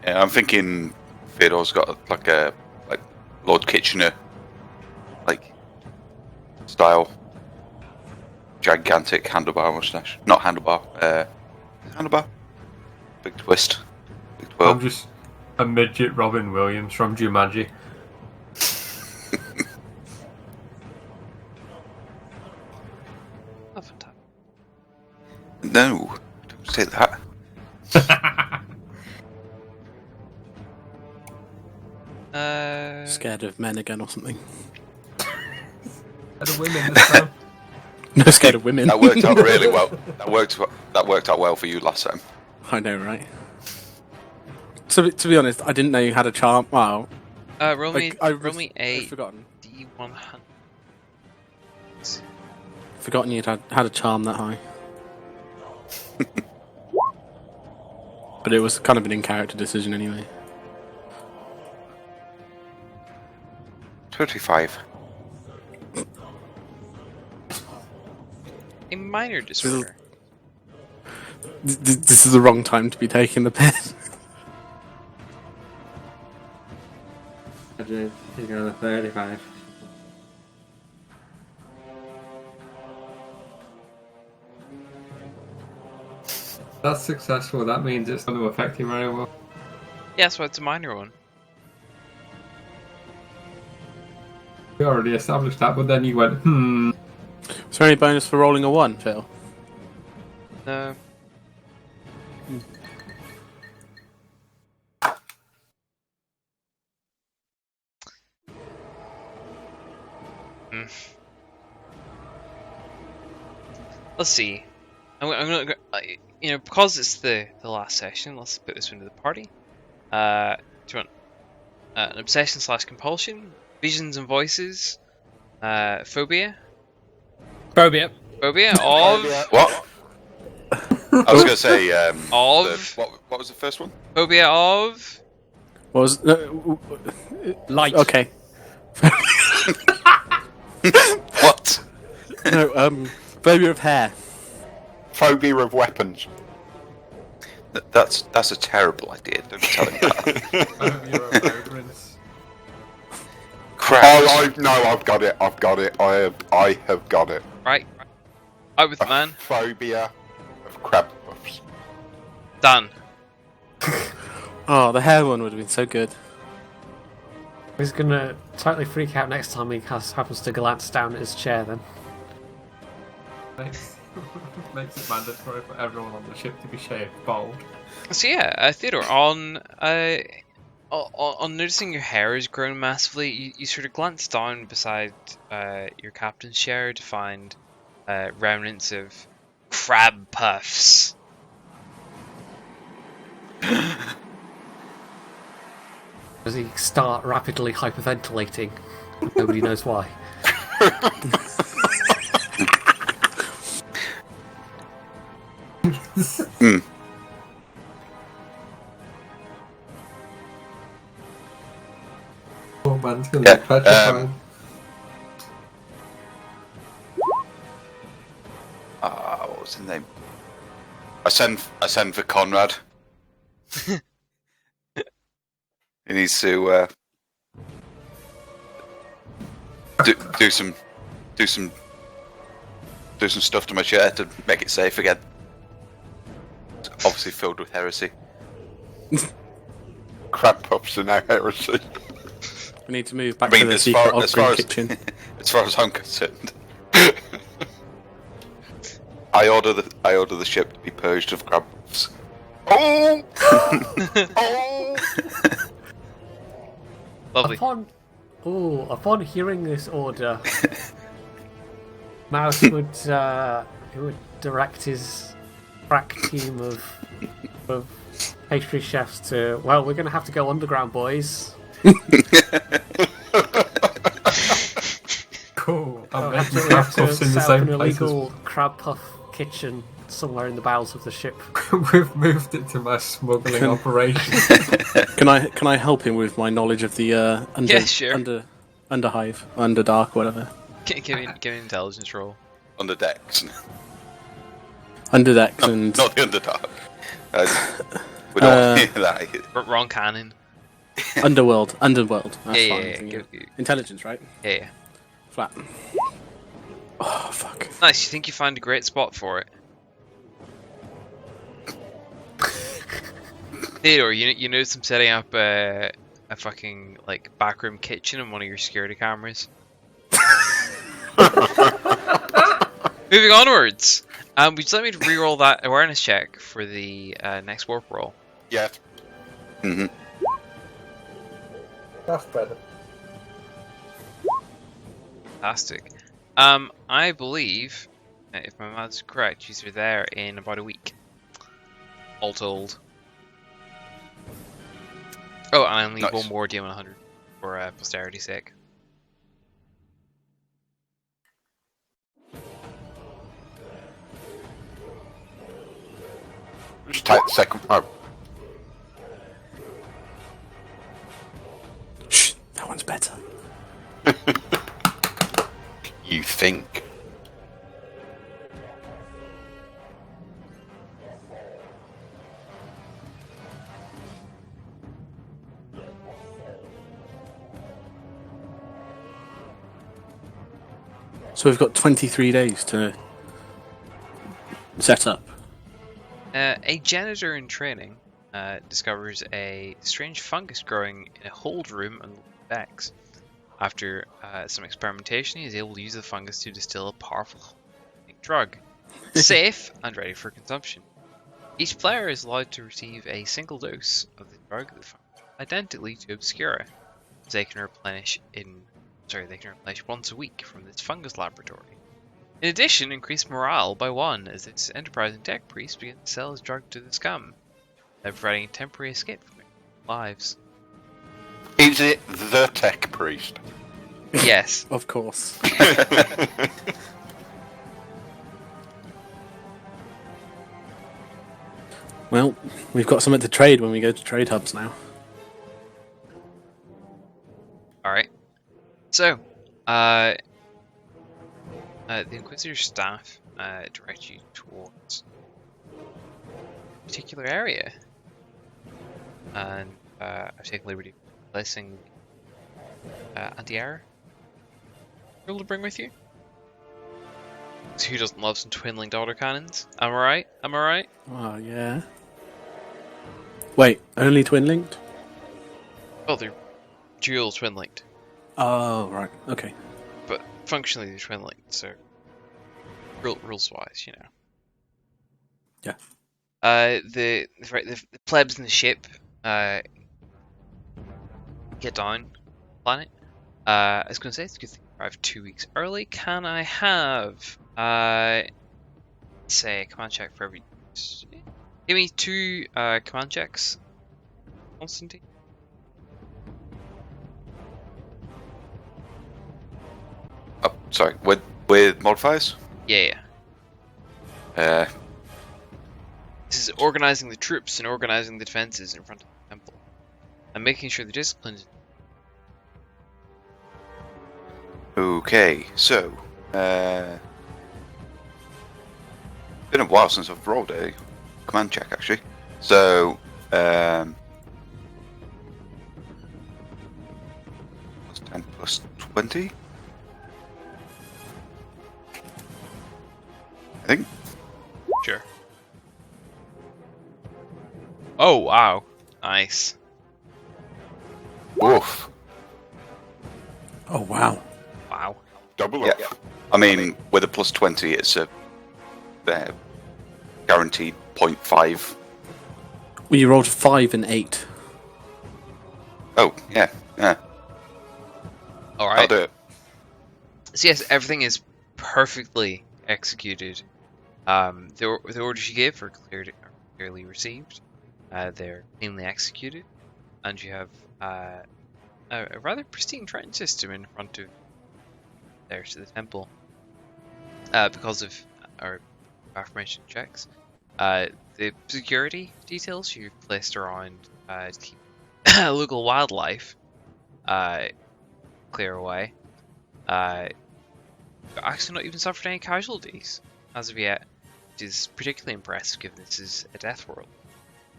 I'm thinking Theodore's got a Lord Kitchener style gigantic handlebar mustache. Not handlebar. Handlebar. Big twist. Big twirl. I'm just a midget Robin Williams from Jumanji. Oh, fantastic. No, don't say that. Scared of men again or something. And the women this time. No, scared of women. That worked out really well. That worked out well for you last time. I know, right? So, to be honest, I didn't know you had a charm. Wow. Roll me I'd a forgotten. D100. Forgotten you'd had a charm that high. But it was kind of an in-character decision anyway. 35. A minor disorder. This is the wrong time to be taking the piss. He's got a 35. That's successful. That means it's going to affect him very well. Yeah, so it's a minor one. We already established that, but then you went, Is there any bonus for rolling a 1, Phil? No. Let's see. I'm gonna go, because it's the last session. Let's put this into the party. Do you want an obsession / compulsion, visions and voices, phobia Phobia. of What? I was going to say. Of- What was the first one? phobia of What was Light. okay? What? No, phobia of hair. Phobia of weapons. That's a terrible idea. Don't tell him that. You're a fragrance. Crap. I've got it. I have got it. right. Out with the A man. phobia of crab puffs. Done. Oh, the hair one would have been so good. He's gonna totally freak out next time he happens to glance down at his chair then. Makes it mandatory for everyone on the ship to be shaved bald. So yeah, Theodore, on noticing your hair has grown massively, you sort of glance down beside your captain's chair to find remnants of crab puffs. Does he start rapidly hyperventilating? Nobody knows why. Oh man's gonna be petrified. What was his name? I send for Conrad. He needs to do some stuff to my chair to make it safe again. It's obviously filled with heresy. Crab puffs are now heresy. We need to move back I mean, to the as secret far Ogryn as kitchen. as far as I'm concerned, I order the ship to be purged of crab puffs. Oh! Oh! Lovely. Upon hearing this order, Mouse would direct his crack team of pastry chefs to. Well, we're going to have to go underground, boys. Cool. We'll I'm have making to, crab puffs in the set up same an place. illegal crab puff kitchen somewhere in the bowels of the ship. We've moved it to my smuggling operation. Can I help him with my knowledge of the Yeah, sure. underhive, underdark, whatever, Give me an intelligence roll. On the decks, underdecks and not the Underdark. We don't hear that. Wrong cannon. underworld. That's Yeah, fine. yeah, thinking yeah. of Intelligence, right? Yeah. Flat. Oh fuck. Nice. You think you find a great spot for it? Theodore, you notice I'm setting up a fucking like backroom kitchen on one of your security cameras. Moving onwards. Would you like me to reroll that awareness check for the next warp roll? Yeah. Mm-hmm. That's better. Fantastic. I believe, if my maths is correct, you are there in about a week. All told. Oh, and I only need Nice. one more DM100 for posterity's sake. Just take the second. Oh, Shh, that one's better. you think? So we've got 23 days to set up. A janitor in training discovers a strange fungus growing in a hold room on decks. After some experimentation, he is able to use the fungus to distill a powerful drug, safe and ready for consumption. Each player is allowed to receive a single dose of the drug, the fungus, identically to Obscura. They can replenish once a week from this fungus laboratory. In addition, increase morale by 1 as this enterprising tech priest begins to sell his drug to the scum, providing a temporary escape from their lives. Is it the tech priest? Yes. Of course. Well, we've got something to trade when we go to trade hubs now. Alright. So, the Inquisitor staff direct you towards a particular area. And I've taken liberty of placing anti-air rule to bring with you. So who doesn't love some twin-linked autocannons? Am I right? Am I right? Oh, yeah. Wait, only twin-linked? Well, they're dual twin-linked. Oh, right, okay. But functionally they're twin-linked, so rules-wise, you know. Yeah. The plebs in the ship get down planet. I was going to say it's a good thing to arrive 2 weeks early. Can I have say a command check for every? Give me 2 command checks, Constantine. Oh, sorry. With modifiers? Yeah. This is organizing the troops and organizing the defenses in front of the temple, and making sure the discipline is. Okay, so been a while since I've rolled a command check actually. So plus 10 plus 20. I think. Sure. Oh wow, nice. Woof. Oh, wow. Wow. Double Yeah. up. I mean, with a plus 20, it's a guaranteed 0.5. Well, you rolled 5 and 8. Oh, yeah. All right. I'll do it. So yes, everything is perfectly executed. The orders you gave are clearly received. They're cleanly executed, and you have a rather pristine trench system in front of there to the temple. Because of our aforementioned checks, the security details you've placed around to keep local wildlife clear away. Actually, not even suffered any casualties as of yet, which is particularly impressive given this is a death world.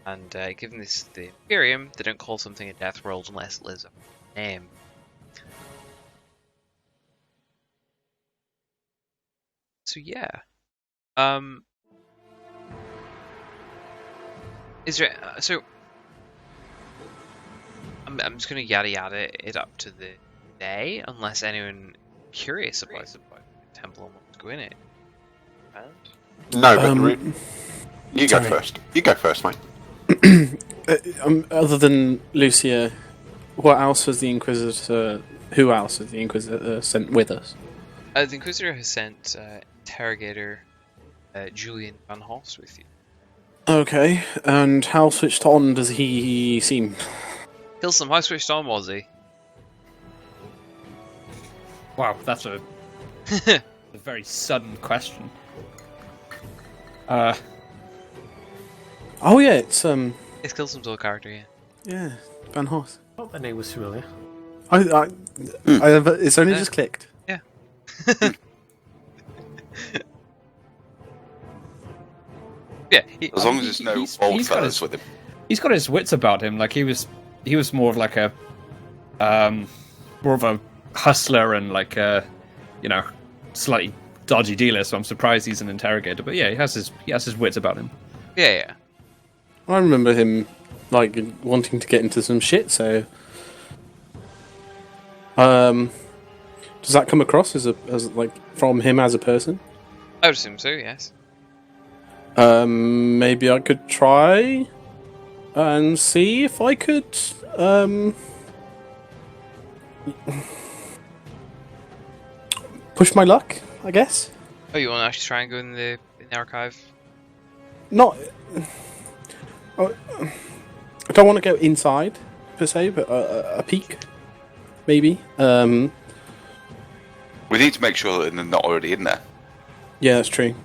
And given this is the Imperium, they don't call something a death world unless it lives up to a name. So yeah, is there? So I'm just gonna yada it up to the day, unless anyone curious about the temple and wants to go in it. No, but you go sorry. first. You go first, mate. Other than Lucia, what else was the Inquisitor? Who else was the Inquisitor sent with us? The Inquisitor has sent interrogator Julian Van Hoss with you. Okay, and how switched on does he seem? Hilsum, how switched on was he? Wow, that's a very sudden question. Oh yeah, it's It's Hilsum's old character, yeah. yeah, Van Horst. I thought the name was familiar. It's only just clicked. Yeah. Yeah. As long as there's no he's old got fellas his- with him. He's got his wits about him. Like he was more of like a, more of a hustler and like a, slightly dodgy dealer, so I'm surprised he's an interrogator. But yeah, he has his wits about him. Yeah. I remember him like wanting to get into some shit. So, does that come across as like from him as a person? I would assume so. Yes. Maybe I could try and see if I could push my luck, I guess. Oh, you want to actually try and go in the archive? Not. I don't want to go inside per se, but a peek, maybe. We need to make sure that they're not already in there. Yeah, that's true.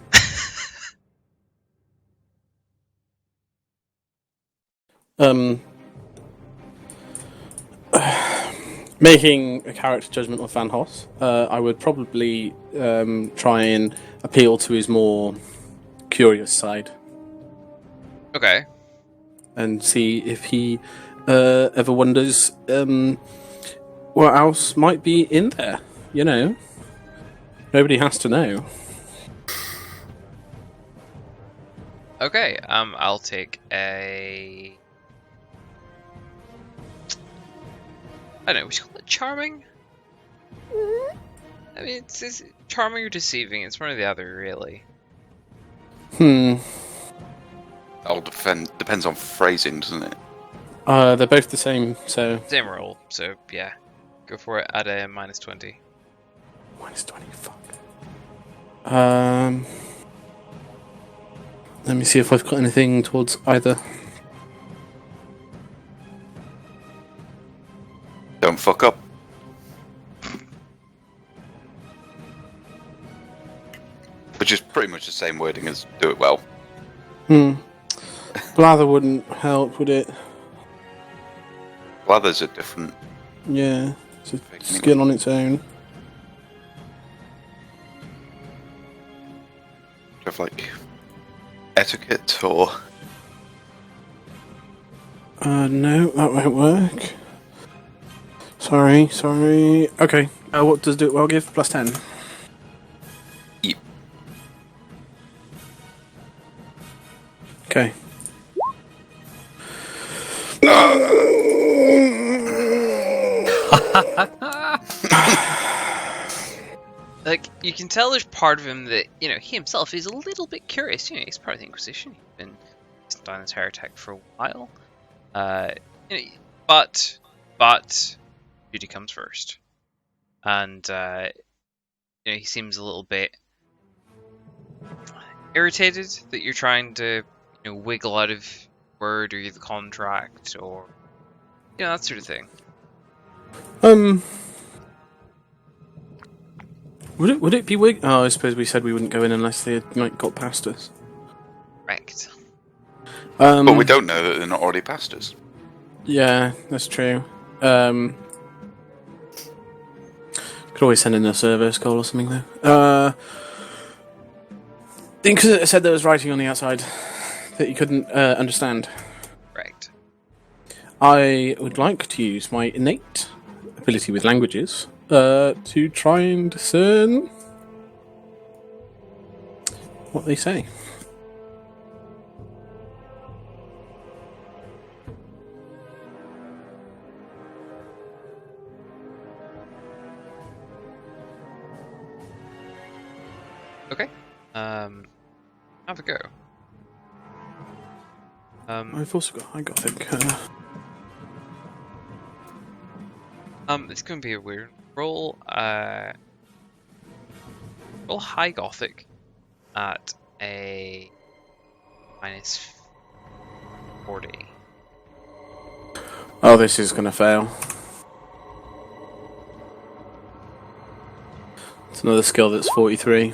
Making a character judgment of Van Hoss, I would probably try and appeal to his more curious side. Okay. And see if he ever wonders what else might be in there. You know, nobody has to know. Okay. I'll take a. I don't know. We should call it charming. I mean, it's charming or deceiving. It's one or the other, really. That'll depends on phrasing, doesn't it? They're both the same, so... Same roll, so yeah. Go for it at a -20. -20, fuck. Let me see if I've got anything towards either. Don't fuck up. Which is pretty much the same wording as do it well. Blather wouldn't help, would it? Blathers are different. Yeah, it's a skill on its own. Do you have, like, etiquette or... No, that won't work. Sorry. Okay, what does do it well give? +10. Yep. Okay. Like, you can tell there's part of him that, he himself is a little bit curious. He's part of the Inquisition. He's been down this heretic for a while. But duty comes first. And, he seems a little bit irritated that you're trying to, wiggle out of word or the contract or, that sort of thing. Would it be wig? Oh, I suppose we said we wouldn't go in unless they had, got past us. Correct. But we don't know that they're not already past us. Yeah, that's true. Could always send in a service call or something, though. The Inquisitor said there was writing on the outside that he couldn't understand. Correct. I would like to use my innate ability with languages to try and discern what they say. Okay. Have a go. I've also got High Gothic. It's going to be a weird roll. Roll High Gothic at a -40. Oh, this is going to fail. It's another skill that's 43.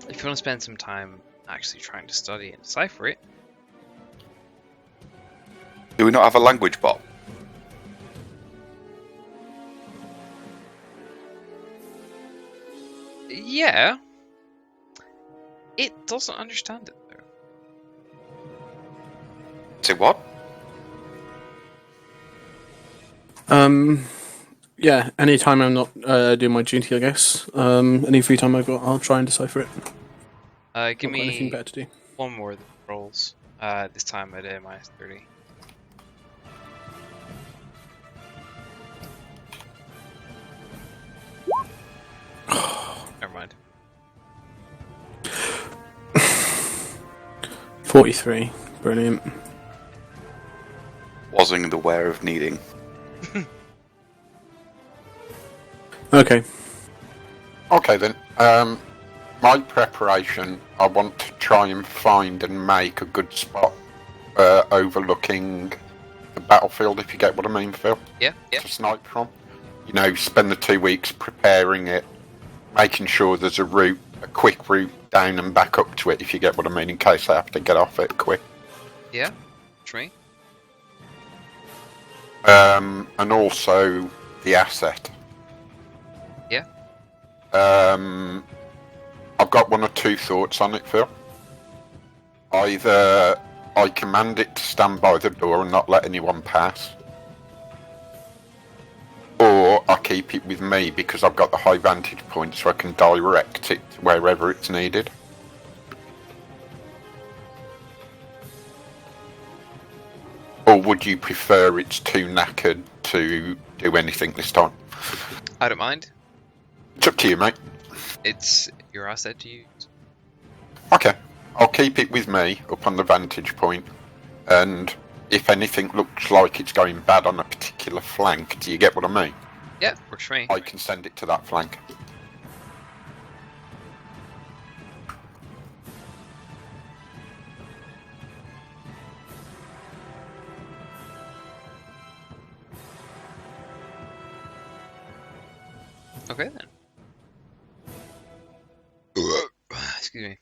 If you want to spend some time actually trying to study and decipher it. Do we not have a language bot? Yeah. It doesn't understand it, though. Say what? Yeah, anytime I'm not doing my duty, I guess. Any free time I've got, I'll try and decipher it. Give Not got anything me better to do. one more of the rolls. This time at minus 30. Never mind. 43. Brilliant. Wasn't aware of needing. Okay. Okay then. My preparation, I want to try and find and make a good spot overlooking the battlefield, if you get what I mean, Phil. Yeah. To snipe from. You know, spend the 2 weeks preparing it, making sure there's a quick route down and back up to it, if you get what I mean, in case I have to get off it quick. Yeah. Tree. And also the asset. Yeah. I've got one or two thoughts on it, Phil. Either I command it to stand by the door and not let anyone pass, or I keep it with me because I've got the high vantage point so I can direct it to wherever it's needed. Or would you prefer it's too knackered to do anything this time? I don't mind. It's up to you, mate. It's your asset to use. Okay, I'll keep it with me up on the vantage point, and if anything looks like it's going bad on a particular flank, do you get what I mean? Yeah, works for me. I can send it to that flank. Okay then. Excuse me.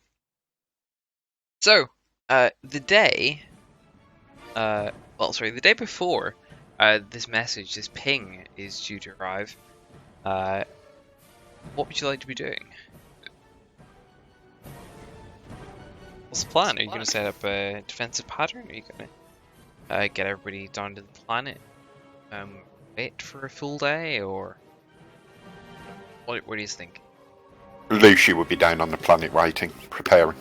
So, the day before this message, this ping is due to arrive, what would you like to be doing? What's the plan? Are you going to set up a defensive pattern? Are you going to get everybody down to the planet, wait for a full day, or what do you think? Lucy would be down on the planet waiting, preparing.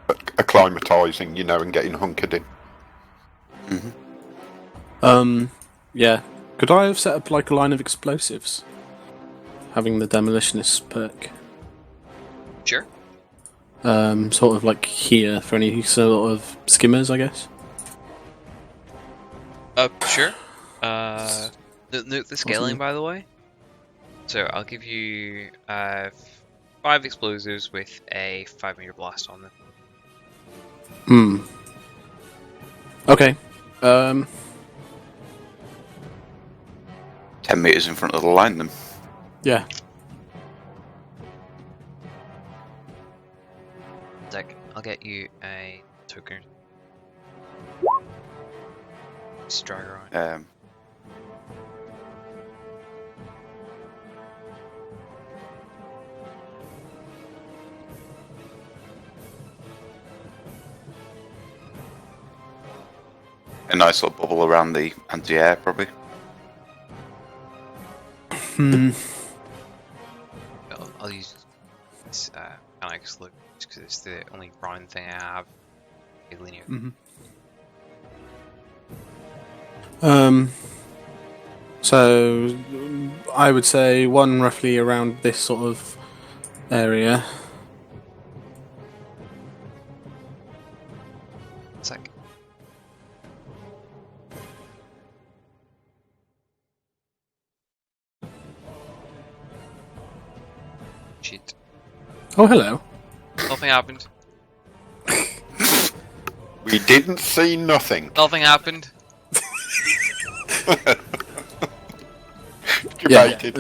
Acclimatising, you know, and getting hunkered in. Yeah. Could I have set up like a line of explosives? Having the demolitionist perk. Sure. Sort of like here for any sort of skimmers, I guess. Sure. Note the scaling, by the way. So I'll give you 5 explosives with a 5-meter blast on them. Okay. 10 meters in front of the line, then. Yeah. Zach, I'll get you a token. Strider on. A nice little bubble around the anti-air, probably. I'll use this mechanics look because it's the only brown thing I have. Linear. So I would say one roughly around this sort of area. Sec. Shit. Oh, hello. Nothing happened. We didn't see nothing. Nothing happened. Debated.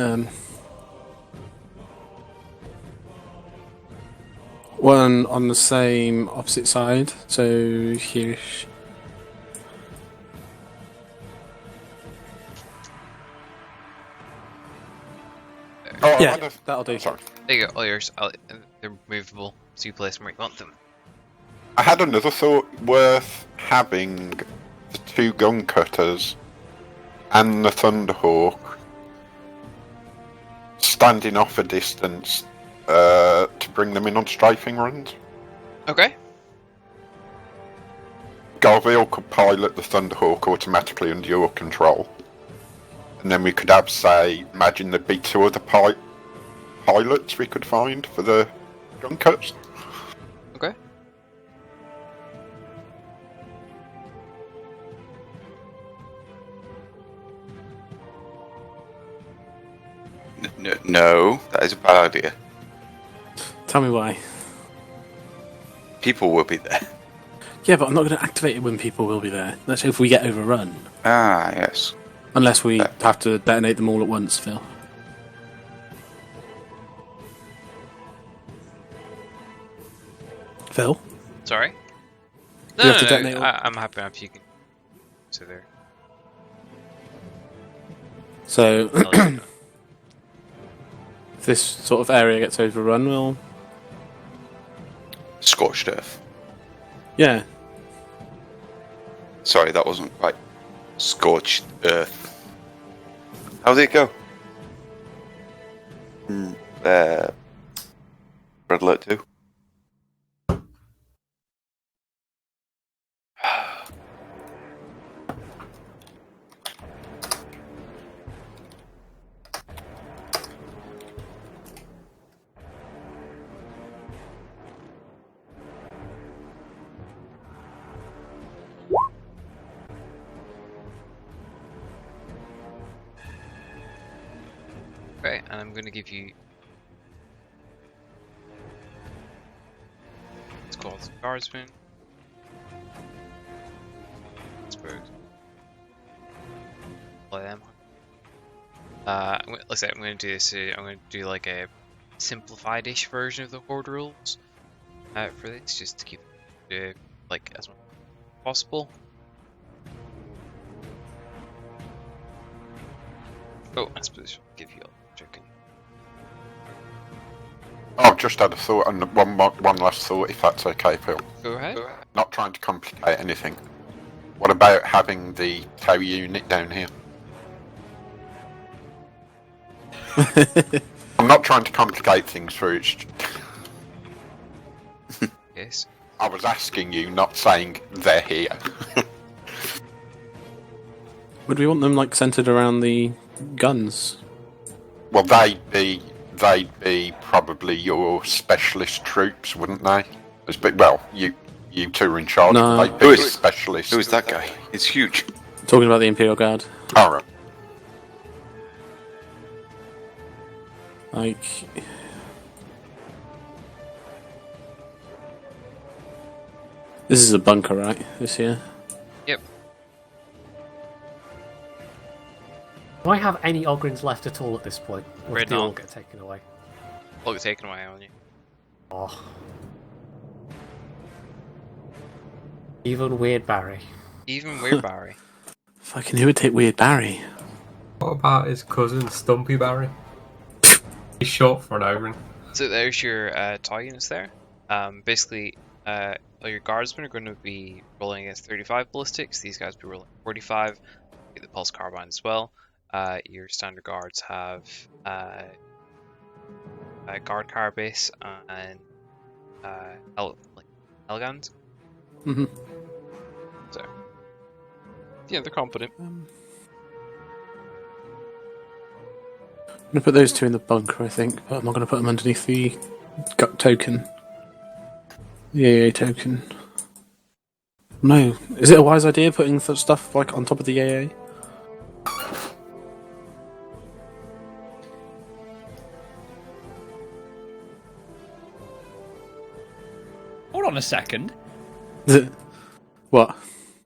One on the same opposite side, so here. Oh, Yeah, that'll do. Sorry. There you go, all yours. They're movable, so you place them where you want them. I had another thought worth having the 2 gun cutters and the Thunderhawk standing off a distance to bring them in on strafing runs. Okay. Garviel could pilot the Thunderhawk automatically under your control. And then we could have, say, imagine there'd be 2 other pilots we could find for the junkets. Okay. No, that is a bad idea. Tell me why. People will be there. Yeah, but I'm not going to activate it when people will be there. That's if we get overrun. Ah, yes. Unless we have to detonate them all at once, Phil. Phil? Sorry? You have to detonate all- I'm happy enough you can... So there. So, I'll let you know. if this sort of area gets overrun, we'll... Scorched earth. Yeah. Sorry, that wasn't quite scorched earth. How did it go? Red alert 2. Okay, and I'm going to give you... It's called Guardsman. I suppose. Play them. Let's say I'm going to do this. I'm going to do like a simplified-ish version of the Horde rules for this, just to keep it like as much as possible. Oh, I suppose I'll give you a joking. I've just had a thought, and one last thought, if that's okay, Phil. Go ahead. Not trying to complicate anything. What about having the tow unit down here? I'm not trying to complicate things for it. Yes. I was asking you, not saying they're here. Would we want them, like, centered around the guns? Well, they'd be probably your specialist troops, wouldn't they? Well, you two are in charge. No. They'd be Who the is- specialists. Who is that guy? It's huge. Talking about the Imperial Guard. Alright. Like... This is a bunker, right? This here? Yep. Do I have any Ogryns left at all at this point? Or Red did they all on. get taken away? All get taken away on you. Oh. Even Weird Barry. Even Weird Barry. Fucking who would take Weird Barry? What about his cousin, Stumpy Barry? He's short for an Ogryn. So there's your TIE units there. Basically, all your guardsmen are going to be rolling against 35 ballistics. These guys will be rolling 45. Get the pulse carbine as well. Your standard guards have a guard carbase and Elgans. Mm-hmm. So yeah, they're competent. I'm going to put those two in the bunker, I think, but I'm not going to put them underneath the token. The AA token. No. Is it a wise idea putting stuff like on top of the AA? Hold on a second. What?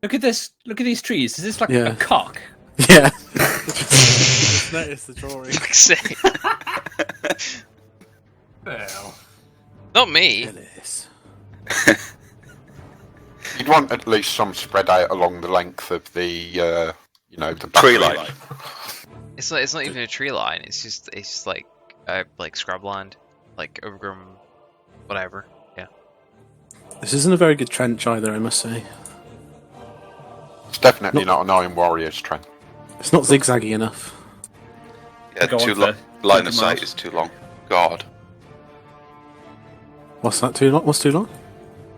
Look at this. Look at these trees. Is this like Yeah. a cock? Yeah. Just noticed the drawing. Fuck's sake. Well, Not me. It is. You'd want at least some spread out along the length of the, the Tree back- line. It's not even a tree line. It's just like scrubland, like overgrown, whatever. Yeah. This isn't a very good trench either, I must say. It's definitely not an Iron Warriors trend. It's not zigzaggy enough. Yeah, Go on too for long. Line 20 of sight miles. is too long. God. What's that too long? What's too long?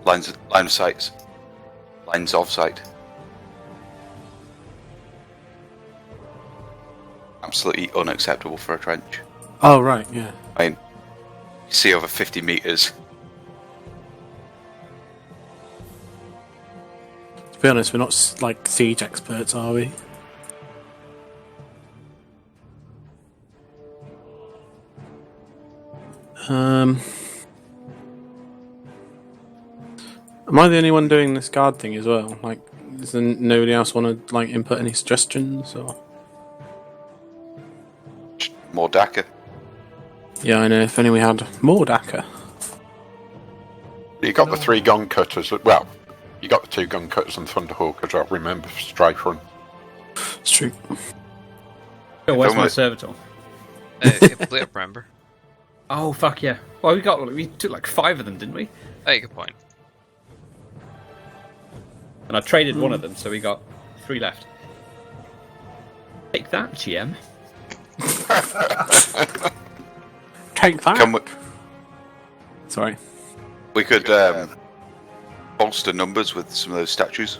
Line of sight. Lines of sight. Absolutely unacceptable for a trench. Oh, right, yeah. I mean, you see over 50 metres. To be honest, we're not like siege experts, are we? Am I the only one doing this guard thing as well? Like, does nobody else want to like input any suggestions? Or More DACA. yeah, I know. If only we had more DACA. You got the 3 gun cutters. Well, you got the 2 gun cutters and Thunderhawk as well. Remember, strafe run. It's true. Oh, where's Don't my worry. servitor? Complete up, remember? Oh, fuck yeah. Well, we took like 5 of them, didn't we? Hey, good point. And I traded one of them, so we got 3 left. Take that, GM. Take that. Can Sorry. we could bolster numbers with some of those statues.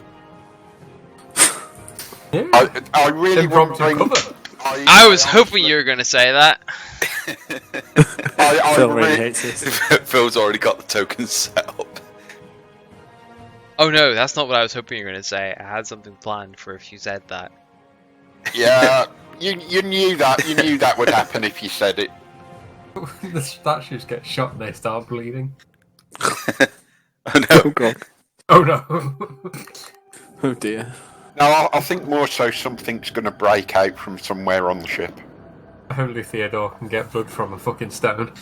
Yeah. I really want to Impromptu bring. cover. I was hoping you were going to say that. I Phil really really, hates this. Phil's already got the tokens set up. Oh no, that's not what I was hoping you were going to say. I had something planned for if you said that. yeah, you knew that. You knew that would happen if you said it. The statues get shot and they start bleeding. Oh no. Oh god. Oh no. Oh dear. No, I think more so something's going to break out from somewhere on the ship. Only Theodore can get blood from a fucking stone.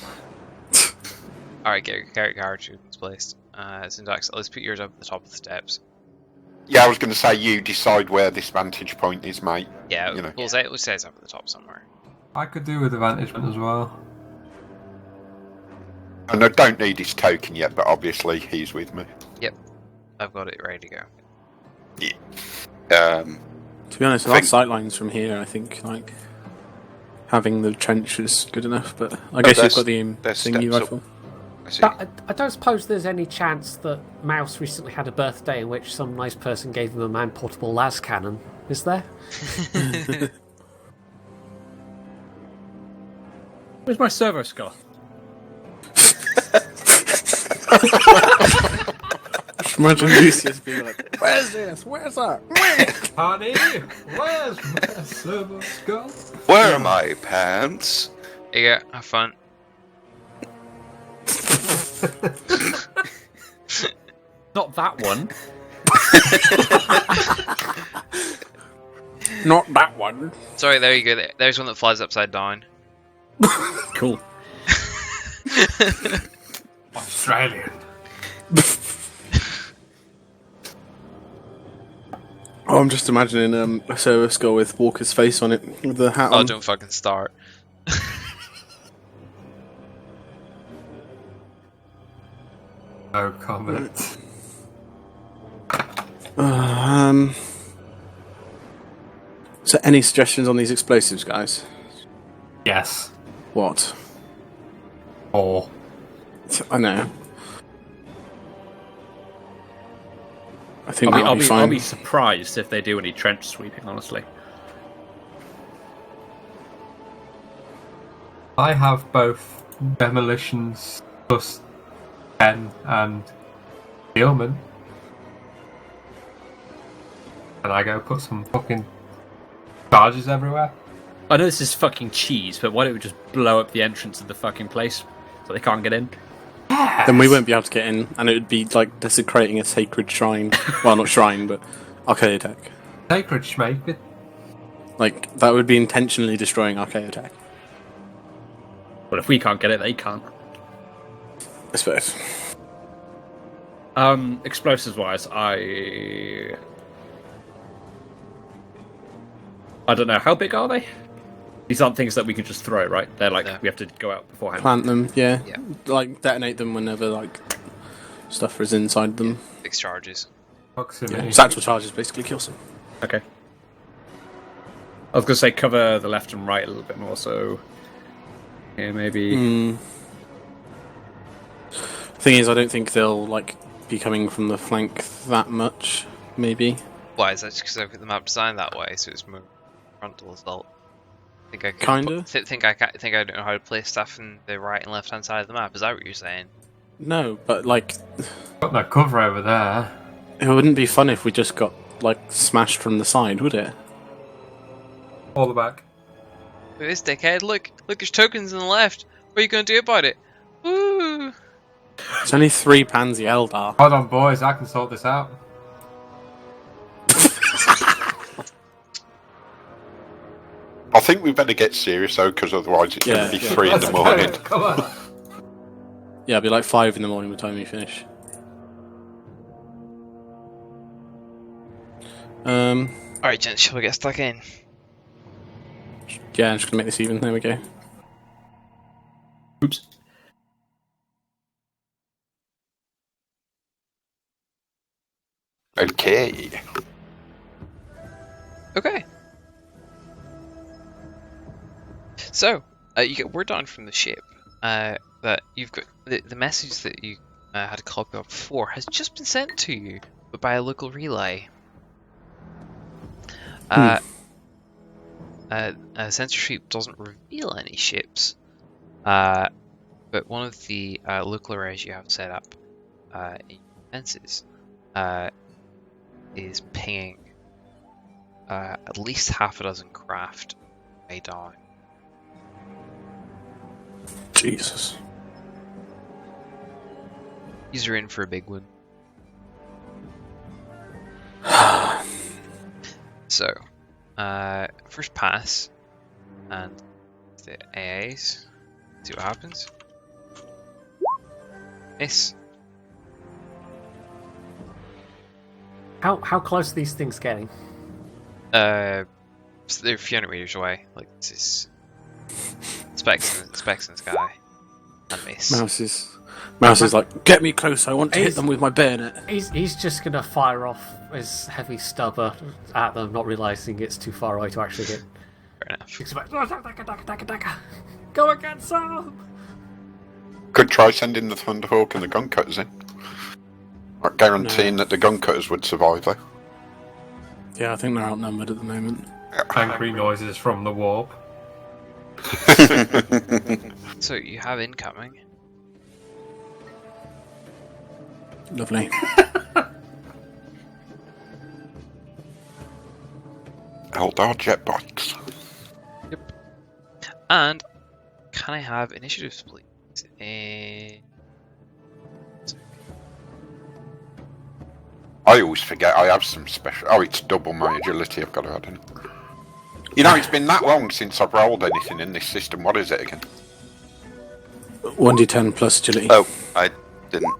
Alright, get carriage placed. Syntax, let's put yours up at the top of the steps. Yeah, I was going to say you decide where this vantage point is, mate. Yeah, You know. we'll say it's up at the top somewhere. I could do with a vantage point as well. And I don't need his token yet, but obviously he's with me. I've got it ready to go. To be honest, I our think- sightlines from here, I think, like having the trench is good enough. But I guess you've there's- got the there's thingy steps up. rifle. I see. I don't suppose there's any chance that Mouse recently had a birthday in which some nice person gave him a man-portable las cannon, is there? Where's my servo skull? Imagine Lucius being like, "Where's this? Where's that?" Honey, where's my silver skull? Where are my pants? There you go, have fun. Not that one. Not that one. Sorry, there you go. There's one that flies upside down. Cool. Australian. Oh, I'm just imagining a server skull with Walker's face on it, with the hat Oh, on. don't fucking start. No comment. So, any suggestions on these explosives, guys? Yes. What? Or I know. I think I'll that'll be fine. be surprised if they do any trench sweeping, honestly. I have both demolitions plus 10 and sealment. And I go put some fucking charges everywhere. I know this is fucking cheese, but why don't we just blow up the entrance of the fucking place so they can't get in? Then we won't be able to get in, and it would be like desecrating a sacred shrine. Well, not shrine, but Archaeotech. Sacred schmake. Like, that would be intentionally destroying Archaeotech, But if we can't get it, they can't. I suppose. Explosives wise, I don't know. How big are they? These aren't things that we can just throw, right? They're like, No. we have to go out beforehand. Plant them, yeah. Yeah. Like, detonate them whenever, like, stuff is inside them. Fixed charges. Proximity. Yeah. Satchel charges basically kills them. Okay. was going to say cover the left and right a little bit more, so... Yeah, maybe... Thing is, I don't think they'll, like, be coming from the flank that much, maybe. Why is that? Just because I've got the map designed that way, so it's more frontal assault. Think I Kinda? think I don't know how to place stuff in the right and left hand side of the map. Is that what you're saying? No, but, like, Got no cover over there. it wouldn't be fun if we just got, like, smashed from the side, would it? All the back. Look at this dickhead! Look, there's tokens on the left. What are you going to do about it? Woo! It's only 3 Pansy Eldar. Hold on, boys. I can sort this out. I think we better get serious though, because otherwise it's going to be 3 in the morning. Come on. Yeah, it'll be like 5 in the morning by the time we finish. Alright, gents, shall we get stuck in? Yeah, I'm just gonna make this even. There we go. Oops. Okay. Okay. So, you get word on from the ship that you've got the message that you had a copy of before has just been sent to you, but by a local relay. Censorship doesn't reveal any ships, but one of the local arrays you have set up in your fences is pinging at least half a dozen craft way down. Jesus. These are in for a big one. So, first pass, and the AAs. See what happens. Miss. How close are these things getting? So they're a few hundred meters away. Like this is specs in the sky. And miss. Mouse is like, get me close. I want to hit them with my bayonet. He's just gonna fire off his heavy stubber at them, not realizing it's too far away to actually hit. Fair enough. He's like, go again, Sam! Could try sending the Thunderhawk and the gun cutters in. Not guaranteeing that the gun cutters would survive though. Yeah, I think they're outnumbered at the moment. Angry noises from the warp. So you have incoming. Lovely. Eldar jet bikes. Yep. And can I have initiatives, please? I always forget I have some special. Oh, it's double my agility. I've got to add in. You know, it's been that long since I've rolled anything in this system. What is it again? 1d10 plus agility. Oh, I didn't.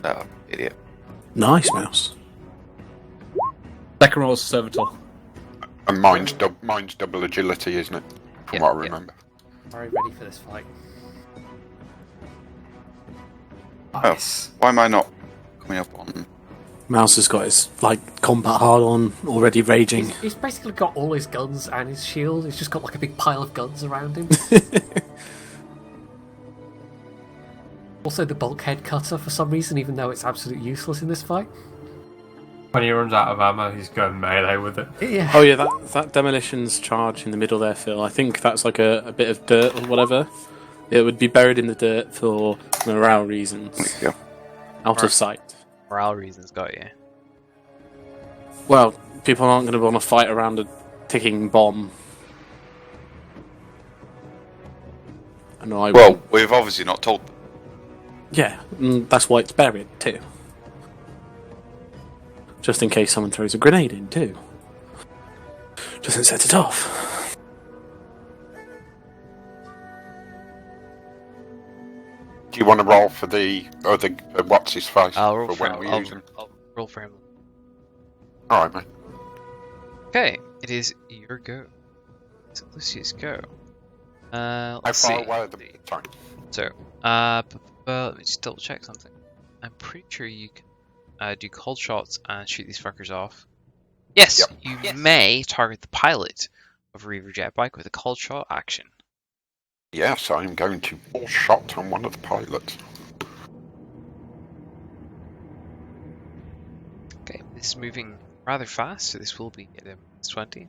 No, idiot. Nice, Mouse. Second roll is servitor. And mine's double agility, isn't it? From what I remember. Very ready for this fight. Oh, why am I not coming up on? Mouse has got his combat hard on, already raging. He's basically got all his guns and his shield. He's just got like a big pile of guns around him. Also, the bulkhead cutter for some reason, even though it's absolutely useless in this fight. When he runs out of ammo, he's going melee with it. Yeah. Oh yeah, that demolitions charge in the middle there, Phil. I think that's like a bit of dirt or whatever. It would be buried in the dirt for morale reasons. Yeah. Out of sight. Morale reasons got you. Well, people aren't going to want to fight around a ticking bomb. I know I Well, won't. we've obviously not told them. Yeah, that's why it's buried too. Just in case someone throws a grenade in too. Doesn't set it off. Do you want to roll for the other what's his face? I'll roll for for when we him. use him? I'll roll for him. All right, mate. Okay, it is your go. So Lucius, go. How Let's far see. away are the time? So, let me just double check something. I'm pretty sure you can do cold shots and shoot these fuckers off. Yes, Yep. you may target the pilot, of Reaver jet bike with a cold shot action. Yes, I'm going to full shot on one of the pilots. Okay, this is moving rather fast, so this will be at a -20.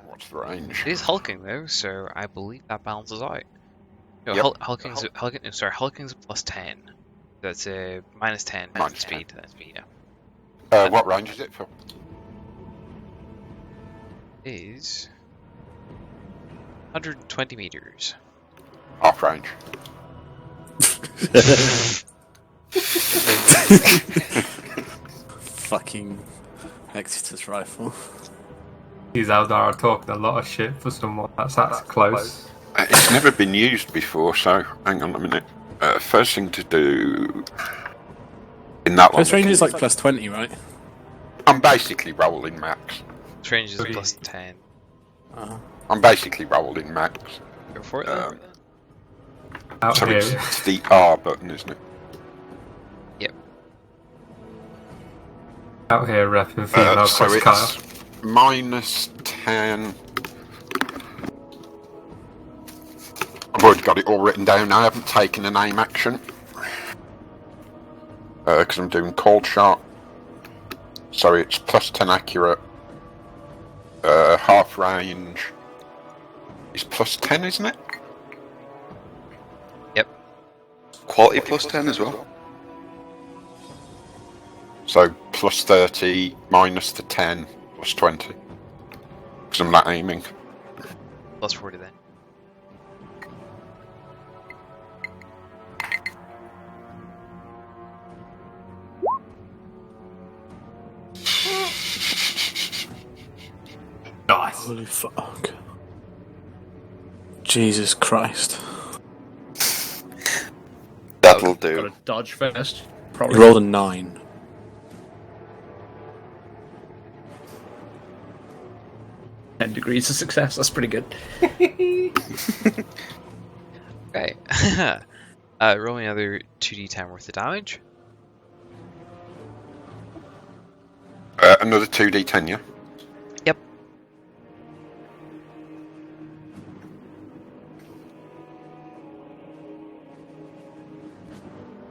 What's the range? It is hulking though, so I believe that balances out. No, Yep. hulking's a +10. That's a -10 Minus speed. That's speed. Yeah. What range is it for? Is 120 meters. Half range. Fucking Exeter's rifle. These Eldar are talking a lot of shit for someone that's close. It's never been used before, so hang on a minute. First thing to do in that one. Close range is like +20, right? I'm basically rolling max. This range is +10. I'm basically rolling max. Go for it then. Out So here, it's the R button, isn't it? Yep. out here repping female So cross Kyle. it's -10. I've already got it all written down. I haven't taken an aim action because I'm doing cold shot. So it's +10 accurate. Half range is +10, isn't it? Yep. Quality +10 as well. So +30 minus the 10 +20. Because I'm not aiming. +40 then. Nice. Holy fuck. Jesus Christ. That'll Got do. to dodge first. You Probably. rolled a 9. Ten degrees of success. That's pretty good. Okay. Roll another 2d10 worth of damage. Another 2d10, yeah? Yep.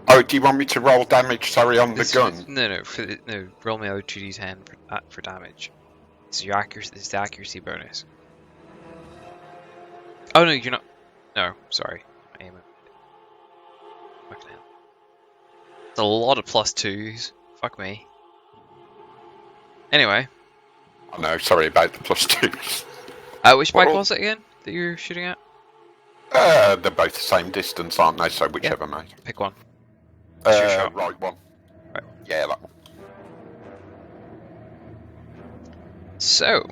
Oh, do you want me to roll damage, sorry, on the This gun? is- no. Roll me another 2d10 for damage. This is your accuracy. This is the accuracy bonus. Oh no, you're not. No, sorry. Aim it. Fucking hell. It's a lot of +2s. Fuck me. Anyway, Oh, no, sorry about the +2s. which bike was it again that you're shooting at? They're both the same distance, aren't they? So whichever, mate. Pick one. What's your shot? Right one. Right. Yeah, that one. So.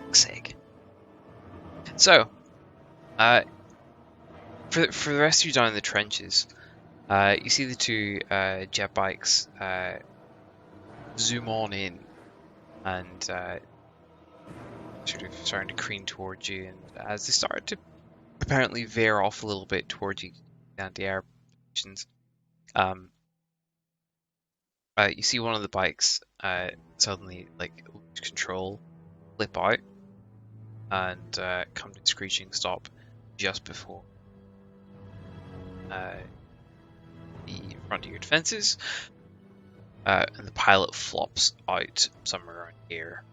Fuck's sake. So, for the rest of you down in the trenches, you see the two jet bikes zoom on in and sort of starting to careen towards you, and as they start to apparently veer off a little bit towards you, anti-air positions, you see one of the bikes suddenly like lose control, flip out, and come to a screeching stop just before the front of your defenses, and the pilot flops out somewhere around here.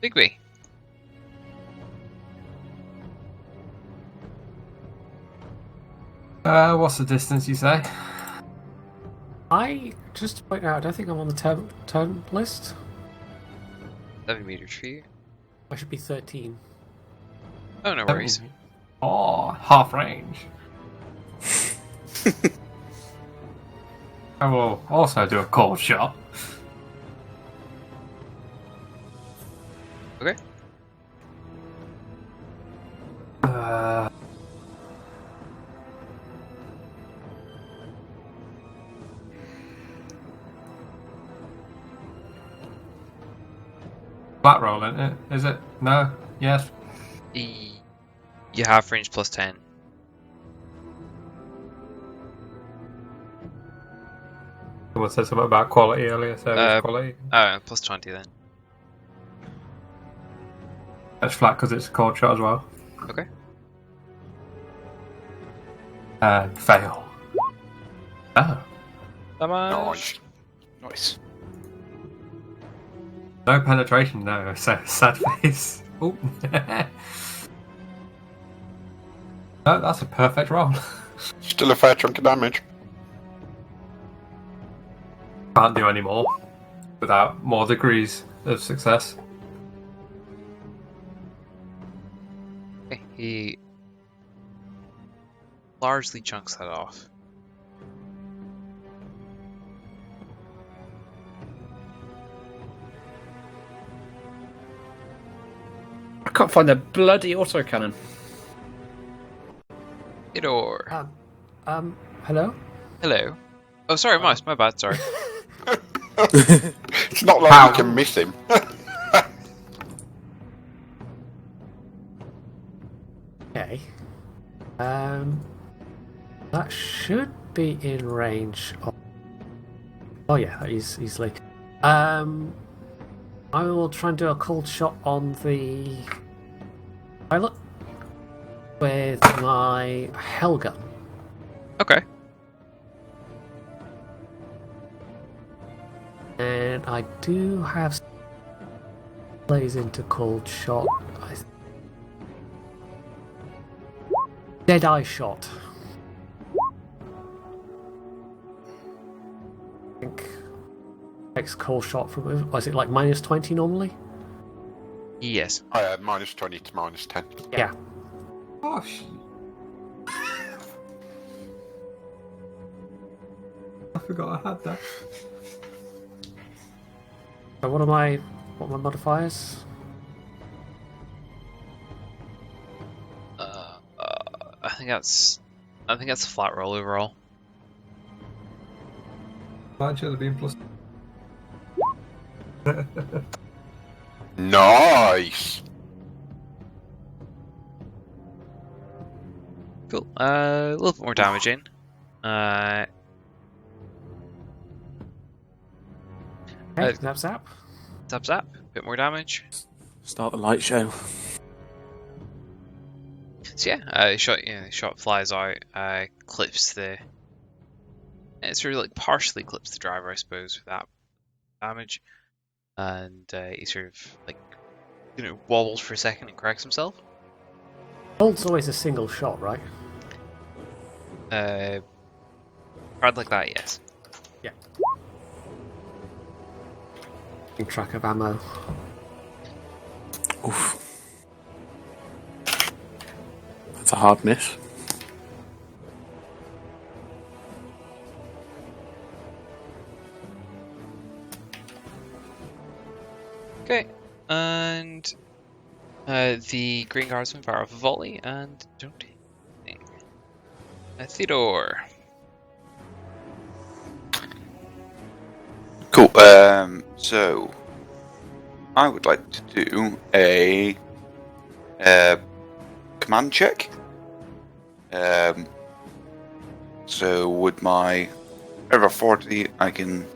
Bigby. What's the distance you say? I just to point out, I don't think I'm on the turn list. 7 meters for you. I should be 13. Oh, no worries. Oh, half range. I will also do a cold shot. Okay. Flat roll, isn't it? Is it? No? Yes. You have range plus 10. Someone said something about quality earlier, service quality. Plus 20 then. That's flat because it's a cold shot as well. Okay. And fail. Oh. Nice. Nice. No penetration, no. Sad face. Oh. No, that's a perfect roll. Still a fair chunk of damage. Can't do any more without more degrees of success. Okay, he largely chunks that off. I can't find the bloody autocannon. Theodore. Hello? Hello. Oh, sorry, Mouse. My bad. Sorry. It's not like you can miss him. Okay. That should be in range of... Oh yeah, easily. I will try and do a cold shot on the pilot with my hell gun. Okay. And I do have plays into cold shot. Dead eye shot. I think takes cold shot from. Was it like minus 20 normally? Yes. I had minus 20 to minus 10. Yeah. Gosh. I forgot I had that. So what are my modifiers? I think that's a flat roll overall. Mine should have been plus. Nice! Cool. A little bit more damage in. Okay, zap zap. Zap zap. Bit more damage. Start the light show. So yeah, shot flies out, clips the. It sort of like partially clips the driver, I suppose, with that damage, and he sort of like, wobbles for a second and corrects himself. Bolt's always a single shot, right? Hard like that, yes. Yeah. Keeping track of ammo. Oof. That's a hard miss. Okay, and the Green Guardsmen fire off a volley and don't hit anything. Theodore. Cool. So I would like to do a command check. So with my over 40, I can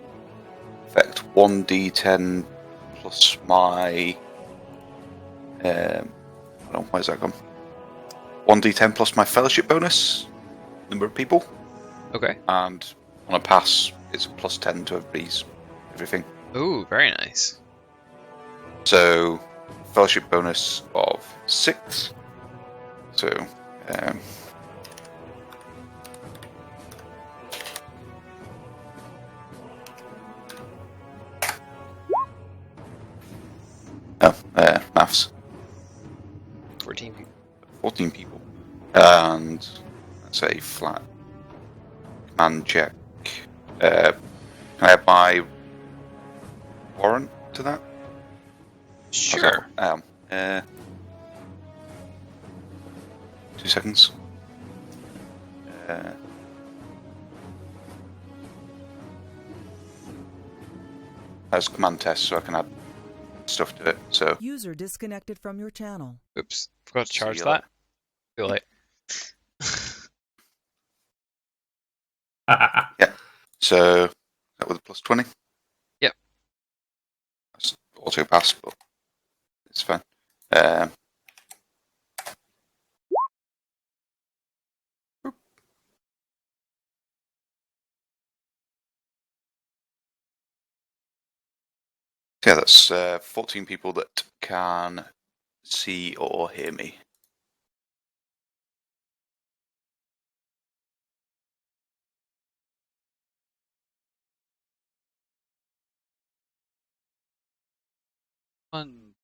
affect 1d10 plus my where's that gone? 1d10 plus my fellowship bonus, number of people, Okay. and on a pass, it's a plus 10 to everything. Ooh, very nice. So fellowship bonus of 6. So maths. 14 people. 14 people. And let's say flat command check. Can I have my warrant to that? Sure. 2 seconds. As command test, so I can add stuff to it. So User disconnected from your channel. Oops, forgot to See charge you that. Too late. yeah. So that with a plus 20. Yep. That's auto pass, but it's fine. Yeah, that's 14 people that can see or hear me. One.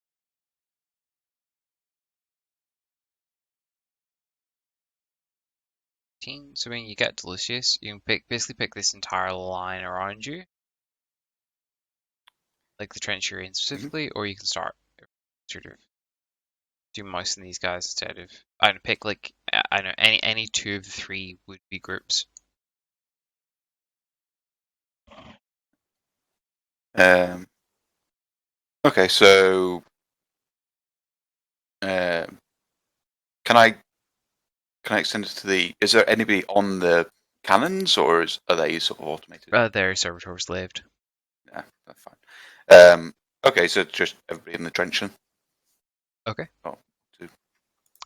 So when you get to Lucius, you can basically pick this entire line around you, like the trench you're in specifically, or you can start sort of do mousing these guys instead of I don't know, pick like I don't know any two of the three would be groups. Okay, so can I extend it to the? Is there anybody on the cannons, or are they sort of automated? They're servitor slaved. Yeah, that's fine. Okay, so just everybody in the trench then. Okay. Oh, 2,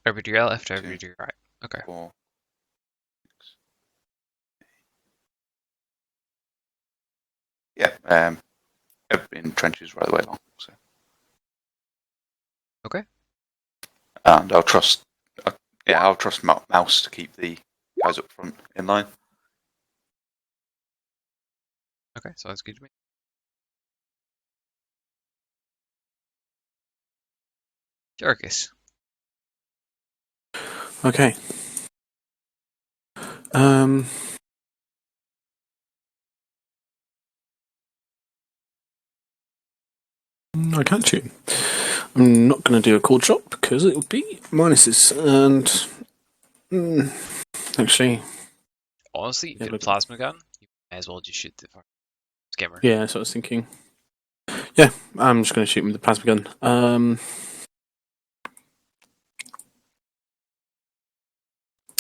Everybody to your left, everybody to your right. Okay. 4, 6. Yeah. Everybody in trenches right the way along. So. Okay. And I'll trust. I'll trust Mouse to keep the guys up front in line. Okay, sounds good to me. Jericus. Okay. I can't shoot. I'm not going to do a cold shot because it would be minuses. And actually, Honestly, if you Yeah, had a but- plasma gun, you may as well just shoot the fucking skimmer. yeah, that's what I was thinking. Yeah, I'm just going to shoot him with the plasma gun.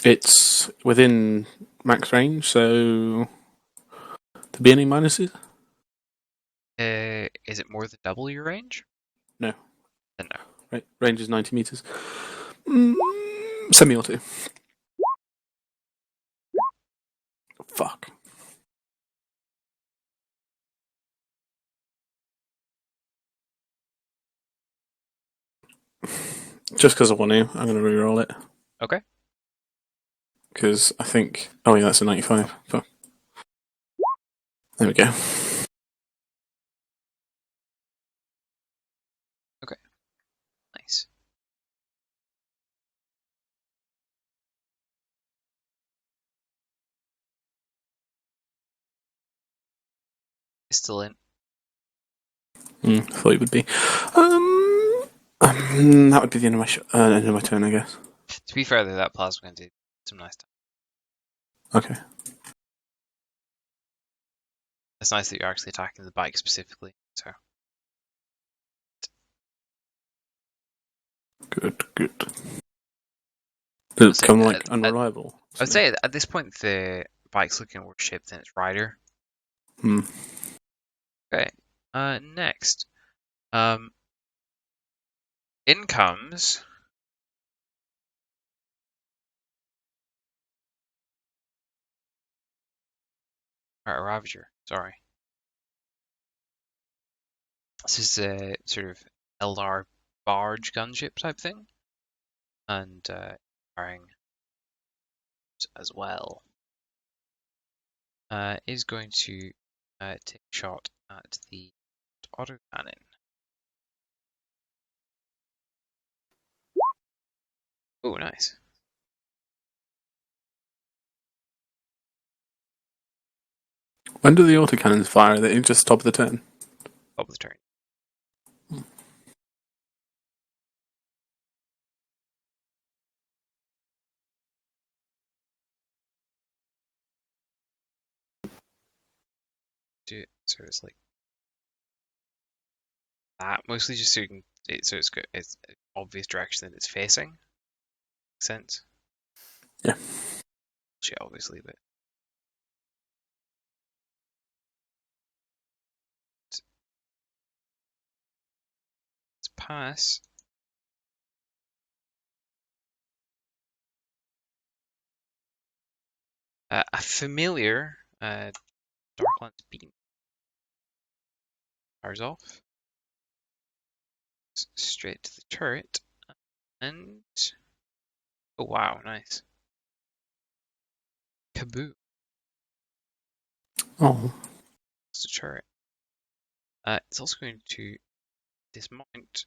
It's within max range, so there be any minuses? Is it more than double your range? No. Then no. Right, range is 90 meters. Semi-auto. Fuck. Just because I want to, I'm going to reroll it. Okay. Because I think... Oh yeah, that's a 95. Fuck. There we go. Nice. It's still in. I thought it would be. That would be the end of my turn, I guess. To be fair, though, that plasma gun did some nice time. Okay. It's nice that you're actually attacking the bike specifically. So Good. Does it say become, that- unreliable? I would say at this point the bike's looking worse shape than its rider. Okay. Next. In comes. A Ravager. Sorry. This is a sort of Eldar barge gunship type thing, and firing as well. Is going to take a shot at the autocannon. Oh, nice. When do the autocannons fire? Are they just top of the turn? Top of the turn. So it's like that mostly just so you can it's obvious direction that it's facing. Makes sense. Yeah. Shit, obviously, but let's pass. A familiar Darklands beam. Fires off. Straight to the turret. And oh wow, nice. Kaboo. Oh. It's the turret. It's also going to dismount.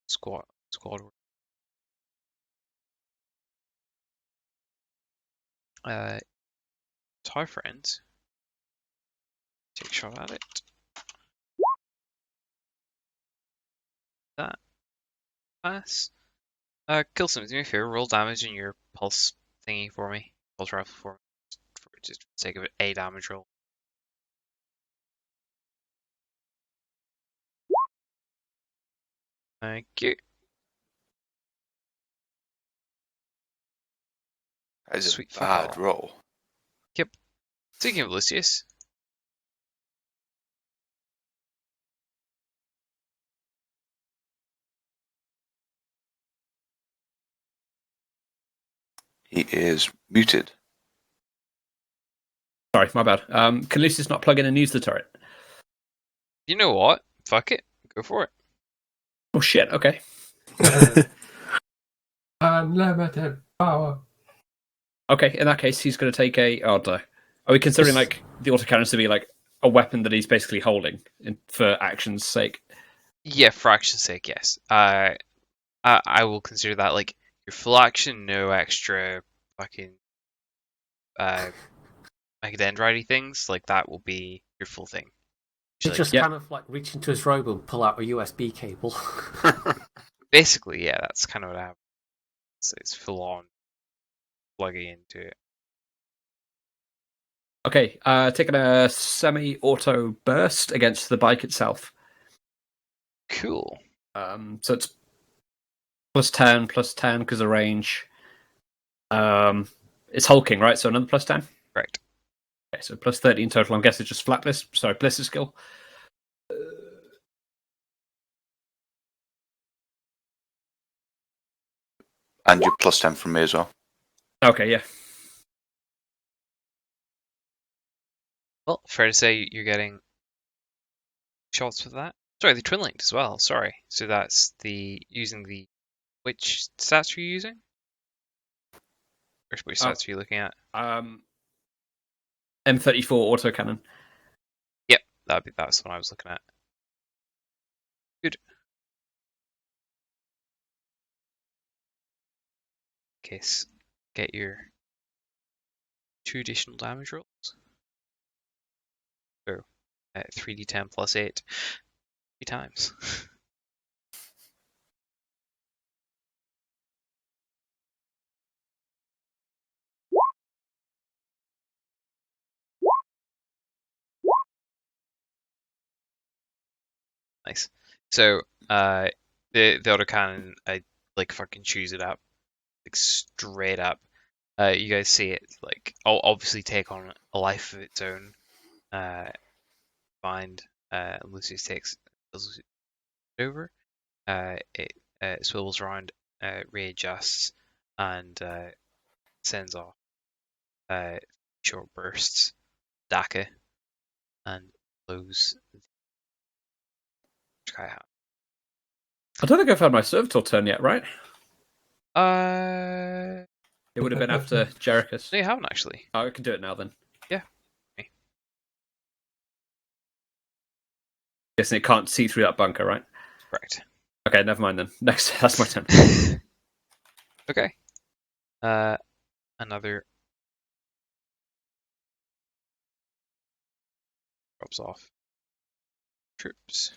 Squad. Tie friends. Take a shot at it. That pass. Kill some. Do me a favor. Roll damage in your pulse thingy for me. Pulse rifle for me. Just for the sake of it, a damage roll. Thank you. That is Sweet a fuck bad all. roll. Yep. Speaking of Lucius, He is muted. Sorry, my bad. Can Lucius not plug in and use the turret? you know what? Fuck it. Go for it. Oh shit, okay. Unlimited power. Okay, in that case, he's going to take a... Oh, no. Are we considering, like, the autocannon to be, like, a weapon that he's basically holding for action's sake? Yeah, for action's sake, yes. I will consider that, like, your full action, no extra fucking dendrite things. Like, that will be your full thing. He Like, just kind of like reach into his robe and pull out a USB cable. basically, yeah, that's kind of what happens. It's full on plugging into it. Okay, taking a semi-auto burst against the bike itself. Cool. So it's +10 because of range. It's hulking, right? So another +10? Correct. Okay, so +30 in total. I'm guessing just flat bliss. Sorry, bliss skill. And you're +10 from me as well. Okay, yeah. Well, fair to say you're getting shots with that. Sorry, the twin linked as well. Sorry. So that's using the which stats are you using? Or which stats are you looking at? M34 autocannon. Yep, that's the one I was looking at. Good. Case, get your 2 additional damage rolls. So 3d10 plus 8 3 times. Nice. So the autocannon, I like fucking chews it up, like straight up. You guys see it like obviously take on a life of its own. Find Lucius takes over. It swivels around, readjusts, and sends off short bursts, Daka, and blows the sky hat. I don't think I've had my servitor turn yet, right? It would have been after Jericus. No, you haven't actually. Oh, I can do it now then. Yeah. Okay. Guessing it can't see through that bunker, right? Correct. Okay, never mind then. Next, that's my turn. Okay. Another drops off. Troops.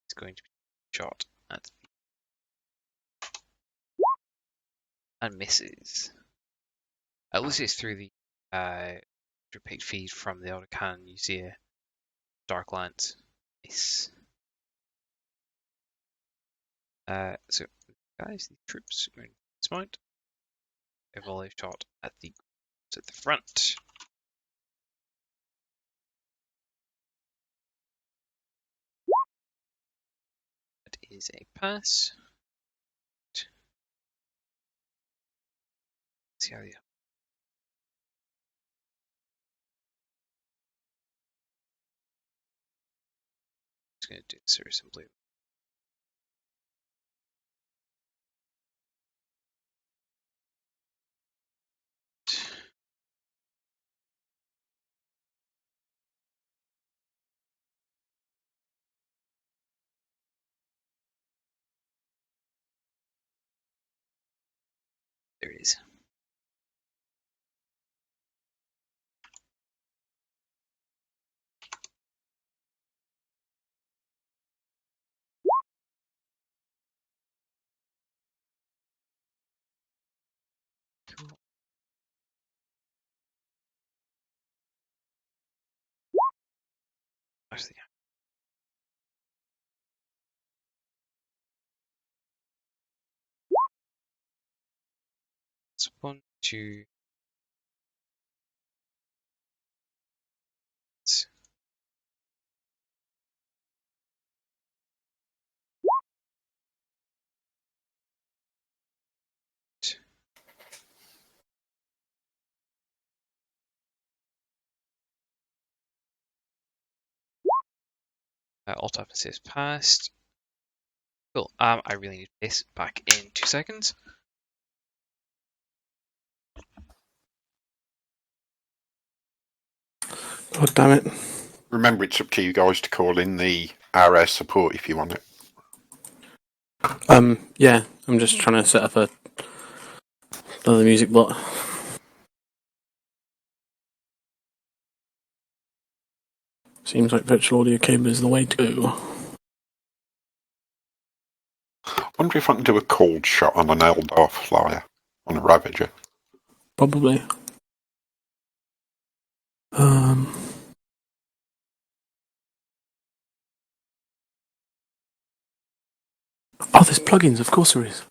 It's going to be shot at and misses. Lucius, through the repeat feed from the autocannon, you see a dark lance miss. So, guys, the troops are going to dismount. A volley shot at the front. That is a pass. See how the just going to do this very simply. There it is. Cool. Actually, it's 1, 2. Alt F is passed. Cool. I really need this back in 2 seconds. God damn it. Remember, it's up to you guys to call in the RS support if you want it. Yeah, I'm just trying to set up another music bot. Seems like virtual audio cable is the way to go. I wonder if I can do a cold shot on an Eldar flyer, on a Ravager. Probably. Oh, there's plugins, of course there is.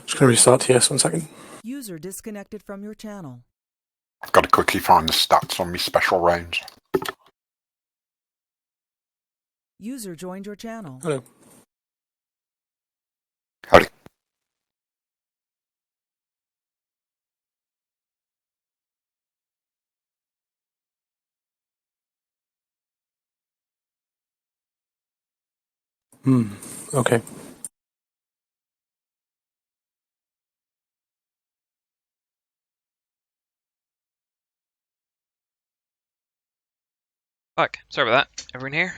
Just going to restart TS 1 second. User disconnected from your channel. I've got to quickly find the stats on my special rounds. User joined your channel. Hello. Howdy. Okay. Fuck. Sorry about that. Everyone here?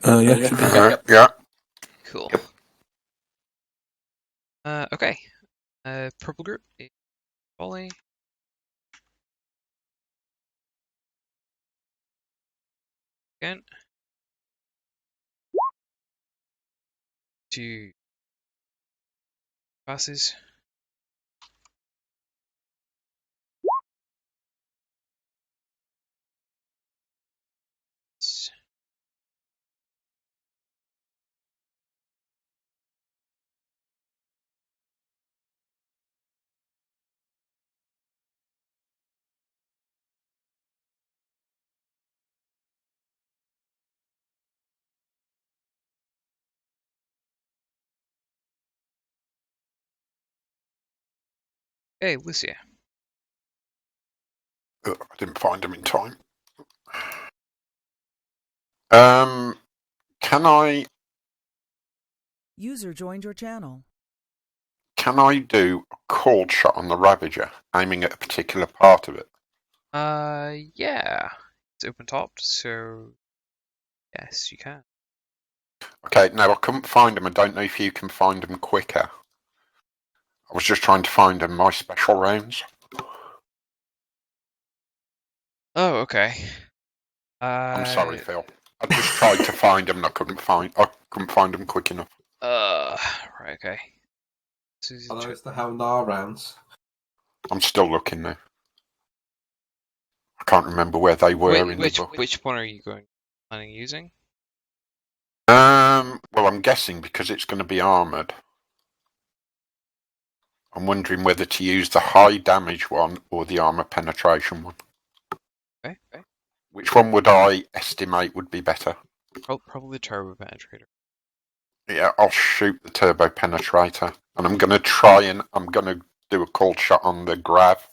Yeah. Yeah. Should be. Yeah. Cool. Okay. Purple group. Volley. Again. 2. passes. Hey, Lucia. Ugh, I didn't find them in time. Can I User joined your channel. do a cold shot on the Ravager, aiming at a particular part of it? Yeah. It's open topped, so yes, you can. Okay, no, I couldn't find them. I don't know if you can find them quicker. I was just trying to find them my special rounds. Oh, okay. I'm sorry, Phil. I just tried to find them and I couldn't find them quick enough. Right, okay. Are those the Helnar rounds? I'm still looking now. I can't remember where they were in the book. Which one are you planning on using? Well, I'm guessing because it's going to be armoured. I'm wondering whether to use the high damage one or the armour penetration one. Okay. Which one would I estimate would be better? Probably turbo penetrator. Yeah, I'll shoot the turbo penetrator, and I'm going to do a cold shot on the grav.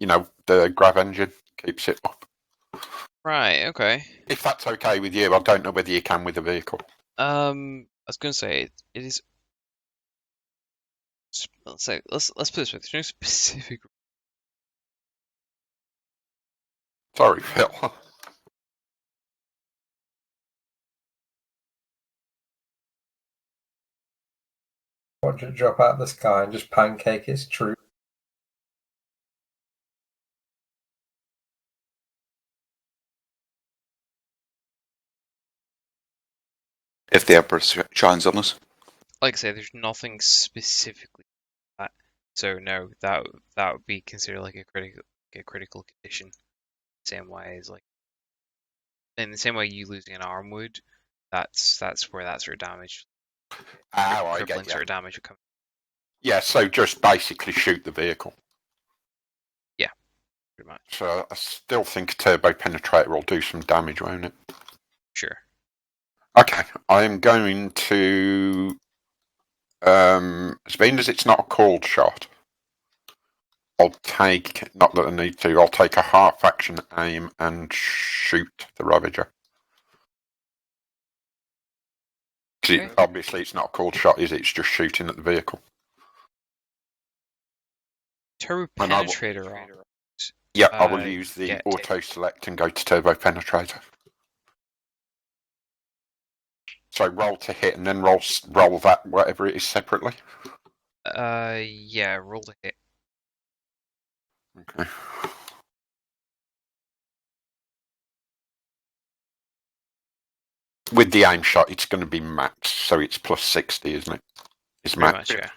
You know, the grav engine keeps it up. Right. Okay. If that's okay with you, I don't know whether you can with the vehicle. I was gonna say it is. Let's put it this way. There's no specific. Sorry, Phil. Watch it drop out of the sky and just pancake its troop. If the Emperor shines on us. Like I say, there's nothing specifically that. So no, that would be considered like a critical condition. Same way as like in the same way you losing an arm would. That's where that sort of damage. I crippling get you. sort of damage would come. Yeah, so just basically shoot the vehicle. Yeah, pretty much. So I still think a turbo penetrator will do some damage, won't it? Sure. Okay, I am going to. As being as it's not a cold shot, I'll take. Not that I need to. I'll take a half action aim and shoot the Ravager. Okay. Obviously, it's not a cold shot, is it? It's just shooting at the vehicle. Turbo penetrator on. Yeah, I will use the auto select and go to turbo penetrator. So roll to hit and then roll that whatever it is separately. Yeah, roll to hit. Okay. With the aim shot, it's going to be max, so it's plus 60, isn't it? It's Pretty max. much, yeah.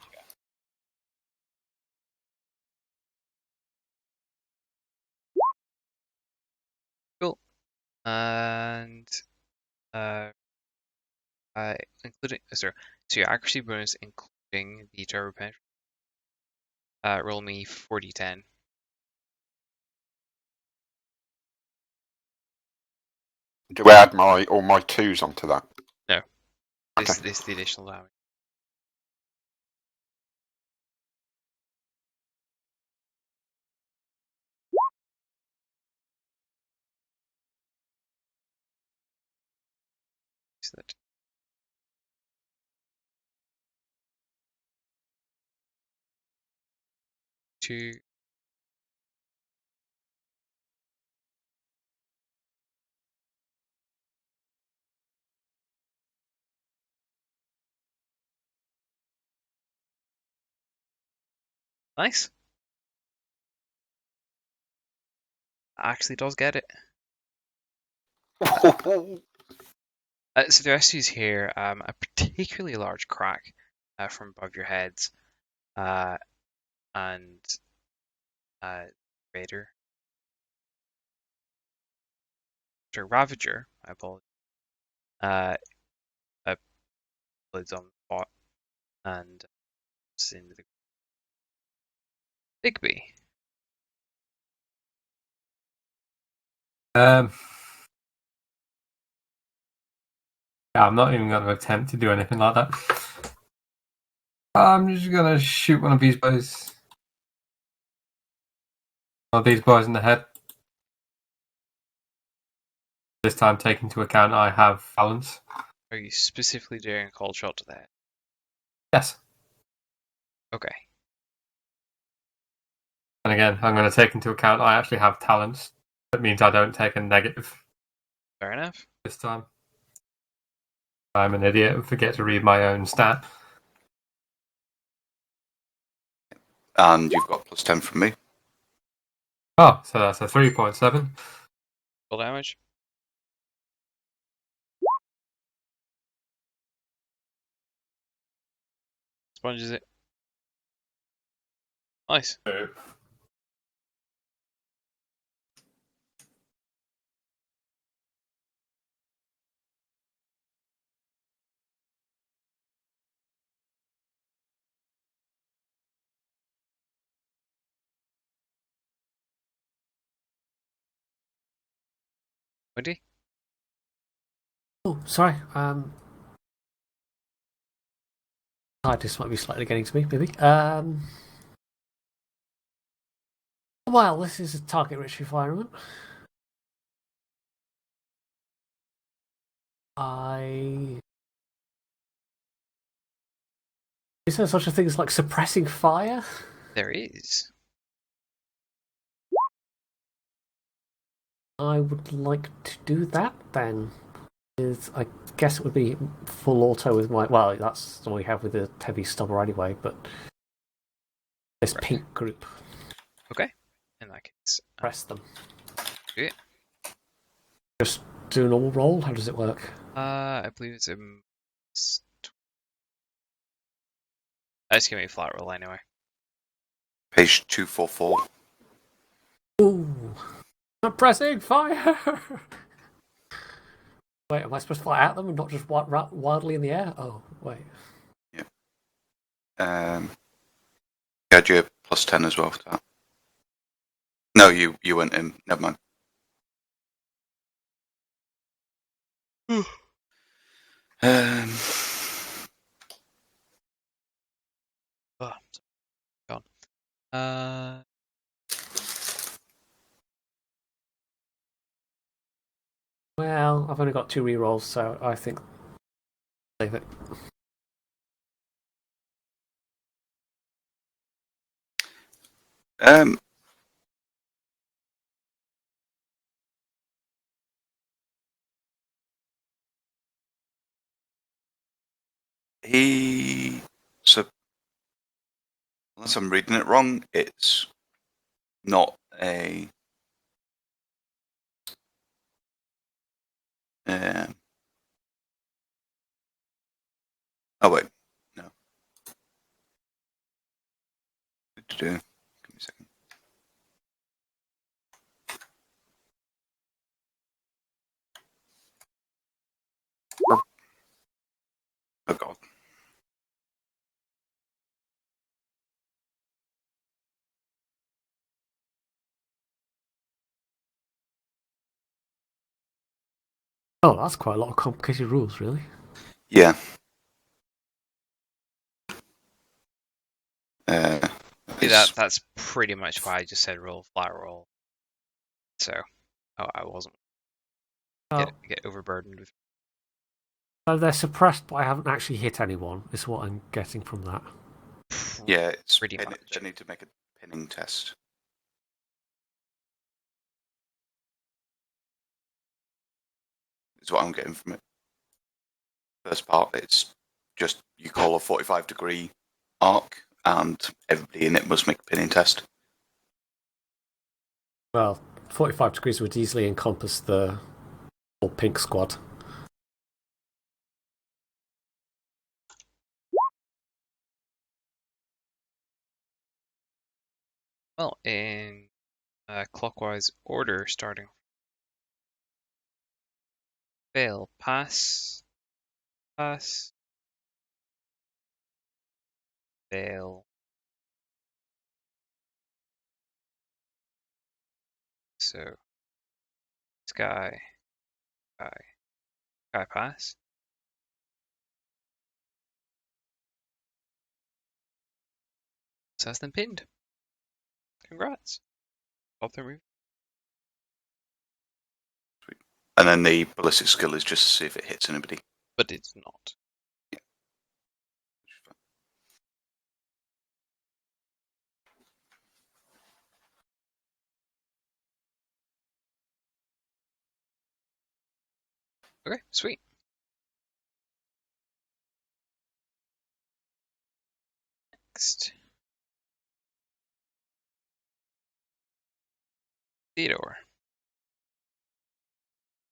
Cool. And including so your accuracy bonus including the turbo penetrator. Roll me 40-10. Do I add all my twos onto that? No. Okay. This is the additional damage. So that 2. Nice. Actually does get it. So the rest of you hear a particularly large crack from above your heads, and Raider. Sorry, Ravager, I apologize. Blades on the spot and into the Bigby. Yeah, I'm not even going to attempt to do anything like that. I'm just going to shoot one of these boys. One of these boys in the head. This time, take into account I have balance. Are you specifically doing a cold shot to the head? Yes. Okay. And again, I'm going to take into account I actually have talents. That means I don't take a negative. Fair enough. This time. I'm an idiot and forget to read my own stat. And you've got +10 from me. Oh, so that's a 3.7. Full damage. Sponges it. Nice. Wendy? Oh, sorry. This might be slightly getting to me, maybe. Well, this is a target-rich environment. Is there such a thing as like suppressing fire? There is. I would like to do that then. I guess it would be full auto with my. Well, that's all we have with the heavy stubber anyway, but this pink group. Okay. In that case, press them. Do it. Just do a normal roll? How does it work? I believe it's a. Just give me a flat roll anyway. Page 244. Ooh. Suppressing fire! Wait, am I supposed to fly at them and not just wildly in the air? Oh, wait. Yeah. You had your +10 as well for that. No, you went in. Never mind. Oh, gone. Well, I've only got 2 rerolls, so I think save it. So, unless I'm reading it wrong, it's not a. Oh wait, no. Give me a second. Oh god. Oh, that's quite a lot of complicated rules, really. Yeah. That's pretty much why I just said roll, flat roll. So, I wasn't get overburdened with. So they're suppressed, but I haven't actually hit anyone, is what I'm getting from that. Yeah, it's pretty much. They need to make a pinning test. Is what I'm getting from it. First part, it's just you call a 45-degree arc, and everybody in it must make a pinning test. Well, 45 degrees would easily encompass the whole pink squad. Well, in clockwise order, starting. Fail. Pass. Pass. Fail. So, sky. Sky pass. So that's them pinned. Congrats. Top their move. And then the ballistic skill is just to see if it hits anybody. But it's not. Okay, sweet. Next. Theodore.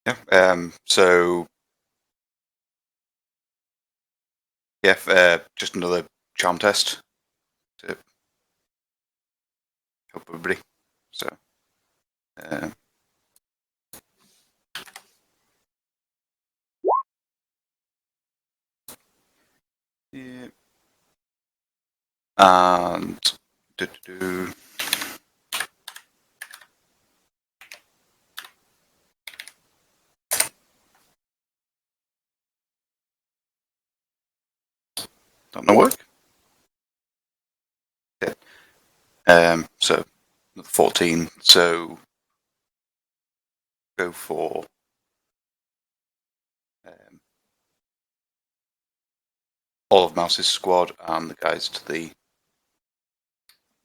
Yeah. So yeah, just another charm test to help everybody. So. Yeah. And don't know work. Okay. So 14. So go for all of Mouse's squad and the guys to the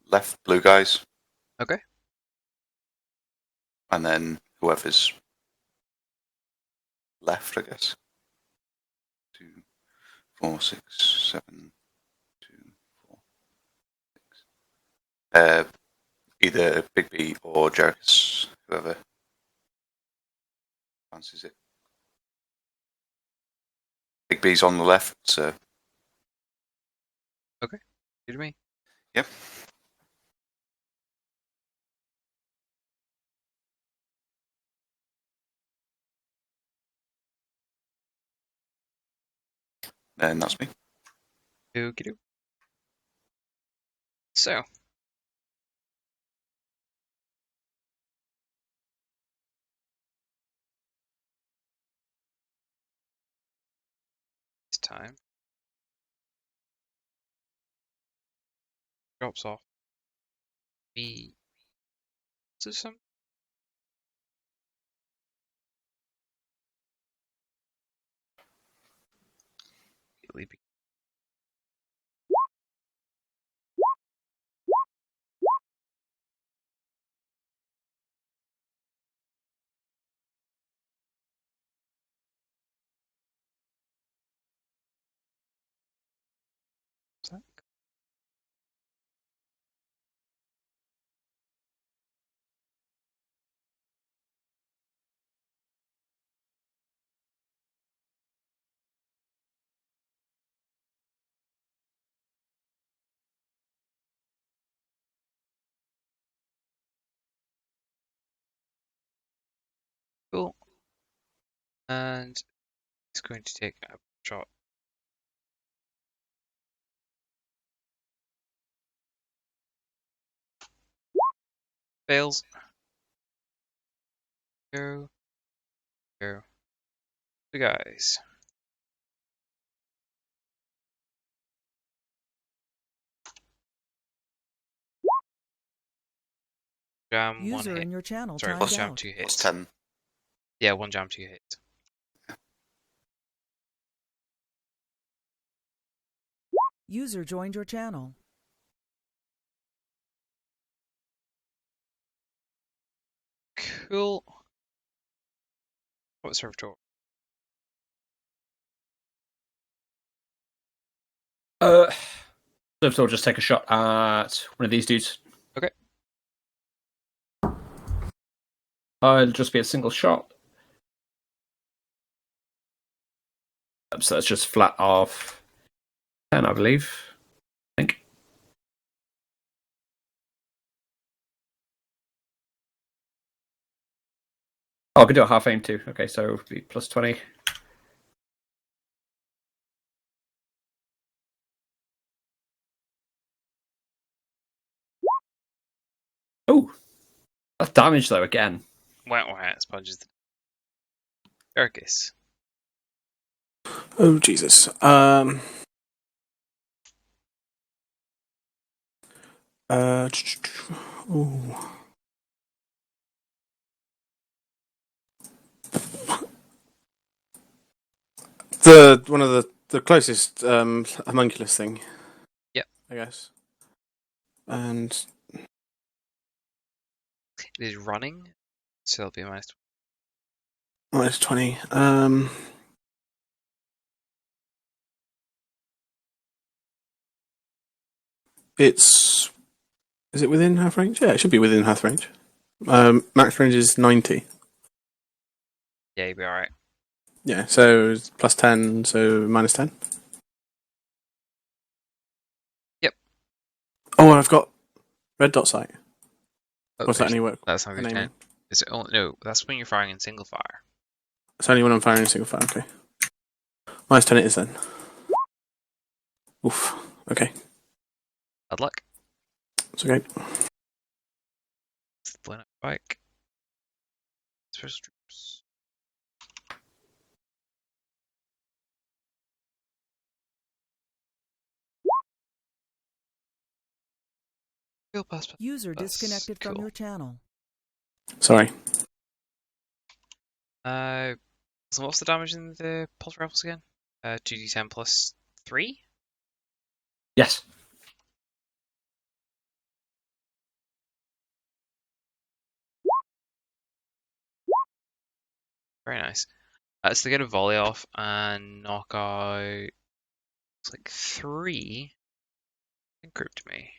left, blue guys. Okay. And then whoever's left, I guess. 2, 4, 6, 7, 2, 4, 6. Either Bigby or Jericus, whoever fancies it. Bigby's on the left, so. Okay. You to me. Yep. And that's me. Okie doke. So. This time. Drops off. Me. So some. Leaping. Cool. And it's going to take a shot. Fails. Go. Go. The guys. Jam one User hit. in your channel Sorry, timed one jam, out. 2 It's hits. 10. Yeah, one jam, 2 hits. User joined your channel. Cool. What was Servitor? So I'll just take a shot at one of these dudes. Okay. It'll just be a single shot. So that's just flat off 10, I believe. I think. Oh, I could do a half aim too. Okay, so it'd be plus 20. Oh, that's damage though again. Wow, sponges. Jericus. Oh Jesus. Ooh. One of the closest homunculus thing. Yep. I guess. And It is running, so it'll be a minus 20. Is it within half range? Yeah, it should be within half range. Max range is 90. Yeah, you'll be alright. Yeah, so plus 10, so minus 10. Yep. Oh, and I've got red dot sight. Oh, Does that any work? That's not An good. aiming? No, that's when you're firing in single fire. It's only when I'm firing a single fire, okay. Minus 10 it is then. Oof. Okay. Bad luck. It's okay. Split up bike. Special troops. Field pass. User disconnected from cool. your channel. Sorry. So what's the damage in the pulse rifles again? 2d10 plus 3? Yes. Very nice. So they get a volley off and knock out. It's like 3. Grouped me.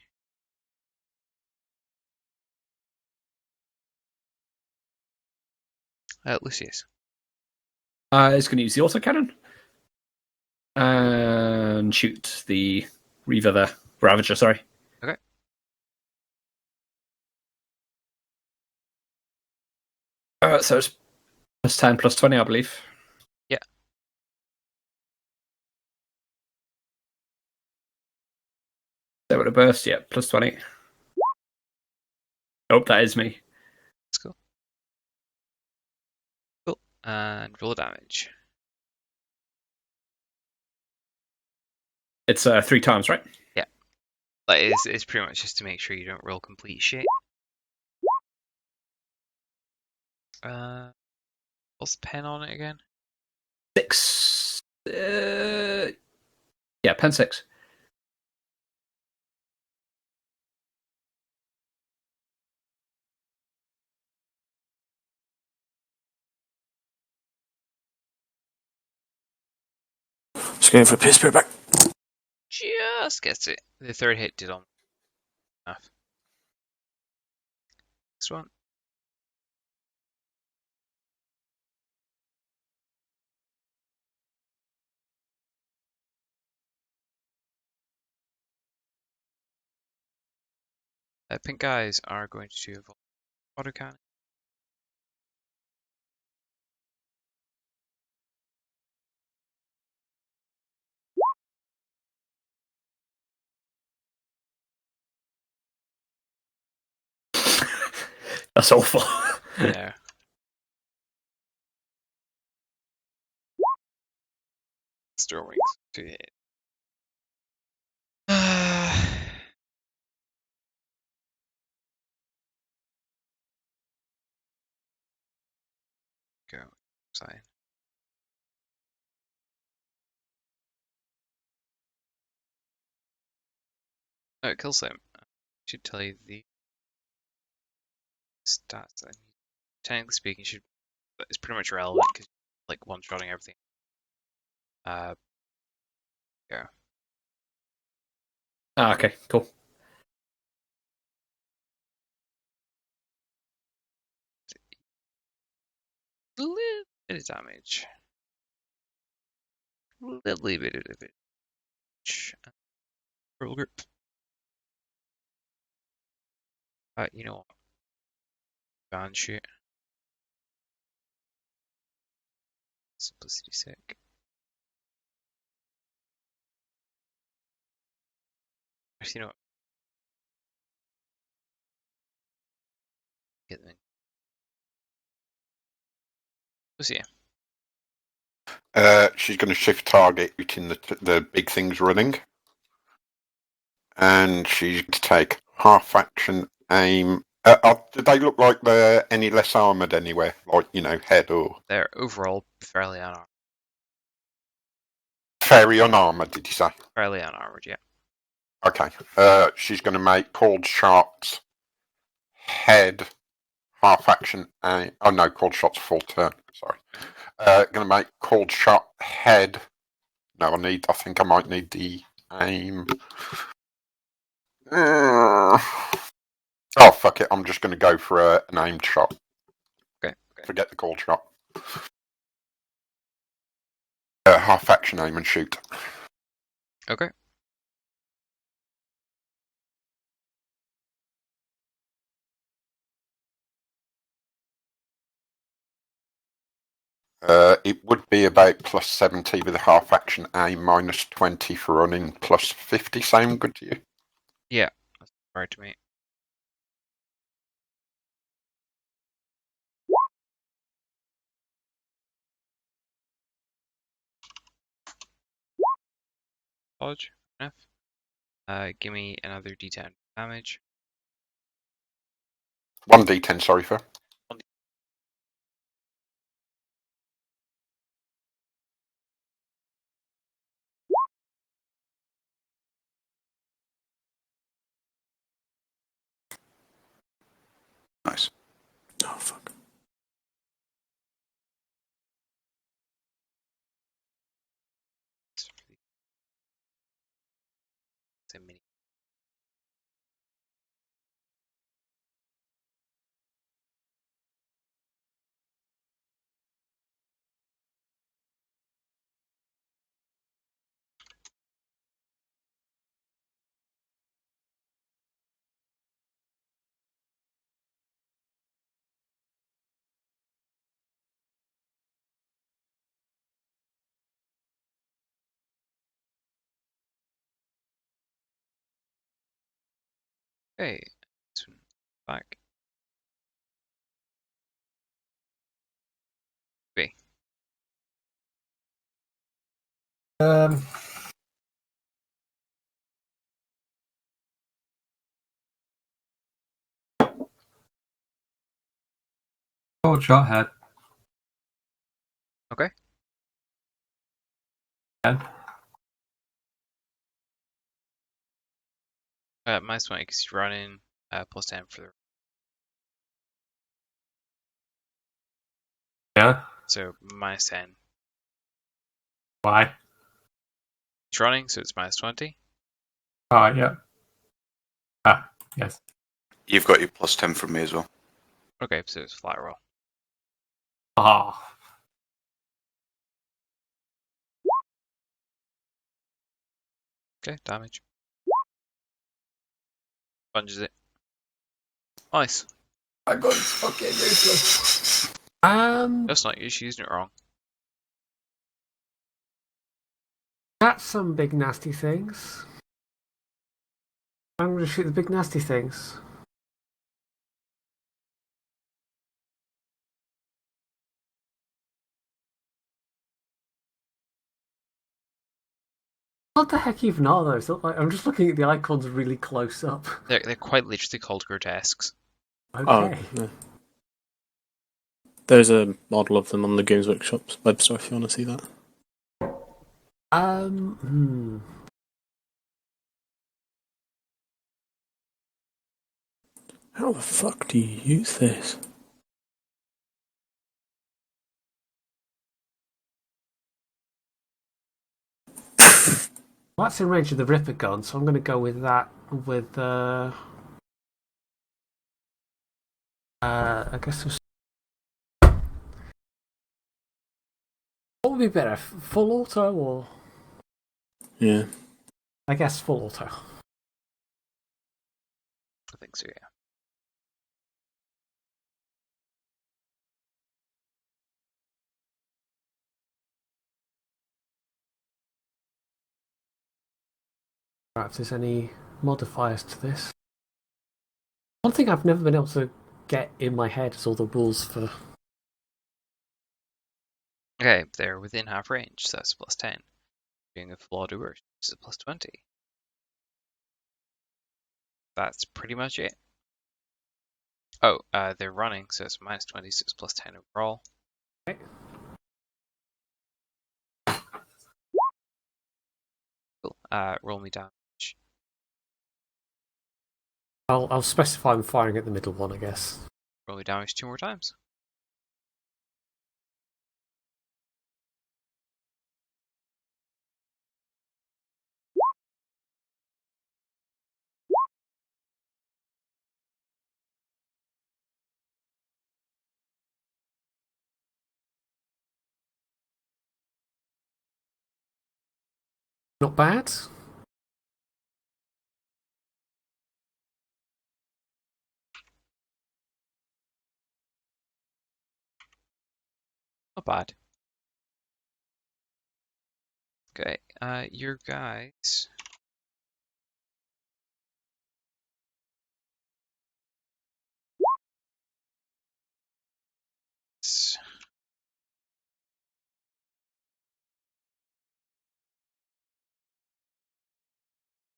Lucius. It's going to use the autocannon and shoot the Reaver there. Ravager, sorry. Okay. So it's plus 10, plus 20, I believe. Yeah. So with a burst, yeah, plus 20. Oh, that is me. That's cool. Cool. And roll damage. It's 3 times, right? Yeah. Like it's pretty much just to make sure you don't roll complete shit. What's the pen on it again? 6. Yeah, pen 6. Just going for a piss spirit back. Just gets it. The third hit did on enough. Next one. Pink guys are going to evolve autocannon. That's awful. Yeah. Stir wings to hit. Go. Side. No, it kills him. I should tell you the stats. Technically speaking, it's pretty much irrelevant because like one-shotting everything. Yeah. Okay, cool. Little bit of damage. Little bit of damage. Roll group. You know what? Ban shoot. Simplicity sake. Actually, you know what? Get them in. Lucia. She's going to shift target between the big things running. And she's going to take half action aim. Do they look like they're any less armoured anywhere? Like, head or... They're overall fairly unarmed. Very unarmoured, did you say? Fairly unarmored, yeah. Okay. She's going to make cold shots, head, half action aim. Oh no, cold shots full turn. Sorry. Going to make cold shot, head. No, I think I might need the aim. Oh, fuck it. I'm just going to go for an aimed shot. Okay. Forget the cold shot. Half action aim and shoot. Okay. It would be about plus 70 with a half action aim, minus 20 for running, plus 50. Sound good to you? Yeah, that's right to me. Dodge. Enough. Give me another D10 damage. 1d10, sorry, for. Nice. Oh, fuck. It's a mini. Okay. This one back. B. Um, Cold shot head. Okay. Head. Minus 20 because he's running. Plus 10 for the. Yeah. So minus 10. Why? He's running, so it's minus 20. Oh, yeah. Ah, yes. You've got your plus 10 from me as well. Okay, so it's flat roll. Ah. Okay, damage. Punches it. Nice. I got fucking useless. That's not you, she's using it wrong. That's some big nasty things. I'm going to shoot the big nasty things. What the heck even are those? I'm just looking at the icons really close up. They're quite literally called grotesques. Okay. Oh, no. There's a model of them on the Games Workshop's website if you want to see that. How the fuck do you use this? Well, that's in range of the Ripper gun, so I'm going to go with that. With I guess. What would be better, full auto or? Yeah. I guess full auto. I think so, yeah. Perhaps there's any modifiers to this. One thing I've never been able to get in my head is all the rules for. Okay, they're within half range, so that's plus 10. Doing a flawed burst, which is a plus 20. That's pretty much it. Oh, they're running, so it's minus 20, so it's plus 10 overall. Okay. Cool. Roll me damage. I'll specify I'm firing at the middle one, I guess. Roll me damage 2 more times. Not bad. Not bad. Okay, your guys.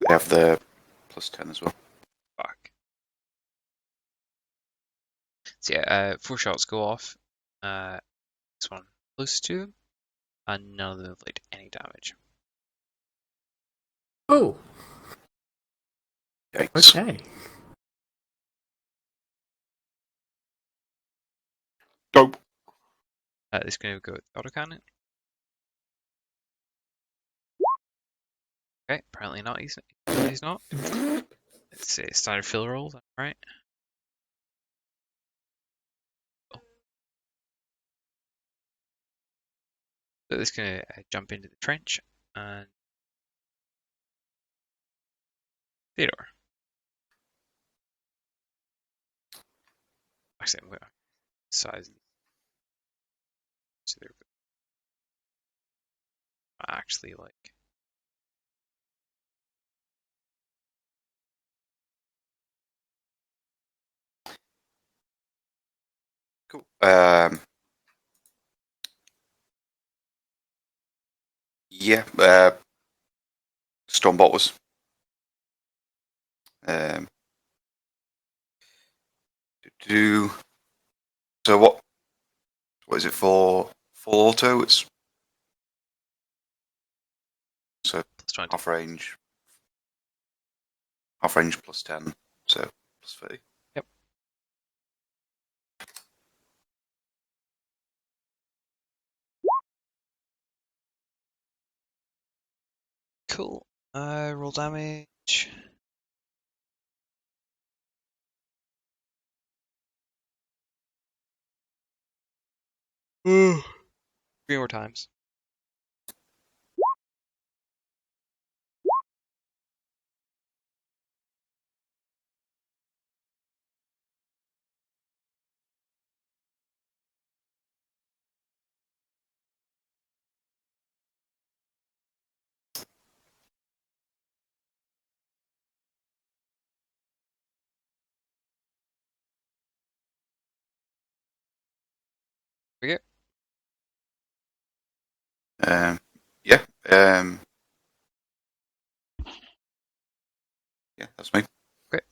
They have the plus 10 as well. Fuck. So yeah, 4 shots go off. This one close to them, and none of them inflict any damage. Oh, Yikes. okay. Dope. It's going to go with autocannon. Okay, apparently not. He's not. Let's see, standard fill roll, right? Cool. So this is going to jump into the trench and Theodore. Actually, I'm going to size. So they're actually like. Cool. Yeah. Stormbot was. So what is it for? Full auto? It's so Plus 20. half range plus 10, so plus 30. Yep. Cool. Roll damage. Three more times. We go. Yeah. Yeah, that's me. Great.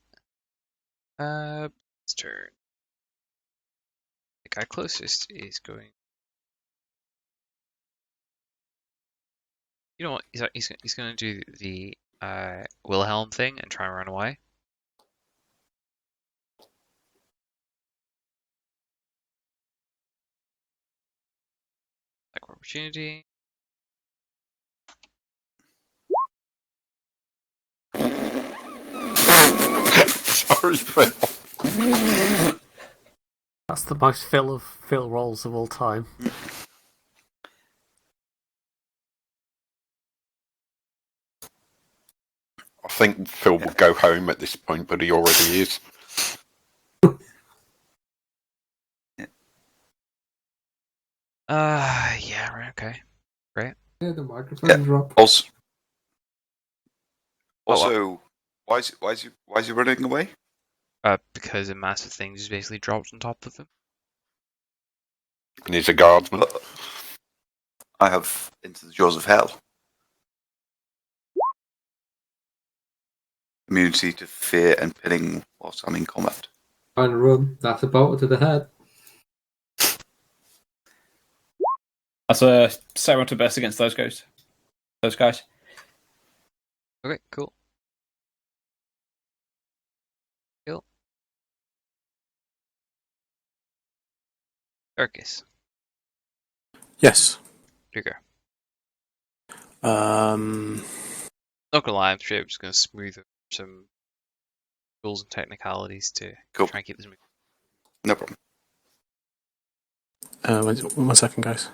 It's turn. The guy closest is going. You know what? He's going to do the Wilhelm thing and try and run away. Like opportunity. Sorry, Phil. That's the most Phil rolls of all time. I think Phil will go home at this point, but he already is. Yeah, right, okay. Great. Yeah, the microphone drop. Also, Also, why is he running away? Because a massive thing just basically dropped on top of him. And he's a guardsman. I have Into the Jaws of Hell. Immunity to fear and pinning whilst I'm in combat. And run. That's a bolt to the head. That's a Sarah to burst against those guys. Okay, cool. Jericus, Yes. trigger. Um. Not gonna lie, I'm straight up just gonna smooth over some rules and technicalities to Cool. try and keep this moving. No problem. One second, guys.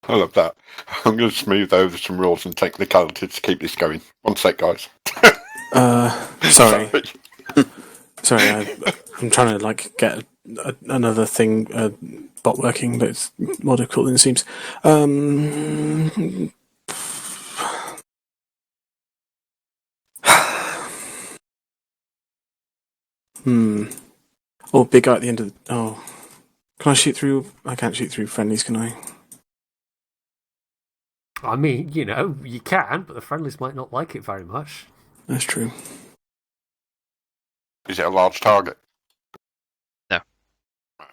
I love that. I'm going to smooth over some rules and technicalities to keep this going. One sec, guys. Sorry. Sorry, I'm trying to get another thing bot working, but it's more difficult than it seems. Oh, big guy at the end of the... Oh. Can I shoot through... I can't shoot through friendlies, can I? I mean, you can, but the friendlies might not like it very much. That's true. Is it a large target?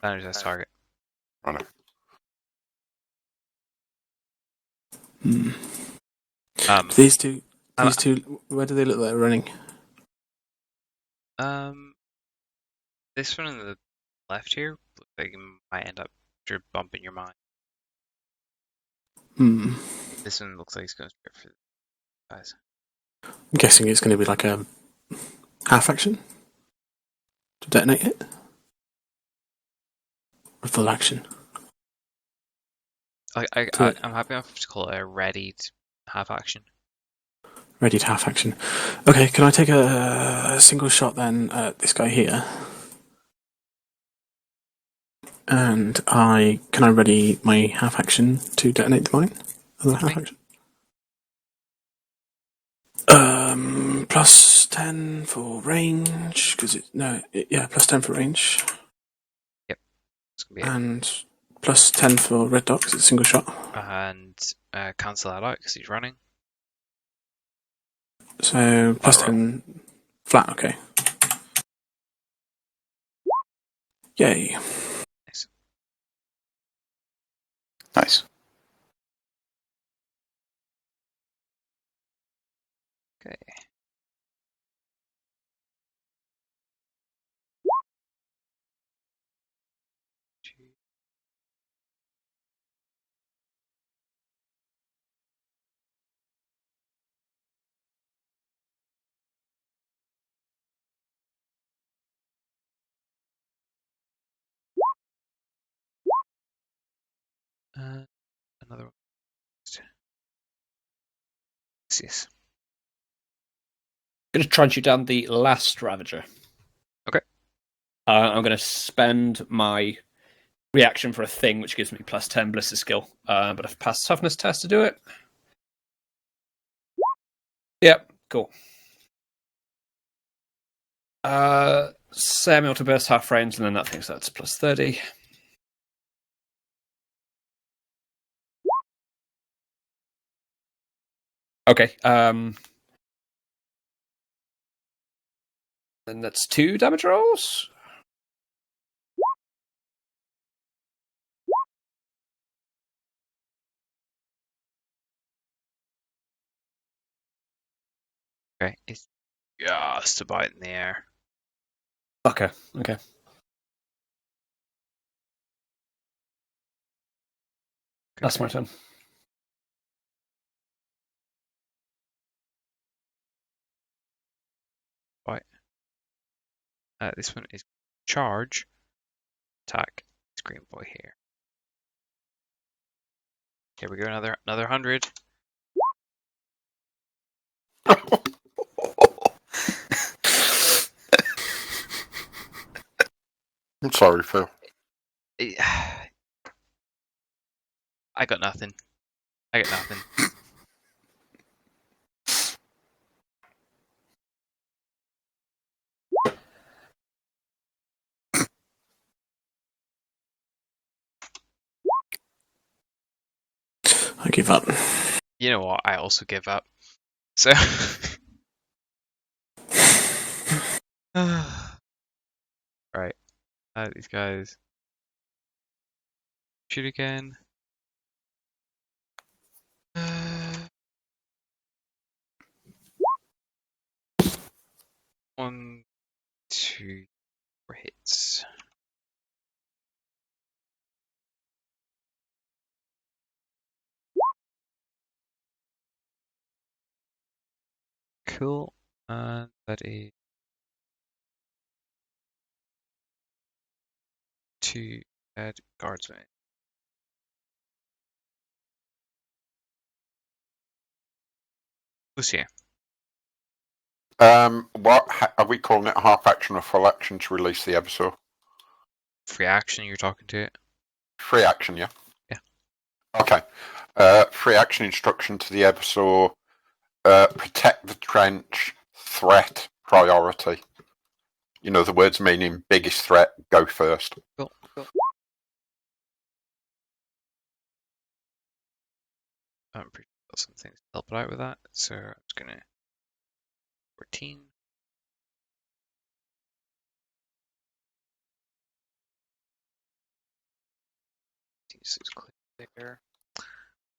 Manager's as target. Right. These two, where do they look like they're running? This one on the left here looks like it might end up bumping your mind. This one looks like it's going straight for the guys. I'm guessing it's going to be like a half action to detonate it? Or full action? I'm happy enough to call it a ready half action. Ready to half action. Okay, can I take a single shot then at this guy here? And can I ready my half action to detonate the mine? Other half action. Plus 10 for range, because plus 10 for range. Yep. It's gonna be and plus 10 for red dot, because it's a single shot. And cancel that out, because he's running. So, plus 10 flat, okay. Yay. Nice. Okay. Another one. Yes. I'm going to try and shoot down the last Ravager. Okay. I'm going to spend my reaction for a thing, which gives me plus 10 Blister skill. But I've passed toughness test to do it. Yep, cool. Semi-auto burst, half range, and then that thing, so that's plus 30. Okay, and that's 2 damage rolls. Okay, it's just about in the air. Okay. That's my turn. Right. This one is charge, attack, Green Boy here. Here we go, another 100. I'm sorry, Phil. I got nothing. I got nothing. I give up. You know what? I also give up. So. Right. These guys. Shoot again. One, two, 4 hits. Cool. And that is 2 dead guardsmen. Lucia. What are we calling it? A half action or full action to release the episode? Free action, you're talking to it. Free action, yeah. Yeah. Okay. Free action instruction to the episode. Protect the trench. Threat priority. You know the words meaning biggest threat. Go first. Cool. I'm pretty sure got some things to help out with that, so I'm just gonna 14. Click there.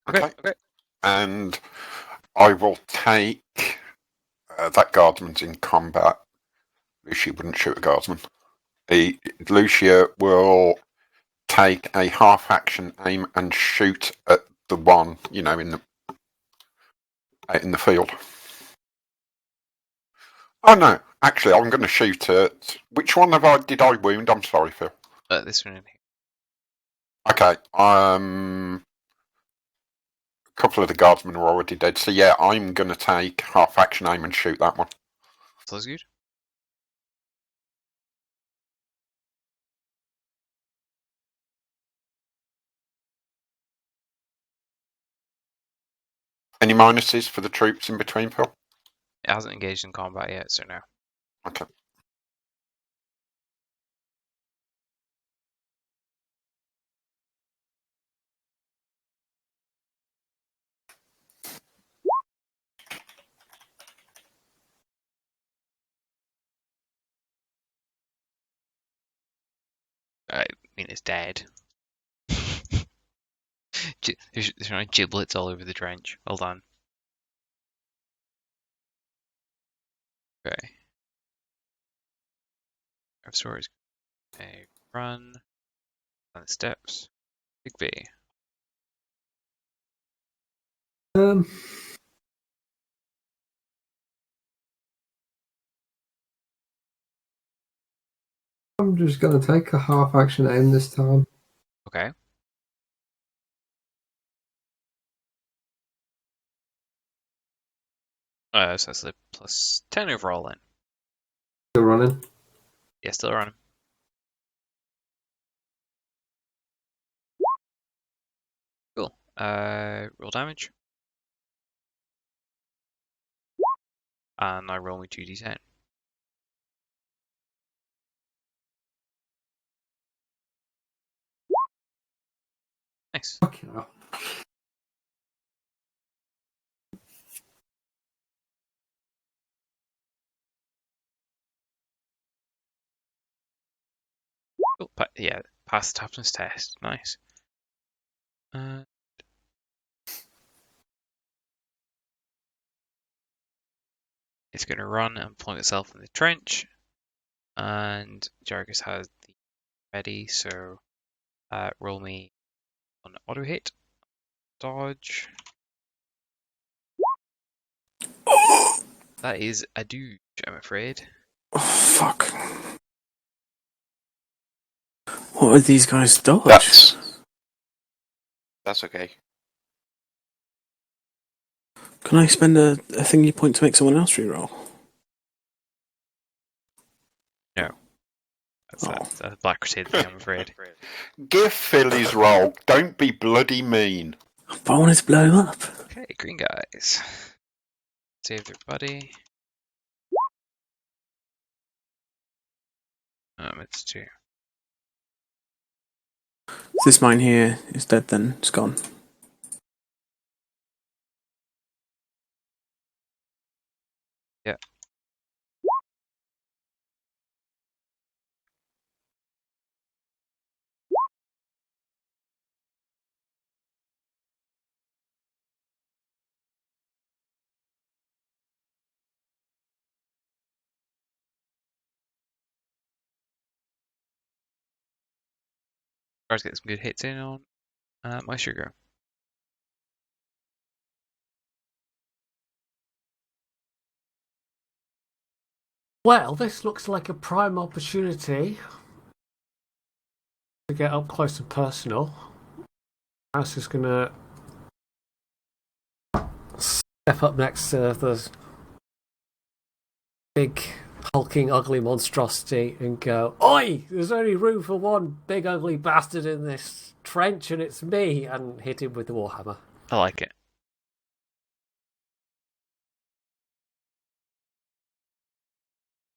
Okay. And I will take that guardsman's in combat. Lucia wouldn't shoot a guardsman. Lucia will take a half action aim and shoot at the one, out in the field. Oh no, actually I'm going to shoot at... Which one did I wound? I'm sorry, Phil. This one in here. Okay, a couple of the guardsmen are already dead, so yeah, I'm going to take half action aim and shoot that one. Sounds good. Any minuses for the troops in between, Phil? It hasn't engaged in combat yet, so no. Okay. I mean, it's dead. There's giblets all over the trench. Hold on. Okay. Our stories. Okay, run. Down the steps. Bigby. I'm just going to take a half action aim this time. Okay. So that's the plus 10 overall then. Still running. Yeah, still running. Cool. Roll damage. And I roll me 2d10. Nice. Fucking hell. Cool. Yeah, pass the toughness test. Nice. It's going to run and point itself in the trench. And Jericus has the ready, so roll me on auto hit. Dodge. That is a douche, I'm afraid. Oh, fuck. What would these guys dodge? That's okay. Can I spend a thingy point to make someone else reroll? No. That's a Black Crusade thing, I'm afraid. Give Phil his roll. Don't be bloody mean. But I wanted to blow him up. Okay, green guys. Save their buddy. It's 2. This mine here is dead then. It's gone. Yeah. Try to get some good hits in on my sugar. Well, this looks like a prime opportunity to get up close and personal. Mouse is going to step up next to the big, hulking, ugly monstrosity and go, "Oi! There's only room for one big, ugly bastard in this trench, and it's me!" and hit him with the warhammer. I like it.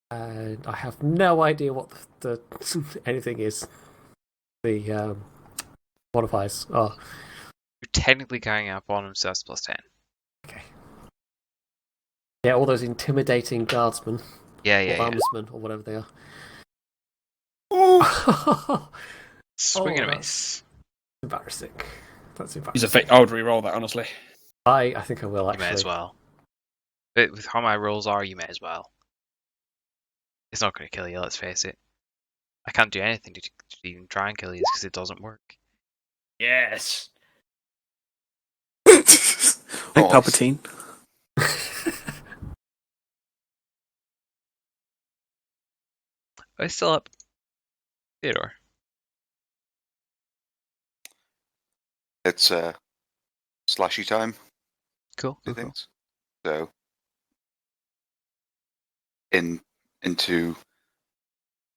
And I have no idea what the anything is. The modifiers are. You're technically going up on him, so that's +10. Okay. Yeah, all those intimidating guardsmen. Yeah, Or armsmen, or whatever they are. Swing and a that's miss. embarrassing. That's He's embarrassing. a fake. I would re-roll that, honestly. I think I will, You actually. may as well. But with how my rolls are, you may as well. It's not going to kill you, let's face it. I can't do anything to even try and kill you because it doesn't work. Yes. Like Nice. Palpatine. Oh, still up. Theodore. It's slashy time. Cool. I think. So into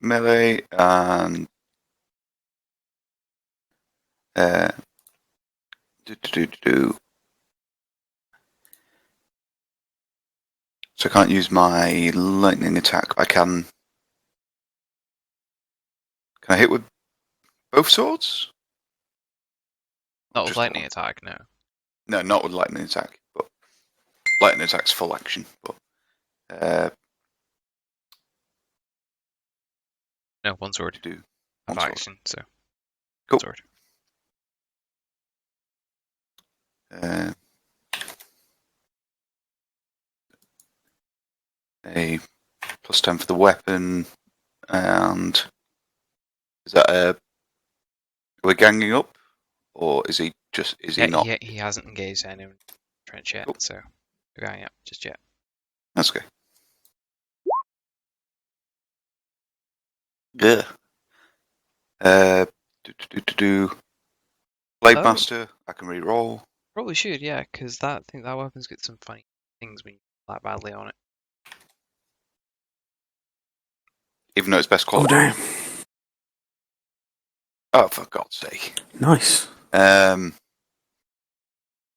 melee and So I can't use my lightning attack. I can. Can I hit with both swords? Not with Just lightning one. attack, no. No, not with lightning attack. But lightning attack's full action. But No, one sword. do Of one sword. action, so. Cool. One sword. A +10 for the weapon, and is that we're ganging up, or is he just? Is he not? He hasn't engaged anyone in the trench yet, Cool. so we're going up just yet. That's okay. Yeah. Blade Oh. Master. I can re-roll. Probably should, yeah, because I think that weapon's got some funny things when you that badly on it. Even though it's best Oh, quality. damn. Oh, for God's sake. Nice. But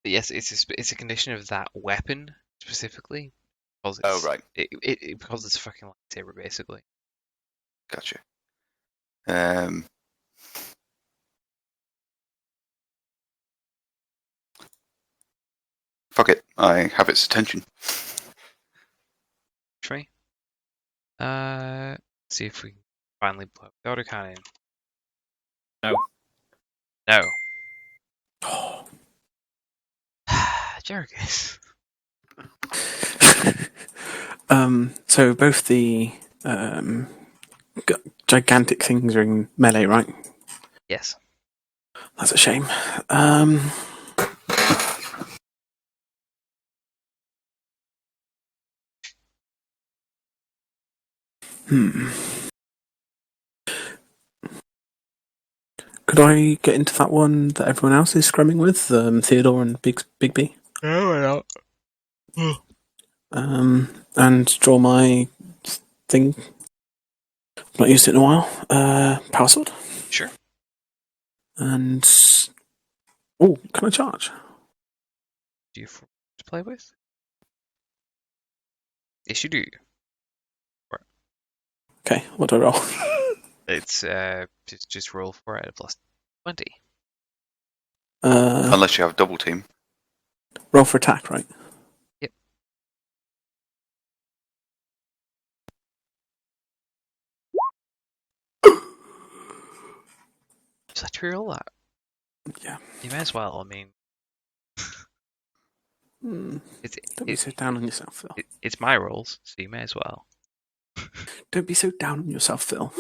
yes, it's a condition of that weapon specifically. Because it's, Oh, right. Because it's a fucking lightsaber, basically. Gotcha. Fuck it. I have its attention. Tree. See if we can finally blow up the autocannon. No. No. Jericus. So both the gigantic things are in melee, right? Yes. That's a shame. Could I get into that one that everyone else is scrumming with, Theodore and Bigby? No, we're not. And draw my thing. Not used it in a while. Power sword. Sure. And oh, can I charge? Do you have to play with? Yes, you do. Okay, what do I roll? It's just roll for it at plus 20. Unless you have a double team. Roll for attack, right? Yep. Just have to roll that. Yeah. You may as well. I mean, Don't be so down on yourself, Phil. it's my rolls, so you may as well. Don't be so down on yourself, Phil.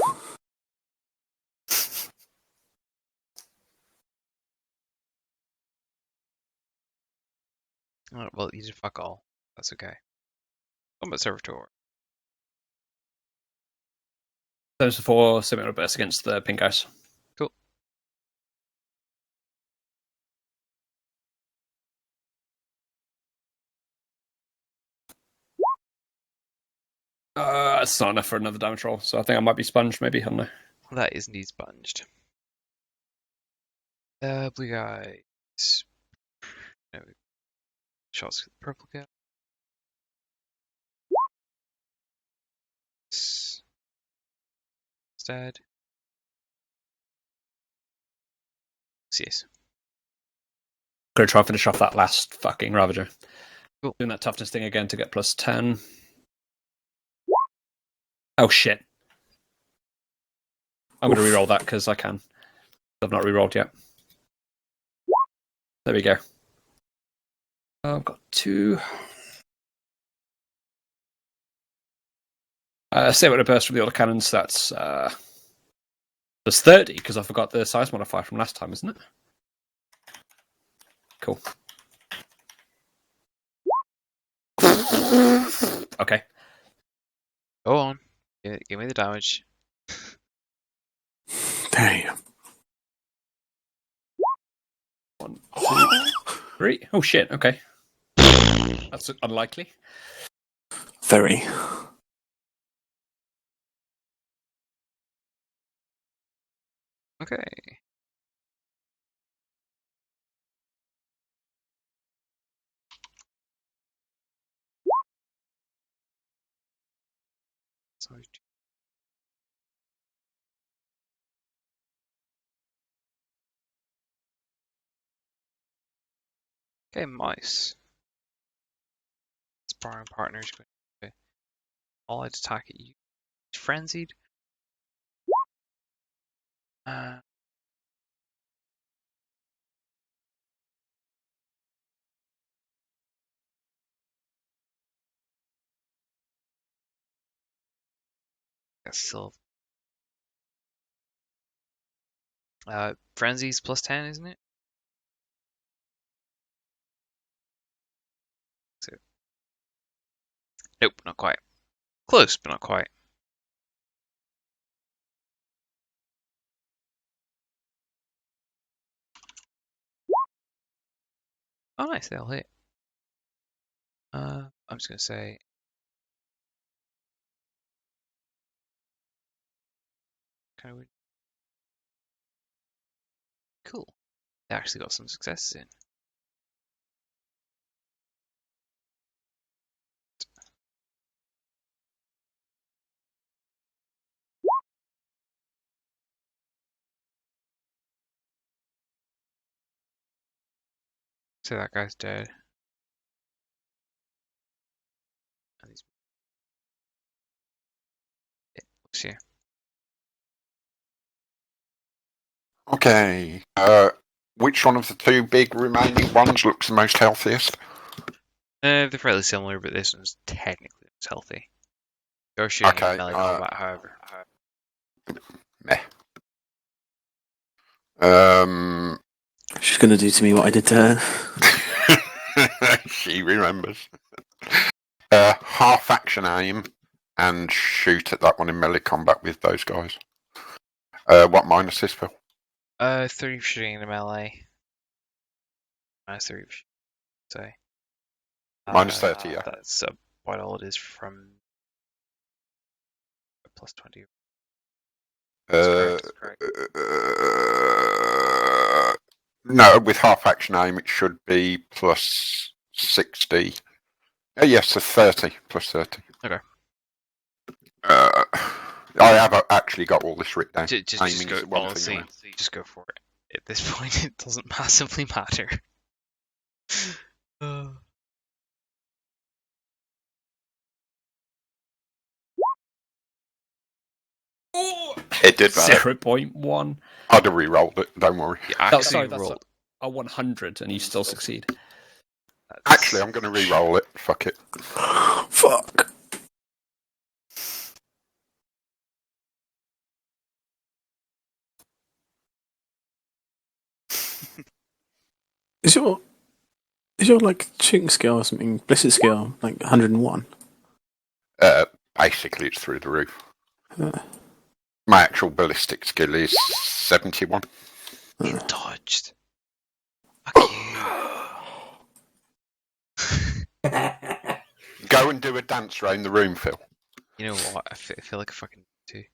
Oh, well, you did fuck all. That's okay. Combat Servitor. Those are for similar burst against the pink guys. Cool. It's not enough for another damage roll, so I think I might be sponged, maybe, I don't know. That is indeed sponged. Blue guys. No. Shots with the purple guy. Instead. Yes. Gonna try and finish off that last fucking Ravager. Cool. Doing that toughness thing again to get plus 10. Oh shit. I'm going to reroll that because I can. I've not rerolled yet. There we go. I've got 2. Say what a burst from the other cannons. That's 30 because I forgot the size modifier from last time, isn't it? Cool. Okay. Go on. Give me the damage. Damn. 1, 2, 3. Oh shit, okay. That's unlikely. Very. Okay. Sorry. Okay, mice. Sparring partners going to all out attack at you. Frenzied. That's still. Frenzy's plus 10, isn't it? So. Nope, not quite. Close, but not quite. Oh, nice, they'll hit. I'm just gonna say. Kind of cool. They actually got some successes in. So that guy's dead. And he's here. Okay. Which one of the 2 big remaining ones looks the most healthiest? They're fairly similar, but this one's technically most healthy. You're shooting Okay, in melee combat, however. Meh. She's going to do to me what I did to her. She remembers. Half action aim and shoot at that one in melee combat with those guys. What minus is, Phil? 30 for shooting in melee. Minus 30 for shooting, say. Minus 30, yeah. That's about all it is from plus 20. That's correct. No, with half action aim, it should be plus 60. Yes, so 30 plus 30. Okay. I have actually got all this written down. Just Aiming go, is one thing honestly, away. just go for it. At this point, it doesn't massively matter. It did matter. 0.1. I'd have re-rolled it, don't worry. You Oh, actually sorry, that's rolled. a 100, and you still succeed. Actually, I'm going to re-roll it. Fuck it. Fuck. Is your like shooting skill or something, ballistic skill, like 101? Basically, it's through the roof. Uh, My actual ballistic skill is 71. You dodged. Fuck you. Go and do a dance around the room, Phil. You know what? I feel like a fucking too.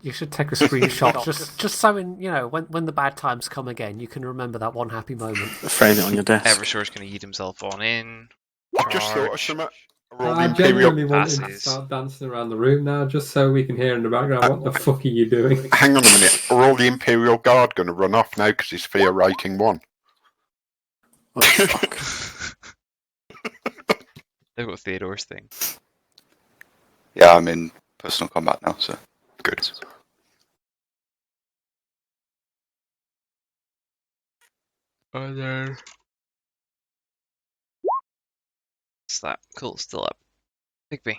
You should take a screenshot just so when the bad times come again, you can remember that one happy moment. Frame it on your desk. Eversour's going to eat himself on in. I've just thought of Charge. some. Roll the I Imperial. genuinely want him to passes. start dancing around the room now, just so we can hear in the background. What the fuck are you doing? Hang on a minute. Are all the Imperial Guard going to run off now because he's fear rating 1? What the fuck? They've got Theodore's thing. Yeah, I'm in personal combat now, so Good. Oh no. Slap. Cool, still up. Bigby.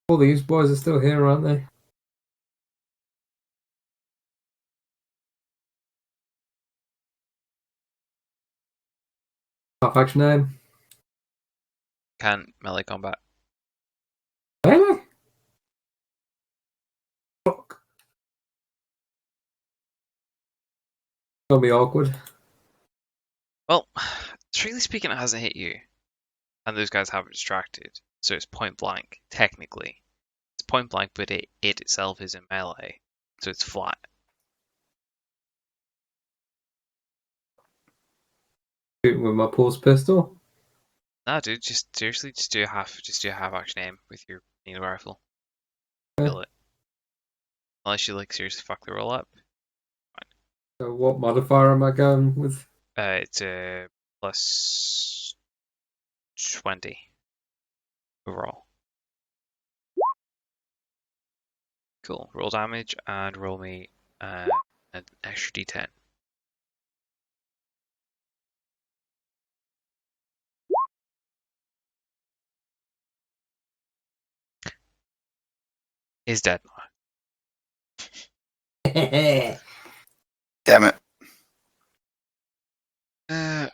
All these boys are still here, aren't they? Half action aim. Can't melee combat. Really? Fuck. Gonna be awkward. Well, strictly speaking, it hasn't hit you. And those guys haven't distracted. So it's point blank, technically. It's point blank, but it itself is in melee. So it's flat. Shooting with my pulse pistol. Nah, dude, just seriously, just do a half action aim with your needle rifle. Okay. Kill it. Unless you like seriously fuck the roll up. So what modifier am I going with? It's plus 20 overall. Cool. Roll damage and roll me an extra d10. He's dead now. damn it.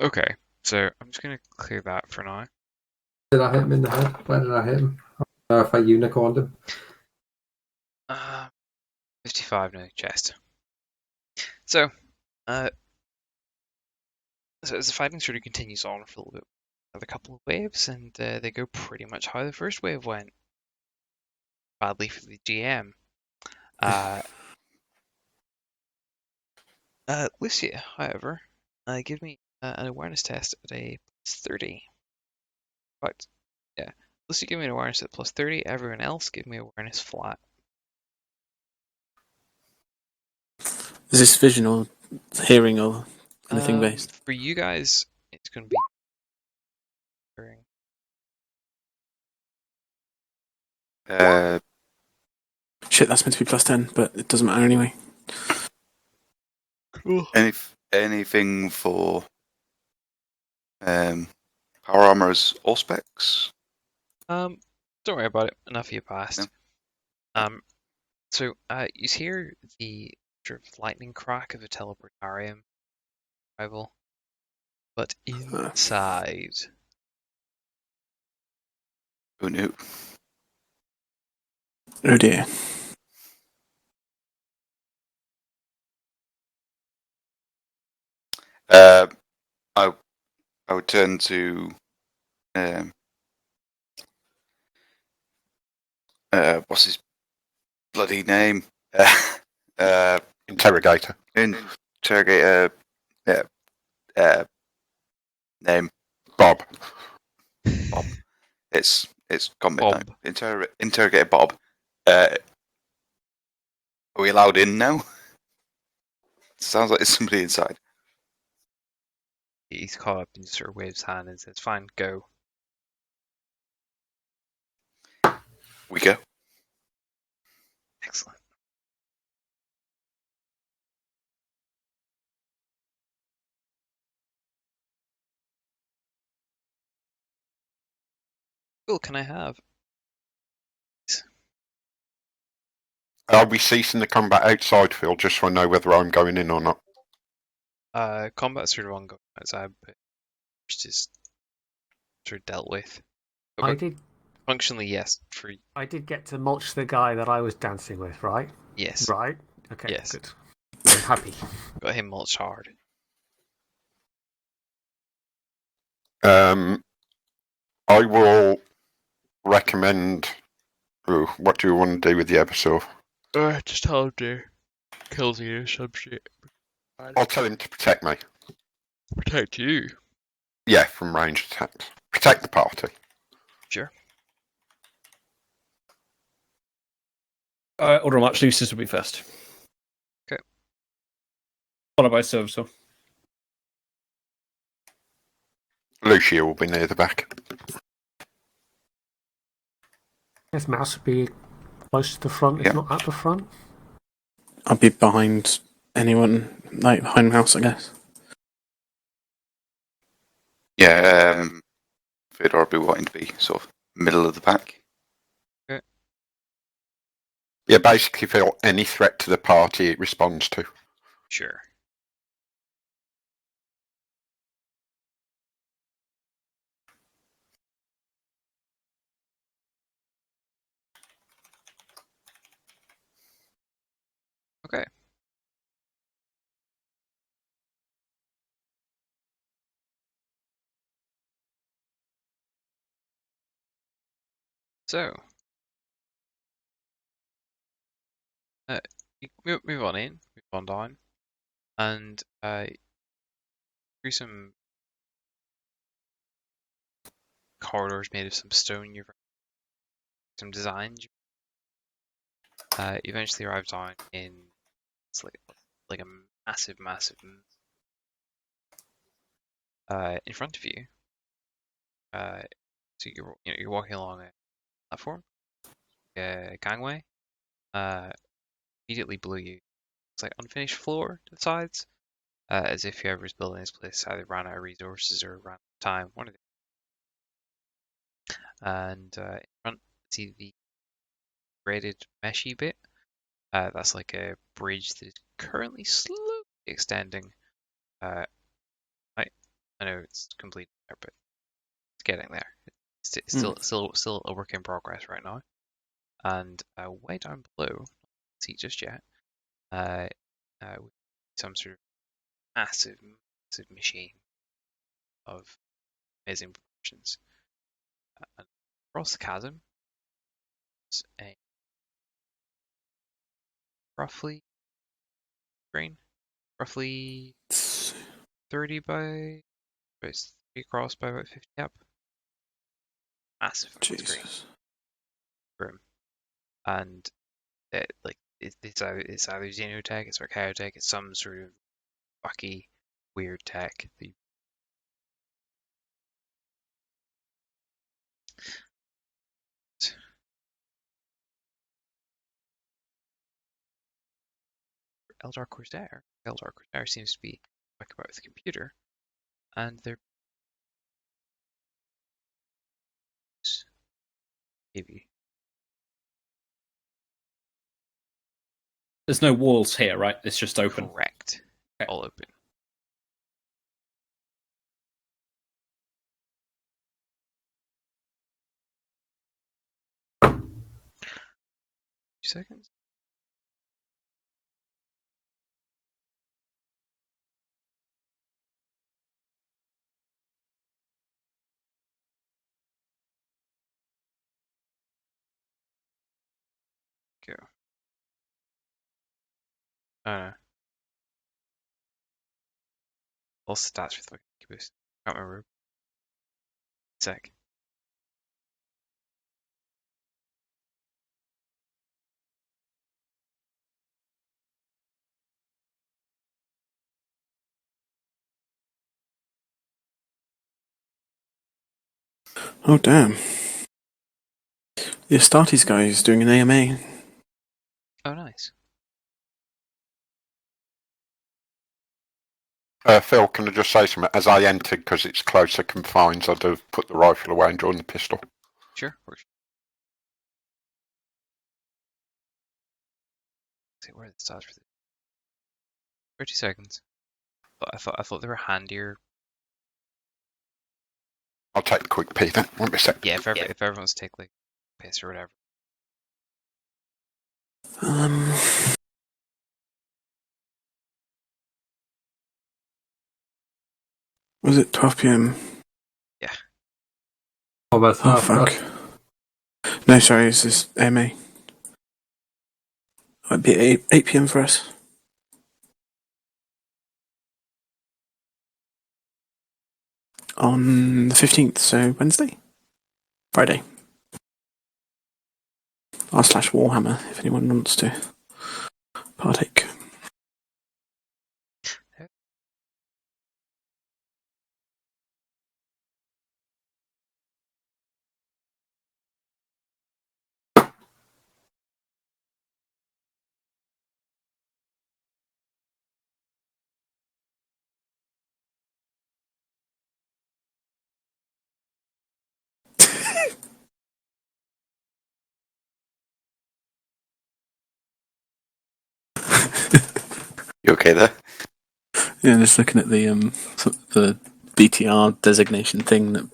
Okay, so I'm just gonna clear that for now. Did I hit him in the head? Where did I hit him? I don't know if I unicorned him. 55 no chest. So, as the fighting sort of continues on for a little bit, have a couple of waves, and they go pretty much how the first wave went. Badly for the GM. Lucia, however, give me an awareness test at a plus 30. Right. Yeah. Lucia, give me an awareness at plus 30. Everyone else, give me awareness flat. Is this vision or hearing or anything based? For you guys, it's going to be hearing. Shit, that's meant to be plus 10, but it doesn't matter anyway. Cool. Anything for power armors or specs? Don't worry about it. Enough of you passed. Yeah. So you hear the sort of lightning crack of a teleportarium arrival, but inside. Who knew? Oh dear. I would turn to what's his bloody name? Interrogator. Interrogator. Name. Bob. It's gone midnight. Bob. Interrogator Bob. Are we allowed in now? Sounds like there's somebody inside. He's caught up and just sort of waves hand and says, "Fine, go." We go. Excellent. Cool, can I have? Are we ceasing the combat outside, Phil, just so I know whether I'm going in or not? Combat sort of ongoing outside, but it's just sort of dealt with. I did. Functionally, yes. I did get to mulch the guy that I was dancing with, right? Yes. Right. Okay. Yes. Good. I'm happy. Got him mulched hard. I will recommend. Ooh, what do you want to do with the episode? Just tell him to kill you or some shit. I'll tell him to protect me. Protect you? Yeah, from ranged attacks. Protect the party. Sure. Order match. Lucius will be first. Okay. Followed by Servitor. Lucia will be near the back. I guess Mouse would be close to the front, if not at the front. I'll be behind anyone, like behind Mouse, I guess. Yeah, Theodore will be wanting to be sort of middle of the pack. Okay. Yeah, basically, Phil, any threat to the party it responds to. Sure. Okay. So, you move on in, move on down, and through some corridors made of some stone, you've some designs. You eventually arrive down in it's like a massive in front of you. So you're walking along a platform, a gangway. Immediately below you, it's like unfinished floor to the sides, as if whoever's building this place either ran out of resources or ran out of time. One of the and in front, see the braided meshy bit. That's like a bridge that is currently slowly extending. I know it's completely there, but it's getting there. It's still a work in progress right now. And way down below, not see just yet, some sort of massive machine of amazing proportions. And across the chasm is a roughly 30 by 3 across by about 50 up. Massive screen room. And it's either Xenotech, it's Archaeotech, it's some sort of wacky, weird tech. Eldar Corsair seems to be talking about with the computer, and they're maybe There's no walls here, right? It's just open. correct, Okay. all open. Seconds. Go. Oh no. All stats with fucking boost. Can't remember. Sec. Oh damn. The Astartes guy is doing an AMA. Oh nice. Phil, can I just say something? As I entered, because it's closer confines, I'd have put the rifle away and drawn the pistol. Sure, works. See where are the stats for this? 30 seconds. I thought they were handier. I'll take a quick pee then. Won't be a sec. Yeah, if everyone's take like piss or whatever. Was it 12 PM? Yeah. What about Oh that? fuck. No, sorry, it's this AMA. It'd be 8 PM for us. On the 15th, so Wednesday? Friday. r/Warhammer, if anyone wants to partake. You okay there? Yeah, just looking at the BTR designation thing that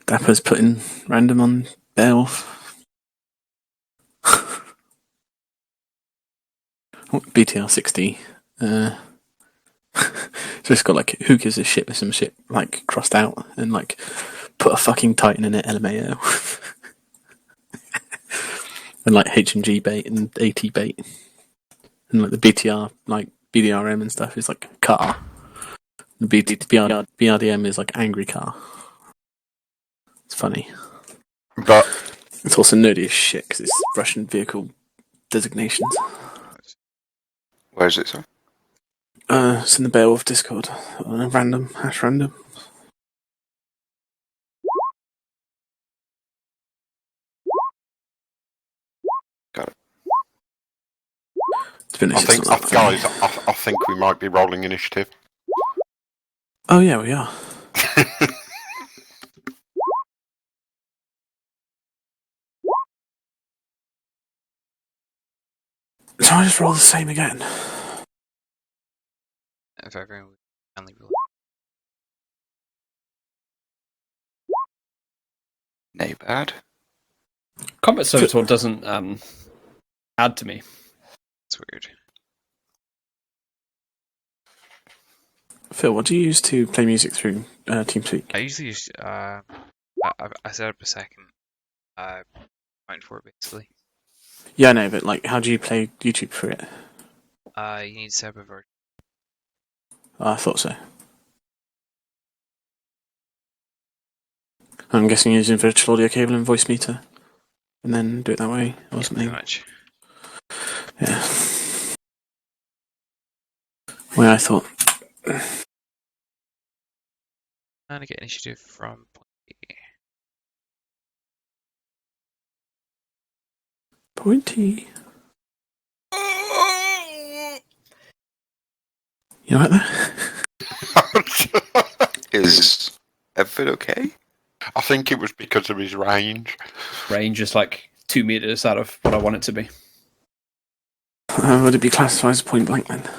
Dapper's put in random on Beowulf. BTR 60. Just got like, who gives a shit with some shit like crossed out and like put a fucking Titan in it, LMAO. And like HMG bait and AT bait. And like the BTR, like BDRM and stuff is like car. The BRDM is like angry car. It's funny. But It's also nerdy as shit because it's Russian vehicle designations. Where is it, sir? It's in the Beowulf Discord. Random, hash random. Got it. To be honest, I it's think, not that guys, funny. I think we might be rolling initiative. Oh yeah, we are. So I just roll the same again. If everyone would kindly roll. Nay, bad. Combat Servitor doesn't add to me. It's weird. Phil, what do you use to play music through TeamSpeak? I usually use I set up a second point for it basically. Yeah, I know, but like, how do you play YouTube through it? You need to set up a version. I thought so. I'm guessing you're using virtual audio cable and voice meter, and then do it that way or something. Pretty much. Yeah. Well, I thought. And I get initiative from Pointy. You right there? Is everything okay? I think it was because of his range. Range is like 2 meters out of what I want it to be. Would it be classified as point blank then?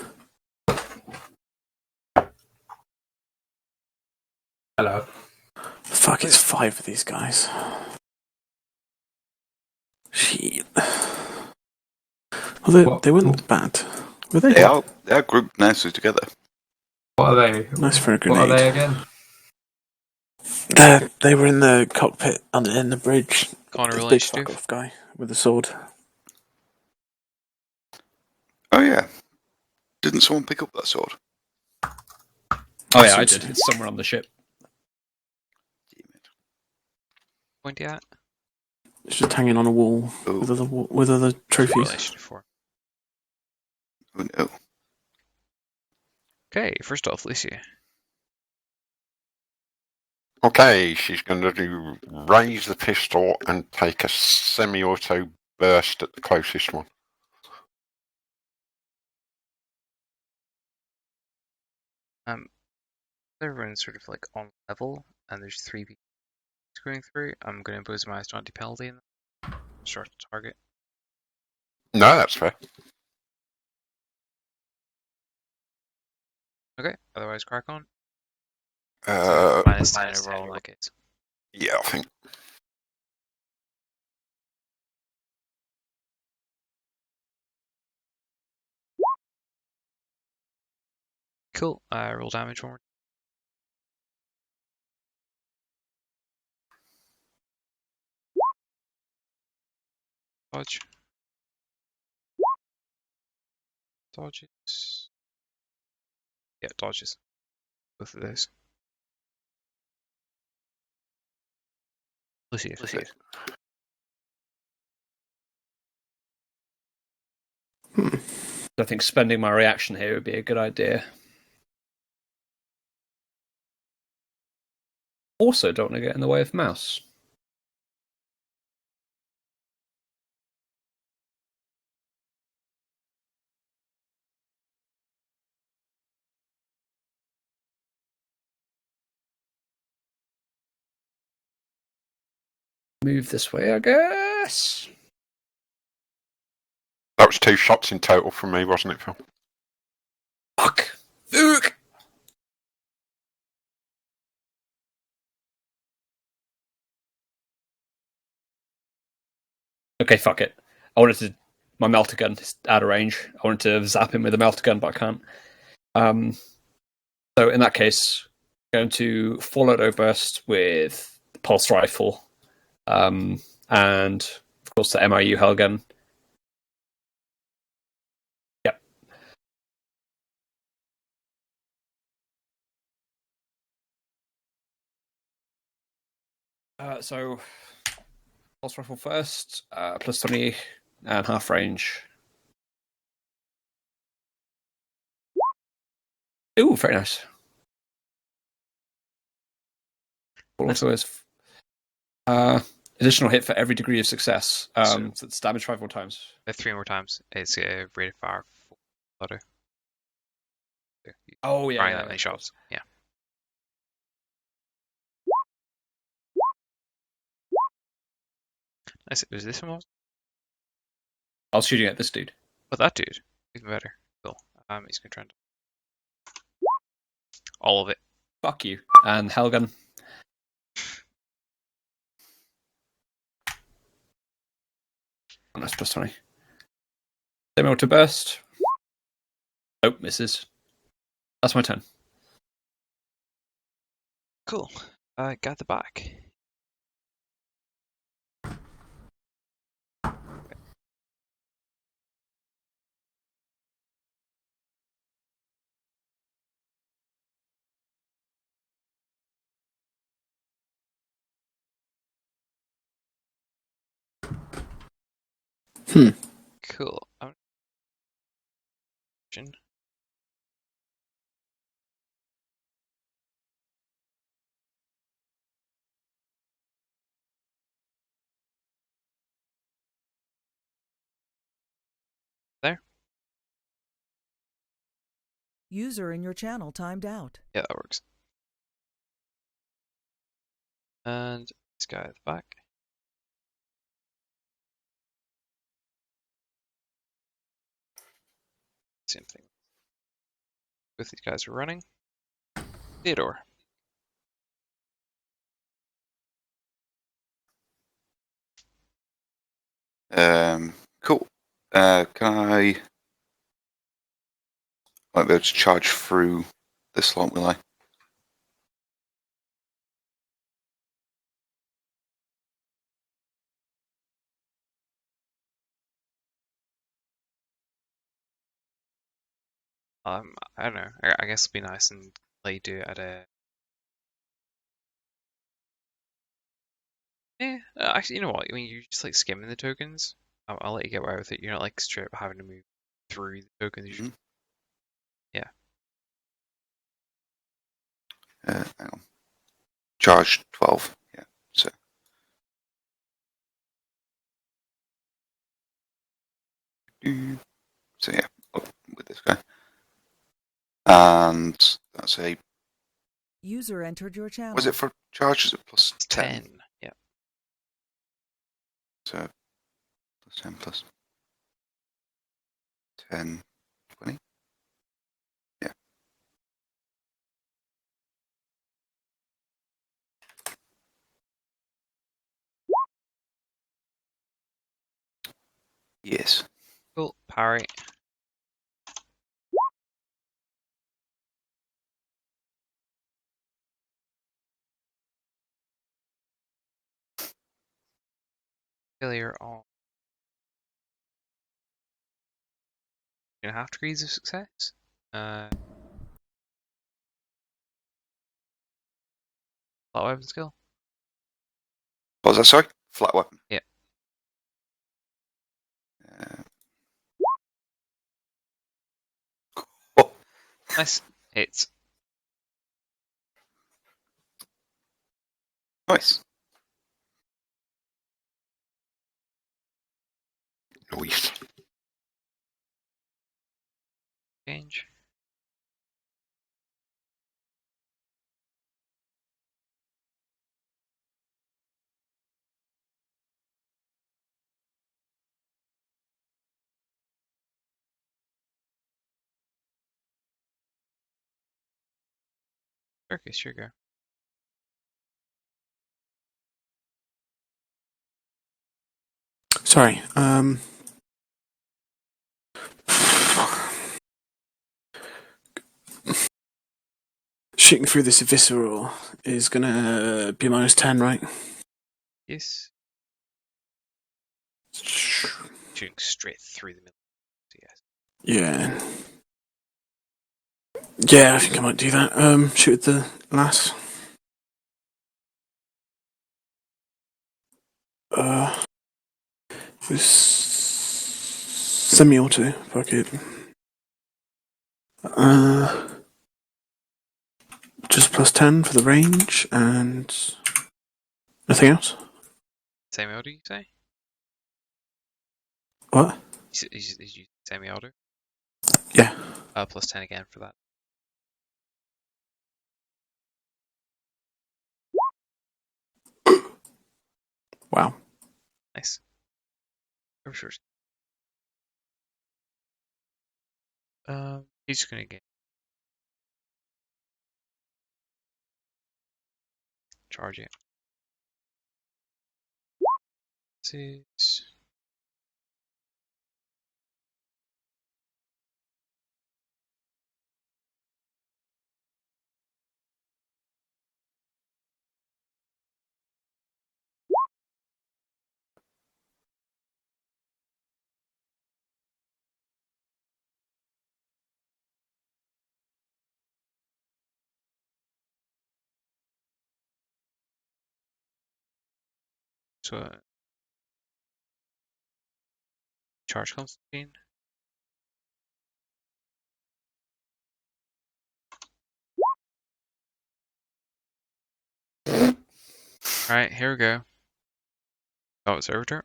Hello. Fuck, it's 5 of these guys. Shit. Well, they weren't bad, were they? They are grouped nicely together. What are they? Nice for a What are grenade. they again? They were in the cockpit in the bridge, Connor The big relates fuck to. off guy with the sword. Oh yeah. Didn't someone pick up that sword? Oh yeah, I did. It's somewhere on the ship. Pointy at. It's just hanging on a wall Oh. with other trophies. Relation to 4. Oh no. Okay, first off, Lucia. Okay, she's going to raise the pistol and take a semi-auto burst at the closest one. Everyone's sort of like on level, and there's 3 people going through. I'm going to impose my -20 penalty and start the target. No, that's fair. Okay, otherwise crack on. Uh, -10 overall in that case. yeah, I think. Cool. Roll damage one more. Dodge. Dodges. Yeah, dodges. Both of those. Lucius. I think spending my reaction here would be a good idea. Also, don't want to get in the way of Mouse. Move this way, I guess. That was 2 shots in total from me, wasn't it, Phil? Fuck. Fuck. Okay, fuck it. I wanted to. My melter gun is out of range. I wanted to zap him with a melter gun, but I can't. So in that case, I'm going to full auto burst with the pulse rifle, and of course the MIU Hellgun. Yep. So pulse rifle first, plus 20 and half range. Ooh, very nice. Also is additional hit for every degree of success. So it's damage 5 more times. 3 more times. It's a rate of fire 4 auto. Oh yeah, Firing yeah, that many shots. Yeah. Nice. Was this one? I was shooting at this dude. Oh, that dude. Even better. Cool. He's going to try and all of it. Fuck you. And Hellgun. Oh, that's plus 20. Semi to burst. Nope, misses. That's my turn. Cool. Got the back. Cool. There. User in your channel timed out. Yeah, that works. And this guy at the back. Same thing. Both these guys are running. Theodore. Cool. Can I might be able to charge through this slot, will I? I don't know. I guess it'd be nice and let you do it at a. Yeah, actually, you know what? I mean, you're just like skimming the tokens. I'll let you get away with it. You're not like straight up having to move through the tokens. Mhm. Yeah. Hang on. Charge 12. Yeah. So. So yeah, up with this guy. And that's a. User entered your channel. Was it for charges at plus 10? 10. Yeah. So plus 10 plus 10, 20. Yeah. Yes. Cool. Parry. Failure on 2.5 degrees of success. Flat weapon skill. What was that, sorry? Flat weapon. Yeah. Oh, Nice. Hits. nice. Nice. Change. Jericus, sure go. Sorry. Shooting through this visceral is gonna be -10, right? Yes. Shooting straight through the middle. So yes. Yeah. Yeah, I think I might do that. Shoot at the lass. This semi-auto, if I could. Just +10 for the range, and nothing else? Semi-auto, you say? What? Is you semi-auto? Yeah. +10 again for that. Wow. Nice. For sure. He's just gonna get charge it. Six. So charge Constantine. Alright, here we go. Oh, it's Servitor.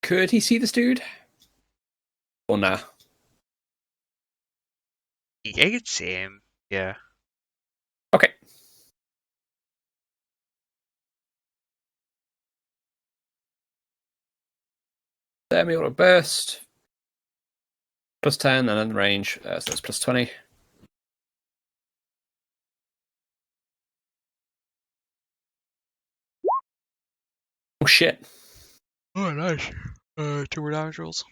Could he see this dude? Or nah? I could see him. Yeah. Okay. Semi-auto burst. +10 and then range, so that's +20. Oh shit. Oh, nice. 2 more damage rolls.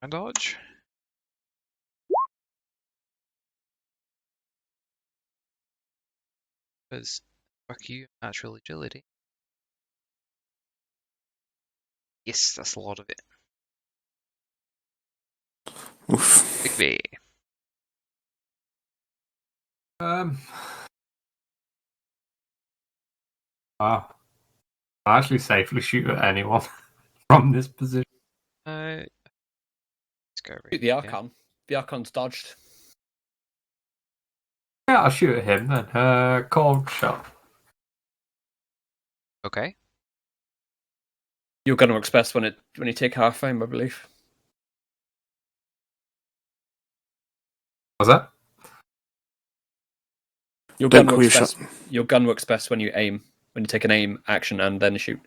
And dodge. Because fuck you, natural agility. Yes, that's a lot of it. Oof. Bigby. Wow. I actually safely shoot at anyone from this position. Let's go over Shoot the here. Archon. The Archon's dodged. Yeah, I'll shoot at him then. Cold shot. Okay. You're going to work best when you take half aim, I believe. Was that? Your Don't gun call works your best. shot. Your gun works best when you aim. When you take an aim action and then shoot.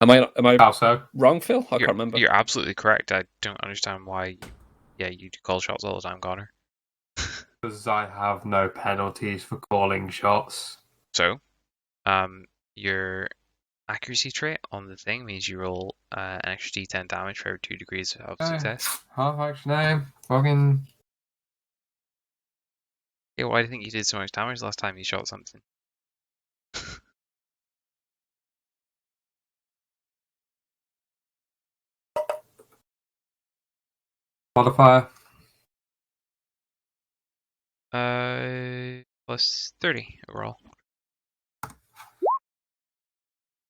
Am I Also, wrong, Phil? I You're, can't remember. you're absolutely correct. I don't understand why you do call shots all the time, Connor. because I have no penalties for calling shots. So, your accuracy trait on the thing means you roll an extra d10 damage for every 2 degrees of success. Half action aim. Fucking. Yeah, why do you think you did so much damage last time you shot something? Modifier. Plus 30 overall.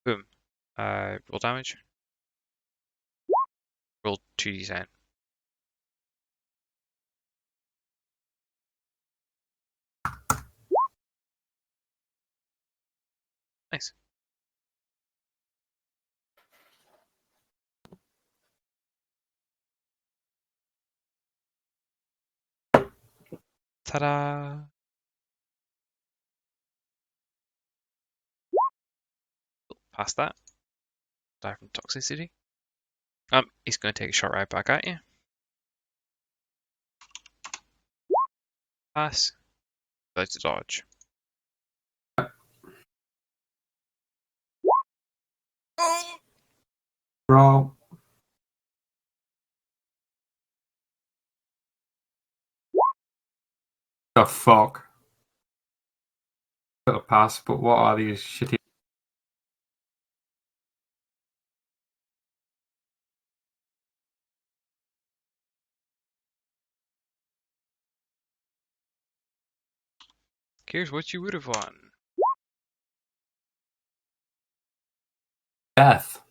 Boom. Roll damage. Roll 2d10. Nice. Ta-da! Past that. Die from toxicity. He's going to take a shot right back at you. Pass. Go to dodge. Roll. The fuck? Got a pass, but what are these shitty? Here's what you would have won. Death.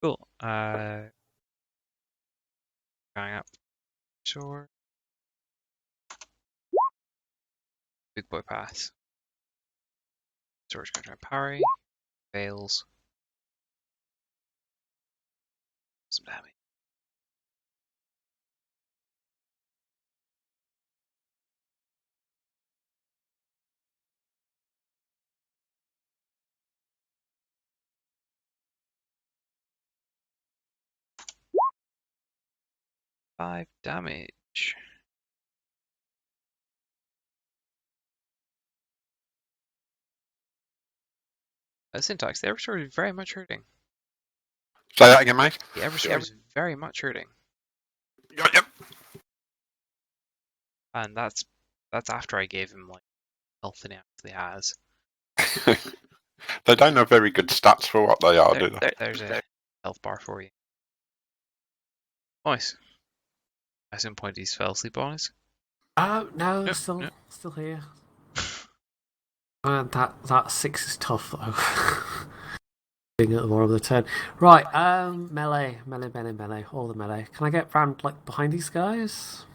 Cool. Going up. Sure. Big boy pass. Storage going to parry. Fails. Some damage. Five damage. Syntax, the Eversword is very much hurting. Say that again, mate. The Eversword is very much hurting. Yep. And that's after I gave him like health than he actually has. They don't have very good stats for what they are, do they? There's a health bar for you. Nice. At some point he's fell asleep on us. No, Nope, still nope. still here. That 6 is tough though. Being at the bottom of the turn. Right, melee, all the melee. Can I get round like behind these guys?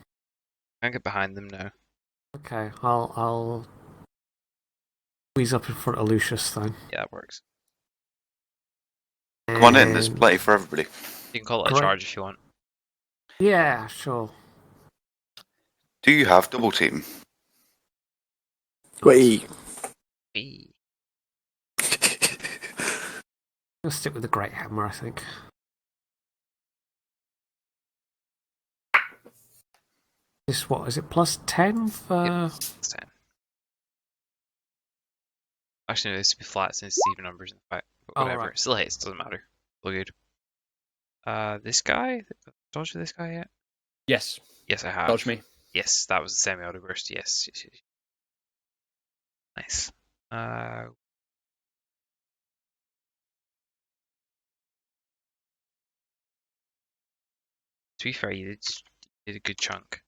Can't get behind them now. Okay, I'll squeeze up in front of Lucius then. Yeah, that works. Come on in, there's And- plenty for everybody. You can call it a Great. charge if you want. Yeah, sure. Do you have double team? Wait. Eee. I'll stick with the Great Hammer, I think. This what is it? Plus 10 for. Yep, that's 10. Actually, no, this would be flat since it's even numbers in the fight. But Oh, whatever. right. Still hits, doesn't matter. All good. This guy? Dodge this guy yet? Yes. Yes, I have. Dodge me. Yes, that was a semi-auto burst. Yes. Nice. To be fair, you did a good chunk.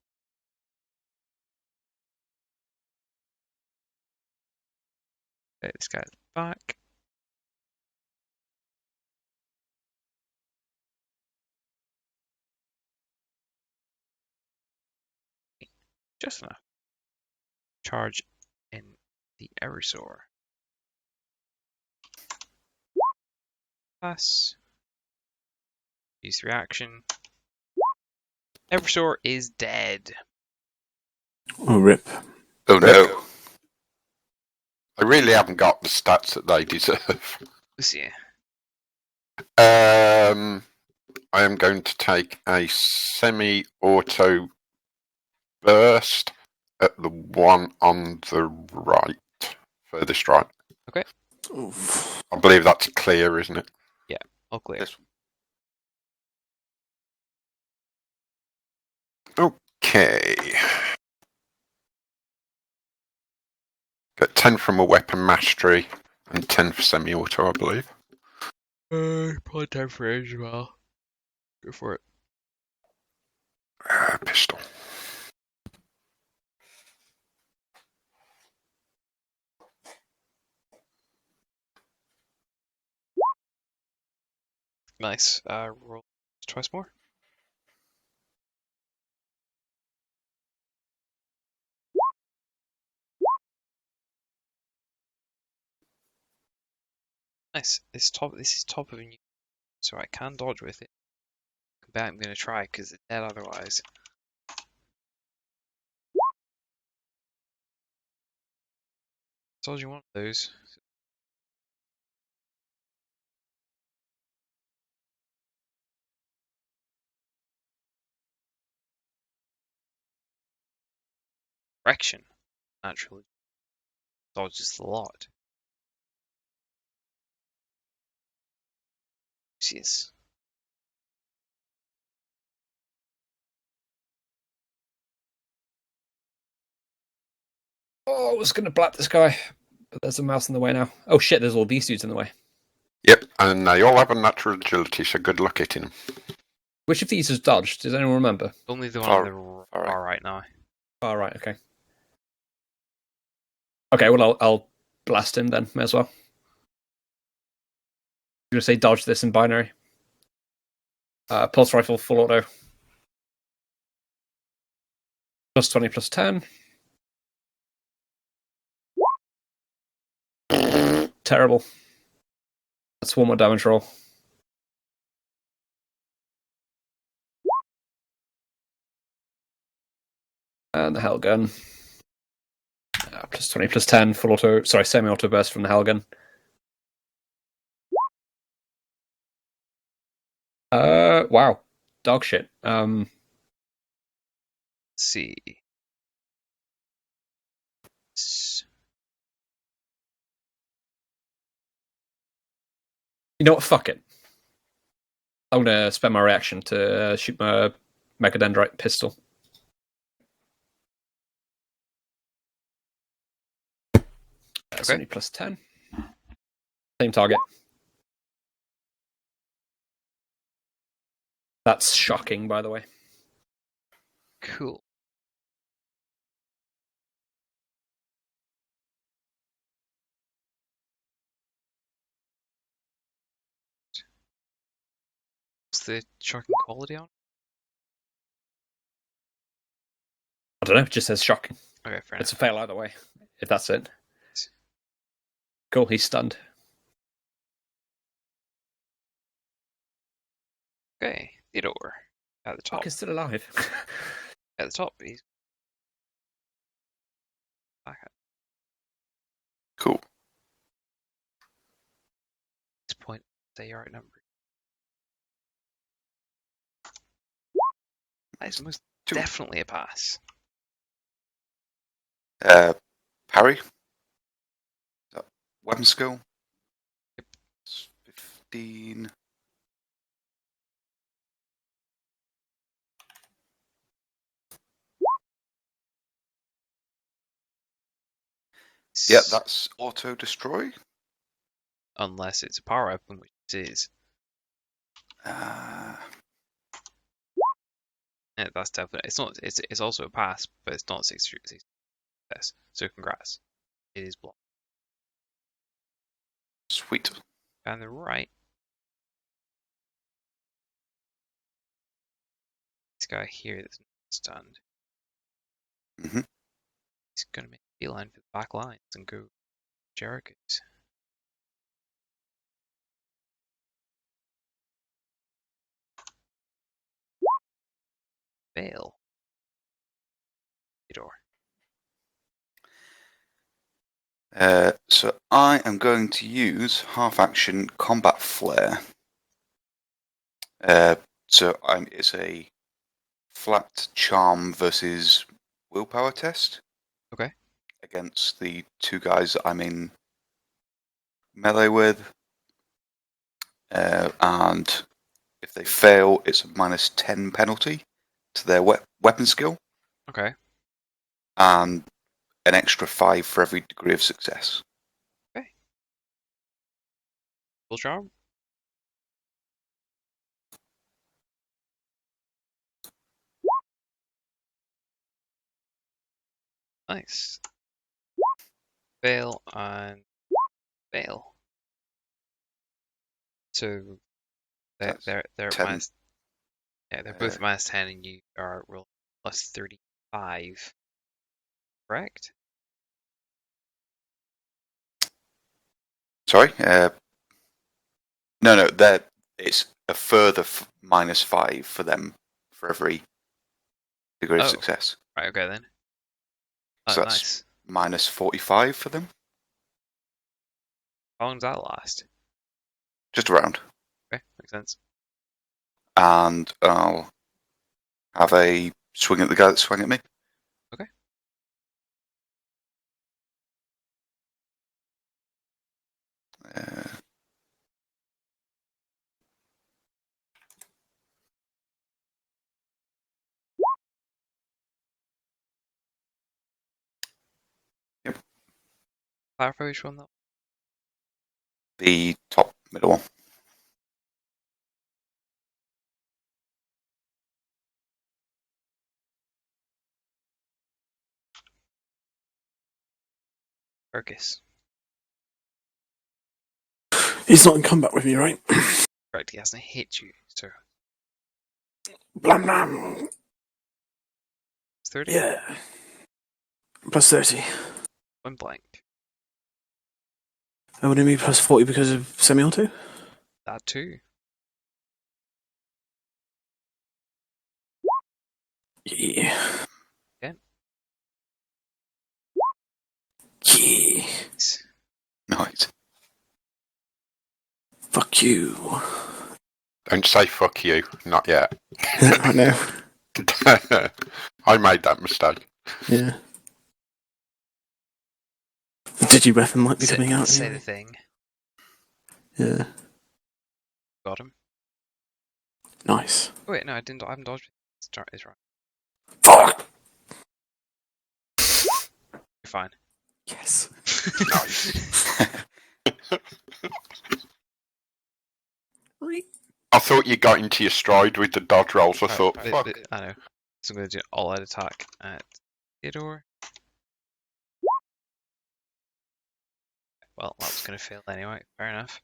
Okay, this guy's back. Just enough. Charge in the Erisor. Pass. Use reaction. Erisor is dead. Oh, rip. Oh no. I really haven't got the stats that they deserve. Lucia. I am going to take a semi-auto burst at the one on the right, furthest right. Okay. Oof. I believe that's clear, isn't it? Yeah, all clear. This Okay. Got 10 from a weapon mastery and 10 for semi-auto, I believe. Probably time for edge as well. Go for it. Pistol. Nice. Roll twice more. Nice. This is top of a new, so I can dodge with it. I bet I'm gonna try because it's dead otherwise. Dodging one of those. Correction. Naturally. Dodges the lot. Lucius. Oh, I was going to blap this guy, but there's a mouse in the way now. Oh shit, there's all these dudes in the way. Yep, and they all have a natural agility, so good luck hitting them. Which of these has dodged? Does anyone remember? Only the one on the far right now. Oh, right, okay. Okay, well, I'll blast him then, may as well. I'm going to say dodge this in binary. Pulse rifle, full auto. Plus 20, plus 10. Terrible. That's one more damage roll. And the Hellgun. Plus 20, plus 10, full auto. Sorry, semi-auto burst from the Hellgun. Wow. Dog shit. Let's see. You know what? Fuck it. I'm gonna spend my reaction to shoot my Mechadendrite pistol. That's only plus 10. Same target. That's shocking, by the way. Cool. What's the shocking quality on? I don't know, it just says shocking. Okay, fair It's a enough. fail either way, if that's it. Cool, he's stunned. Okay, Theodore. At the top. Fuck, he's still alive. At the top, he's back at Cool. this point. They are outnumbered. That is most definitely a pass. Parry. Weapon skill. 15. Yeah, that's auto destroy. Unless it's a power weapon, which it is. Yeah, that's definitely. It's not. It's also a pass, but it's not 63 success. So congrats. It is blocked. Sweet. And the right. This guy here that's not stunned. Mhm. He's gonna make a beeline for the back lines and go Jericus. Fail. Theodore. So I am going to use half action combat flare. It's a flat charm versus willpower test. Okay. Against the two guys that I'm in melee with. And if they fail, it's a -10 penalty to their weapon skill. Okay. And an extra 5 for every degree of success. Okay. Full charm. Nice. Fail and fail. So they're at 10. minus. Yeah, they're both -10, and you are roll +35. Correct? Sorry? No, it's a further -5 for them for every degree of Oh. success. Right. Okay then. Oh, So that's nice. -45 for them. How long does that last? Just around. Okay, makes sense. And I'll have a swing at the guy that swung at me. Okay. Yep. Clarify which one that. The top middle one. Jericus. He's not in combat with me, right? Correct. He hasn't hit you, so Blam blam. it's 30. Yeah. +30. One blank. And would it be +40 because of semi-auto? That too. Yeah. Yeah. Yeah. Nice. Fuck you. Don't say fuck you. Not yet. I know. I made that mistake. Yeah. The digi-weapon might be Say- coming out. Say anyway. the thing. Yeah. Got him. Nice. Oh wait, no, I didn't. I haven't dodged. It's right. Fuck! You're fine. Yes. Right. I thought you got into your stride with the dodge rolls. I thought, Right, fuck. I know. So I'm going to do an all-out attack at Theodore. Well, that was going to fail anyway. Fair enough.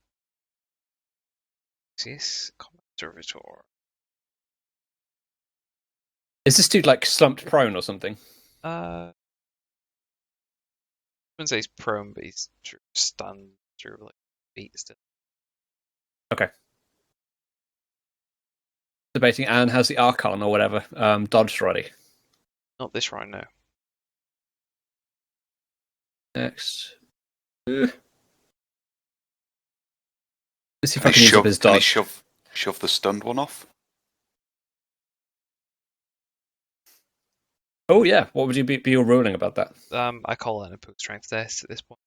Lucius, Conservator. Is this dude like slumped prone or something? I wouldn't say he's prone, but he's sort of stunned through like feet still. Okay. Debating, and has the Archon or whatever dodged already? Not this round, no. Next. Let's see if Can I can use up his he dodge. shove the stunned one off? Oh yeah, what would you be your ruling about that? I call it an opposed strength test at this point.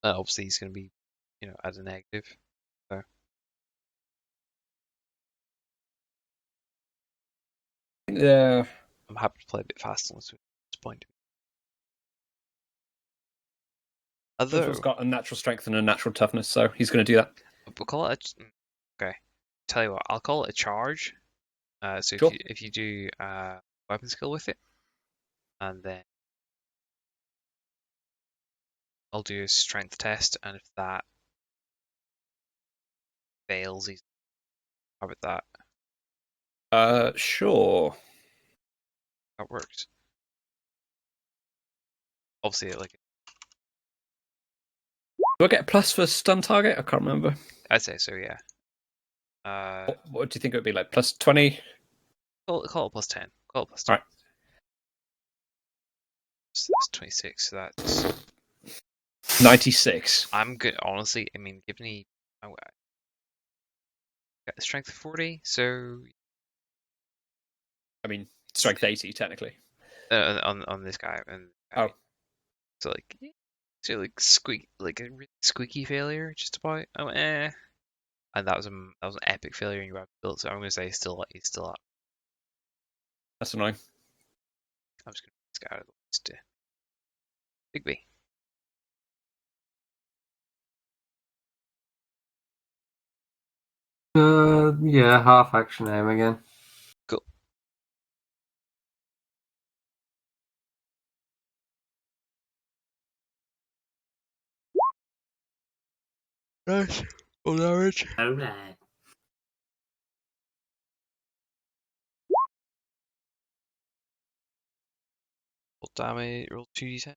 Obviously, he's going to be, at a negative. So. Yeah. I'm happy to play a bit fast on this point. Although got a natural strength and a natural toughness, so he's going to do that. We'll call it okay. tell you what, I'll call it a charge. So Sure. if you do weapon skill with it, and then I'll do a strength test, and if that fails, he's how about that? Sure. That works. Obviously, like Do I get a plus for stun target? I can't remember. I'd say so, yeah. What do you think it would be like? Plus 20? Call it plus 10. Call it plus 10. Alright. So that's 26. So that's 96. I'm good. Honestly, I mean, give me. I got the strength of 40, so I mean, strength 80, technically. on this guy, and Oh. so like, so like a really squeaky failure, just about. Oh, and that was an epic failure in your weapon build. So I'm gonna say he's still up. That's annoying. I'm just gonna get out of the list to Bigby. Yeah, half action aim again. Cool. Nice. Full damage. Alright. Full damage. Roll 2d10.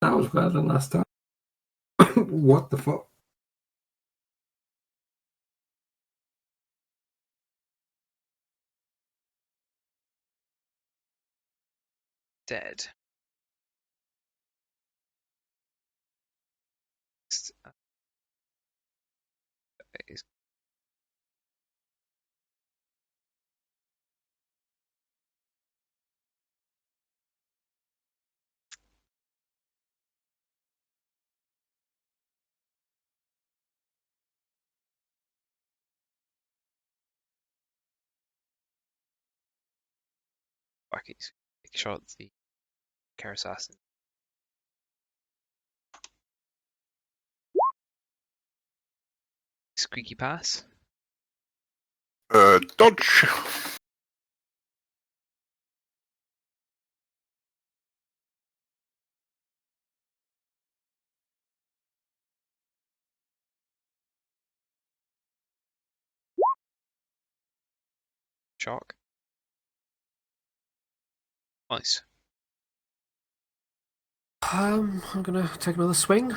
That was better than last time. What the fuck? Dead. Is Bucky's. Take a shot at the care assassin. Squeaky pass. Dodge. Shock. Nice. I'm gonna take another swing.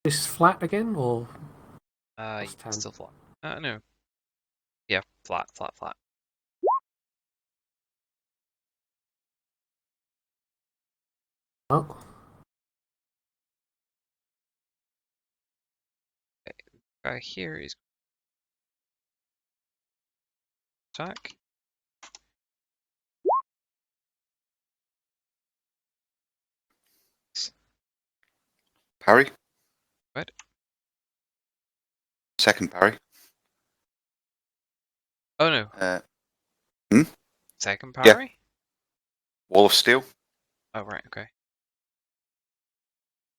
This flat again, or Yeah, 10? still flat. No. Yeah, flat. Oh, Guy here is attack. Parry. What? Second parry. Oh no. Hmm? Second Yeah. parry? Wall of steel. Oh right, okay.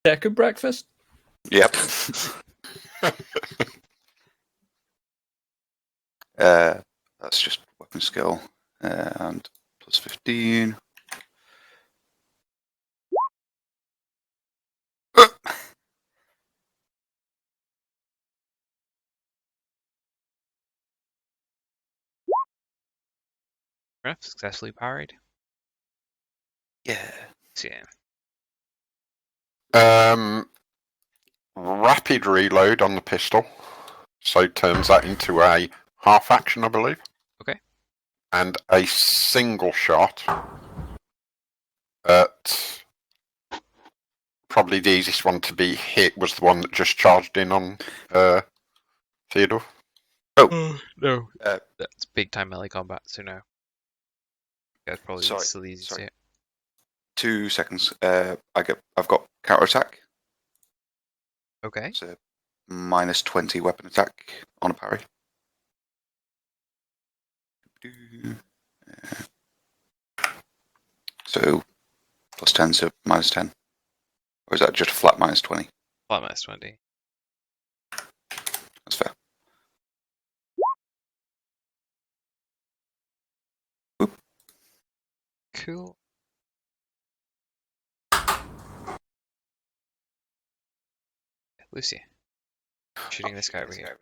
Second breakfast? Yep. That's just weapon skill. And plus 15. Enough, successfully parried. Yeah. So yeah. Rapid reload on the pistol. So turns that into a half action, I believe. Okay. And a single shot at probably the easiest one to be hit was the one that just charged in on Theodore. Oh no. That's big time melee combat, so no. That's probably still the easiest to hit. 2 seconds. I've got counter attack. Okay. It's a minus 20 weapon attack on a parry. So Plus 10, so minus 10. Or is that just a flat minus 20? Flat minus 20. That's fair. Cool. Lucy. Shooting this guy over here.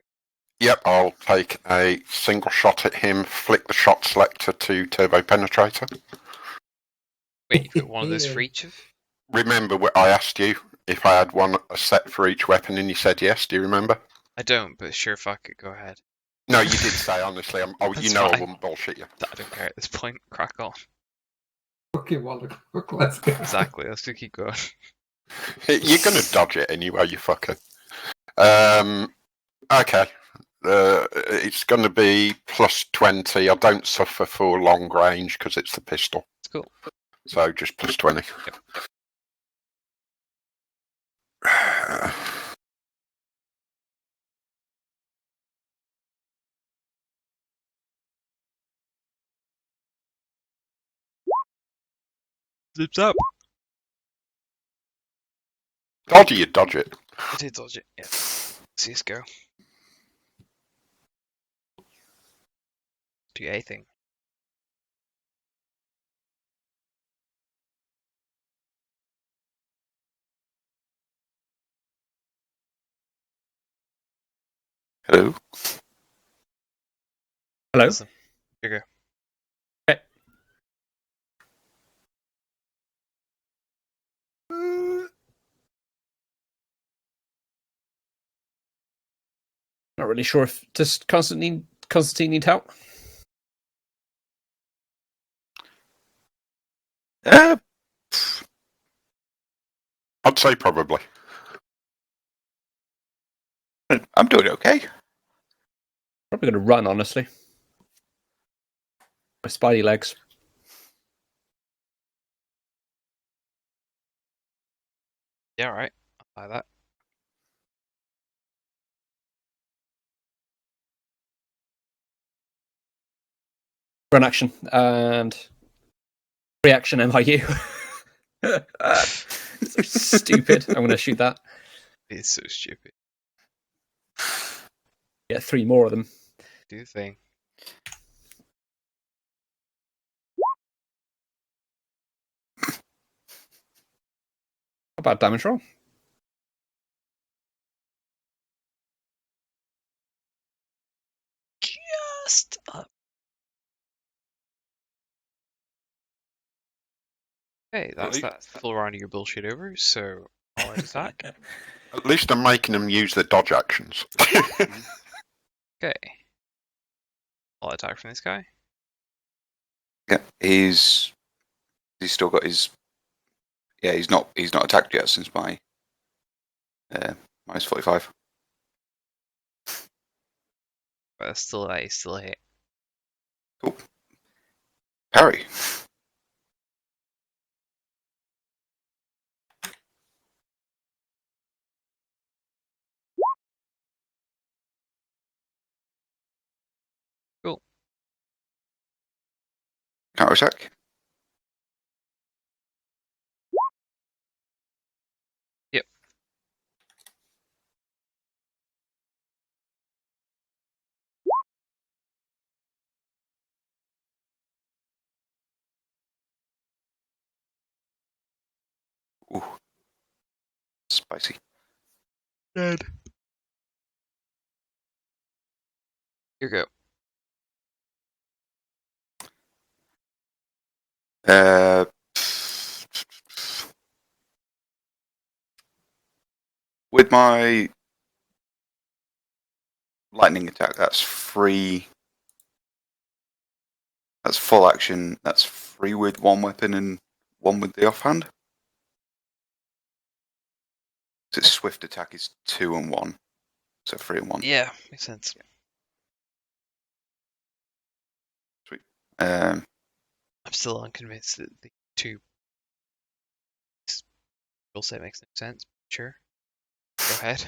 Yep, I'll take a single shot at him, flick the shot selector to turbo penetrator. Wait, you put one of those for each of? Remember what I asked you if I had one a set for each weapon, and you said yes. Do you remember? I don't, but sure, fuck it, go ahead. No, you did say honestly. That's you know fine. I wouldn't bullshit you. I don't care at this point. Crack on. Fucking 1 o'clock, let's go. Exactly, let's just keep going. You're gonna dodge it anyway, you fucker. Okay. It's going to be plus 20. I don't suffer for long range because it's the pistol. It's cool. So just plus 20. Yep. Zips up. Dodge it, you dodge it. I did dodge it, yeah. See us go. Do a thing. Hello? Hello? Listen, here you go. Okay. Not really sure if does Constantine need help? I'd say probably. I'm doing okay. Probably going to run, honestly. My spidey legs. Yeah, alright. I'll buy that. Run action and reaction MIU. So stupid. I'm going to shoot that. It's so stupid. Get 3 more of them. Do the thing. How about damage roll? Just up. Okay, that's that full round of your bullshit over, so I'll attack. At least I'm making them use their dodge actions. Okay. I'll attack from this guy. Yeah, he's still got his. Yeah, he's not attacked yet since my minus 45. But still a hit. Cool. Parry. Cool. Counter attack. Yep. Ooh. Spicy. Dead. Here you go. With my lightning attack, that's free. That's full action. That's free with one weapon and one with the offhand. So its swift attack is 2 and 1. So 3 and 1. Yeah, makes sense. Sweet. I'm still unconvinced that the two will say makes no sense. Sure. Go ahead.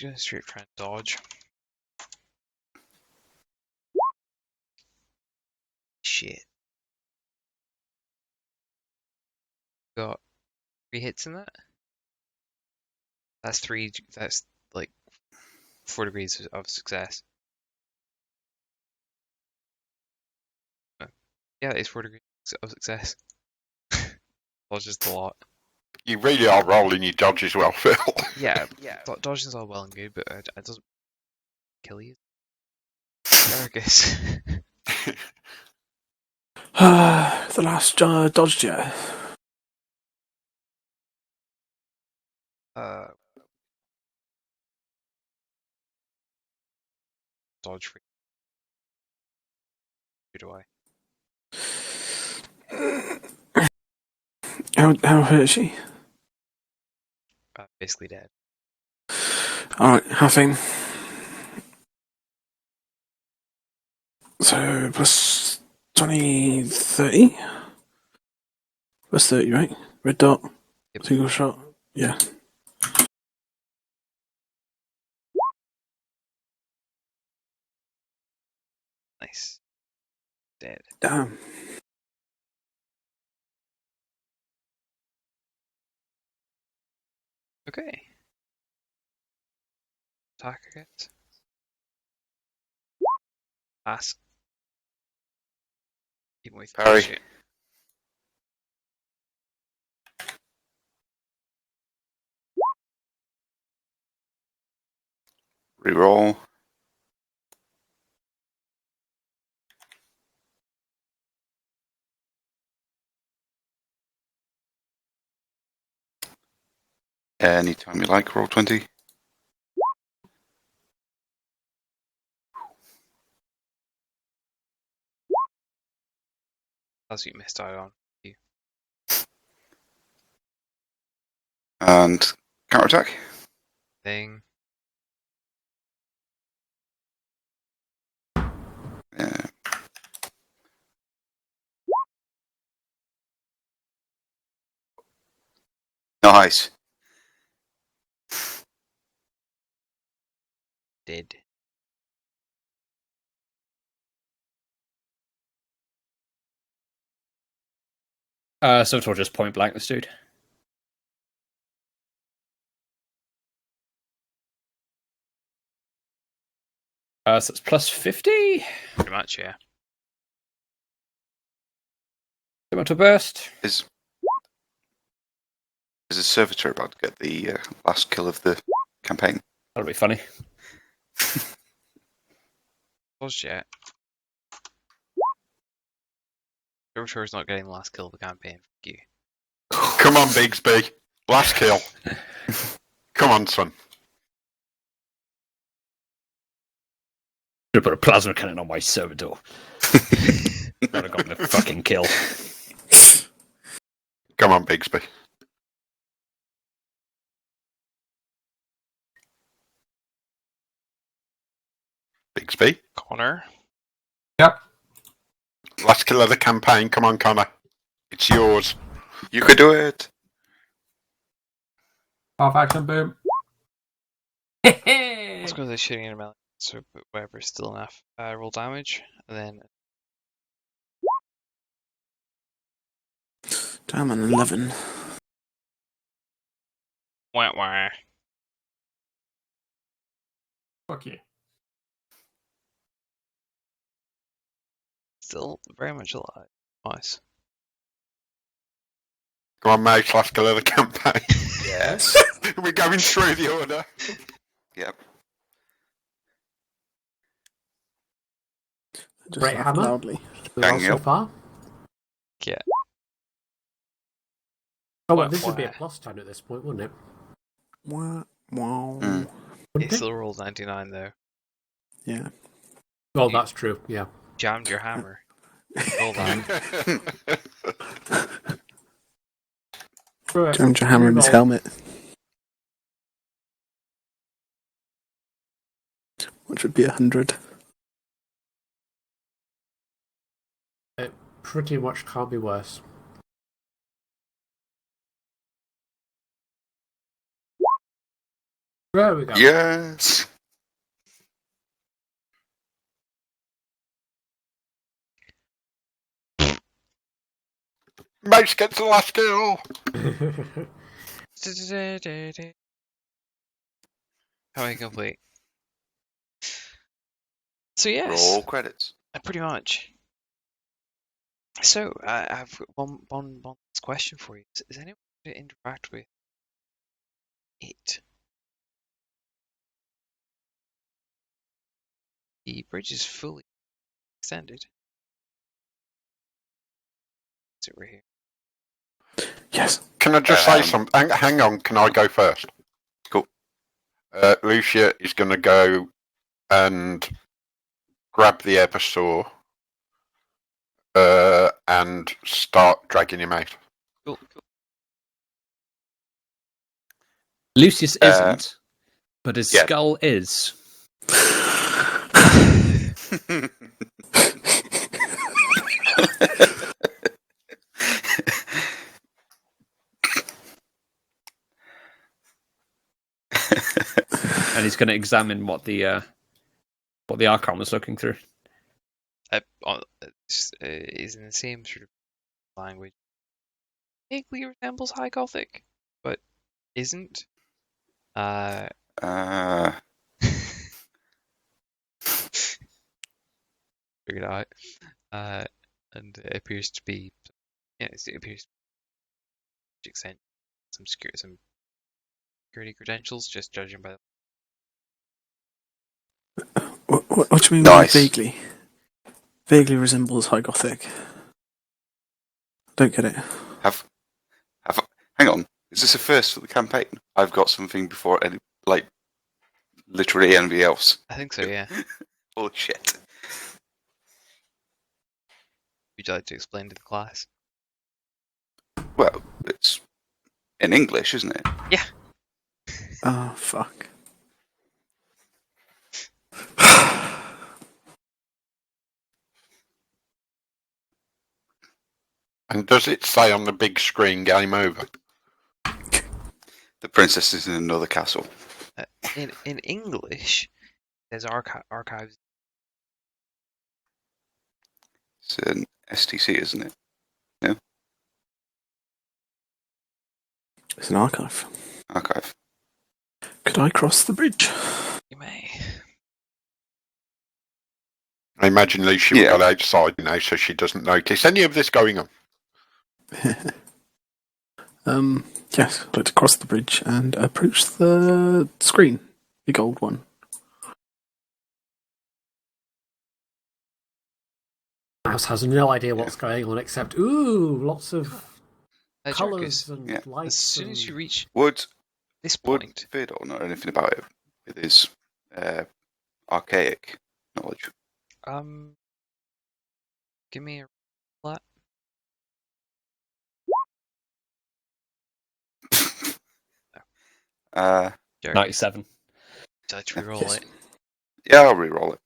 just gonna straight try and dodge. Shit. Got 3 hits in that? That's like 4 degrees of success. Yeah, it's 4 degrees of success. Dodges a lot. You really are rolling your dodges well, Phil. Yeah. Dodging is all well and good, but it doesn't kill you. Jericus. The last dodged yet. Dodge free. Who do I? How hurt is she? Basically dead. Alright, halving. So, plus 20, 30? Plus 30, right? Red dot. Yep. Single shot. Yeah. Nice. Dead. Damn. Okay. Attack again. Ask. Even with Parry. shit. Reroll. Anytime you like, roll 20. That's what you missed out on. You. And counterattack. Thing. Yeah. Nice. Dead. So it'll just point blank this dude. So it's plus 50. Pretty much, yeah. Tomato burst. Is the servitor about to get the last kill of the campaign? That'll be funny. Dodged yet. Sure is not getting the last kill of the campaign. Fuck you. Come on, Bigby. Last kill. Come on, son. Should have put a plasma cannon on my servitor. Would have gotten the fucking kill. Come on, Bigby. Bigby. Connor. Yep. Last kill of the campaign. Come on, Connor. It's yours. You could do it. Half action, boom. Let's go to the shooting in a melee. So whatever is still enough. Roll damage, and then Damn, an 11. wah wah. Fuck you. Still very much alive. Nice. Come on, mate. Last kill of the campaign. Yes. We're going through the order. Yep. Just Great laugh hammer. loudly. Well, Bang so up. far. Yeah. Oh, well, Wah, this would be a wah. plus 10 at this point, wouldn't it? Wow. Wow. Mm. It Wouldn't it? still rolled 99 though. Yeah. Oh, that's true, yeah. Jammed your hammer. Roll that. Right. Jammed your hammer in his Reroll. helmet. Which would be 100. It pretty much can't be worse. There we go. Yes. Mace gets the last kill. How complete. So yes, Roll credits. pretty much. So I have one last question for you. Is anyone going to interact with it? The bridge is fully extended. So we're here. Yes. Can I just say something? Hang on, can I go first? Cool. Lucia is going to go and grab the Eversaw and start dragging him out. Cool. Lucius isn't, but his yeah. skull is. And he's going to examine what the Archon was looking through. Is in the same sort of language. Vaguely resembles High Gothic, but isn't. Figured it out. And it appears to be, it appears to extend some security credentials, just judging by. What do you mean Nice. by vaguely? Vaguely resembles High Gothic. Don't get it. Hang on. Is this a first for the campaign? I've got something before literally anybody else. I think so, yeah. Holy shit. Would you like to explain to the class? Well, it's in English, isn't it? Yeah. Oh, fuck. And does it say on the big screen, game over? The princess is in another castle. In English, there's archives. It's an STC, isn't it? No? It's an archive. Archive. Could I cross the bridge? You may. I imagine Lucia will go outside now so she doesn't notice any of this going on. Yes, I'd like to cross the bridge and approach the screen. Big old one. Mouse has no idea what's going on except, lots of colours Jericus, and lights. as soon as you reach Would this point, Theodore know anything about it with his archaic knowledge? give me a flat. Jericus, 97. would you like to reroll it? Yeah, I'll re-roll it.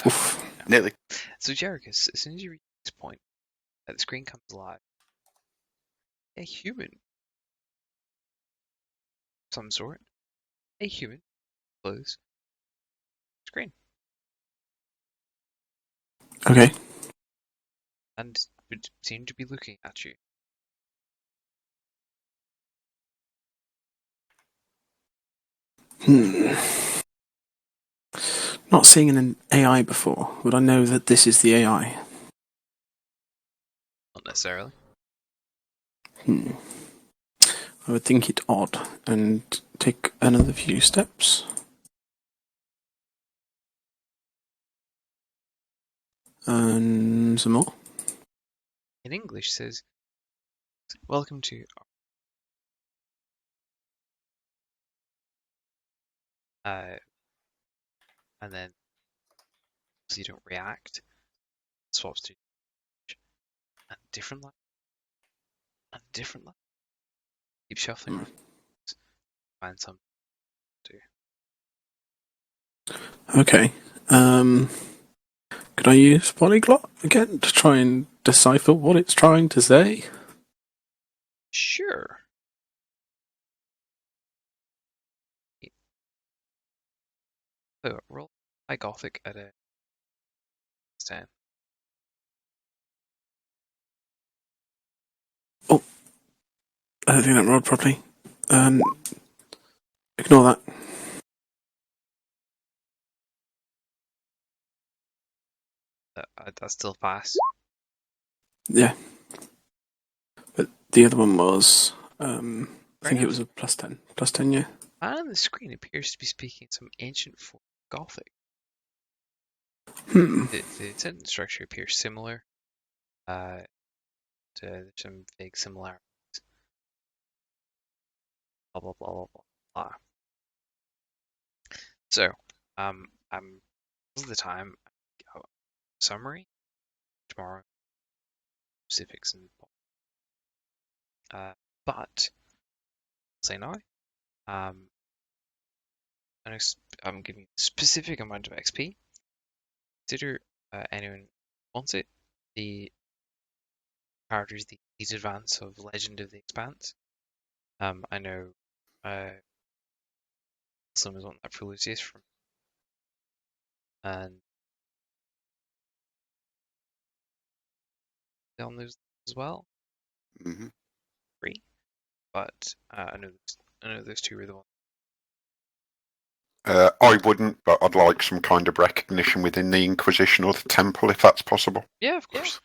Oof. Nearly. So Jericus, as soon as you reach this point, the screen comes alive. A human, of some sort, a human, close screen, Okay. and would seem to be looking at you. Not seeing an AI before, would I know that this is the AI? Not necessarily. I would think it odd and take another few steps. And some more. In English, says, "Welcome to." And then, so you don't react, swaps to and different light, and different light. Keep shuffling around. Find some. Okay. Could I use Polyglot again to try and decipher what it's trying to say? Sure. So roll high Gothic at a 10. I don't think that rolled properly. Ignore that. That's still pass. Yeah. But the other one was, I think it enough. was a plus 10. Plus 10, yeah. Man on the screen appears to be speaking some ancient form of Gothic. The sentence structure appears similar. There's some vague similarities. Blah blah blah blah blah blah. So, this is the time. Summary tomorrow. Specifics and but I'll say now. I'm giving you a specific amount of XP. Consider anyone wants it. The characters, the Elite Advance of Legend of the Expanse. I know someone's wanting that for Lucius from, and on those as well. Mm-hmm. Free, but I know those two are the ones. I wouldn't, but I'd like some kind of recognition within the Inquisition or the Temple, if that's possible. Yeah, of course.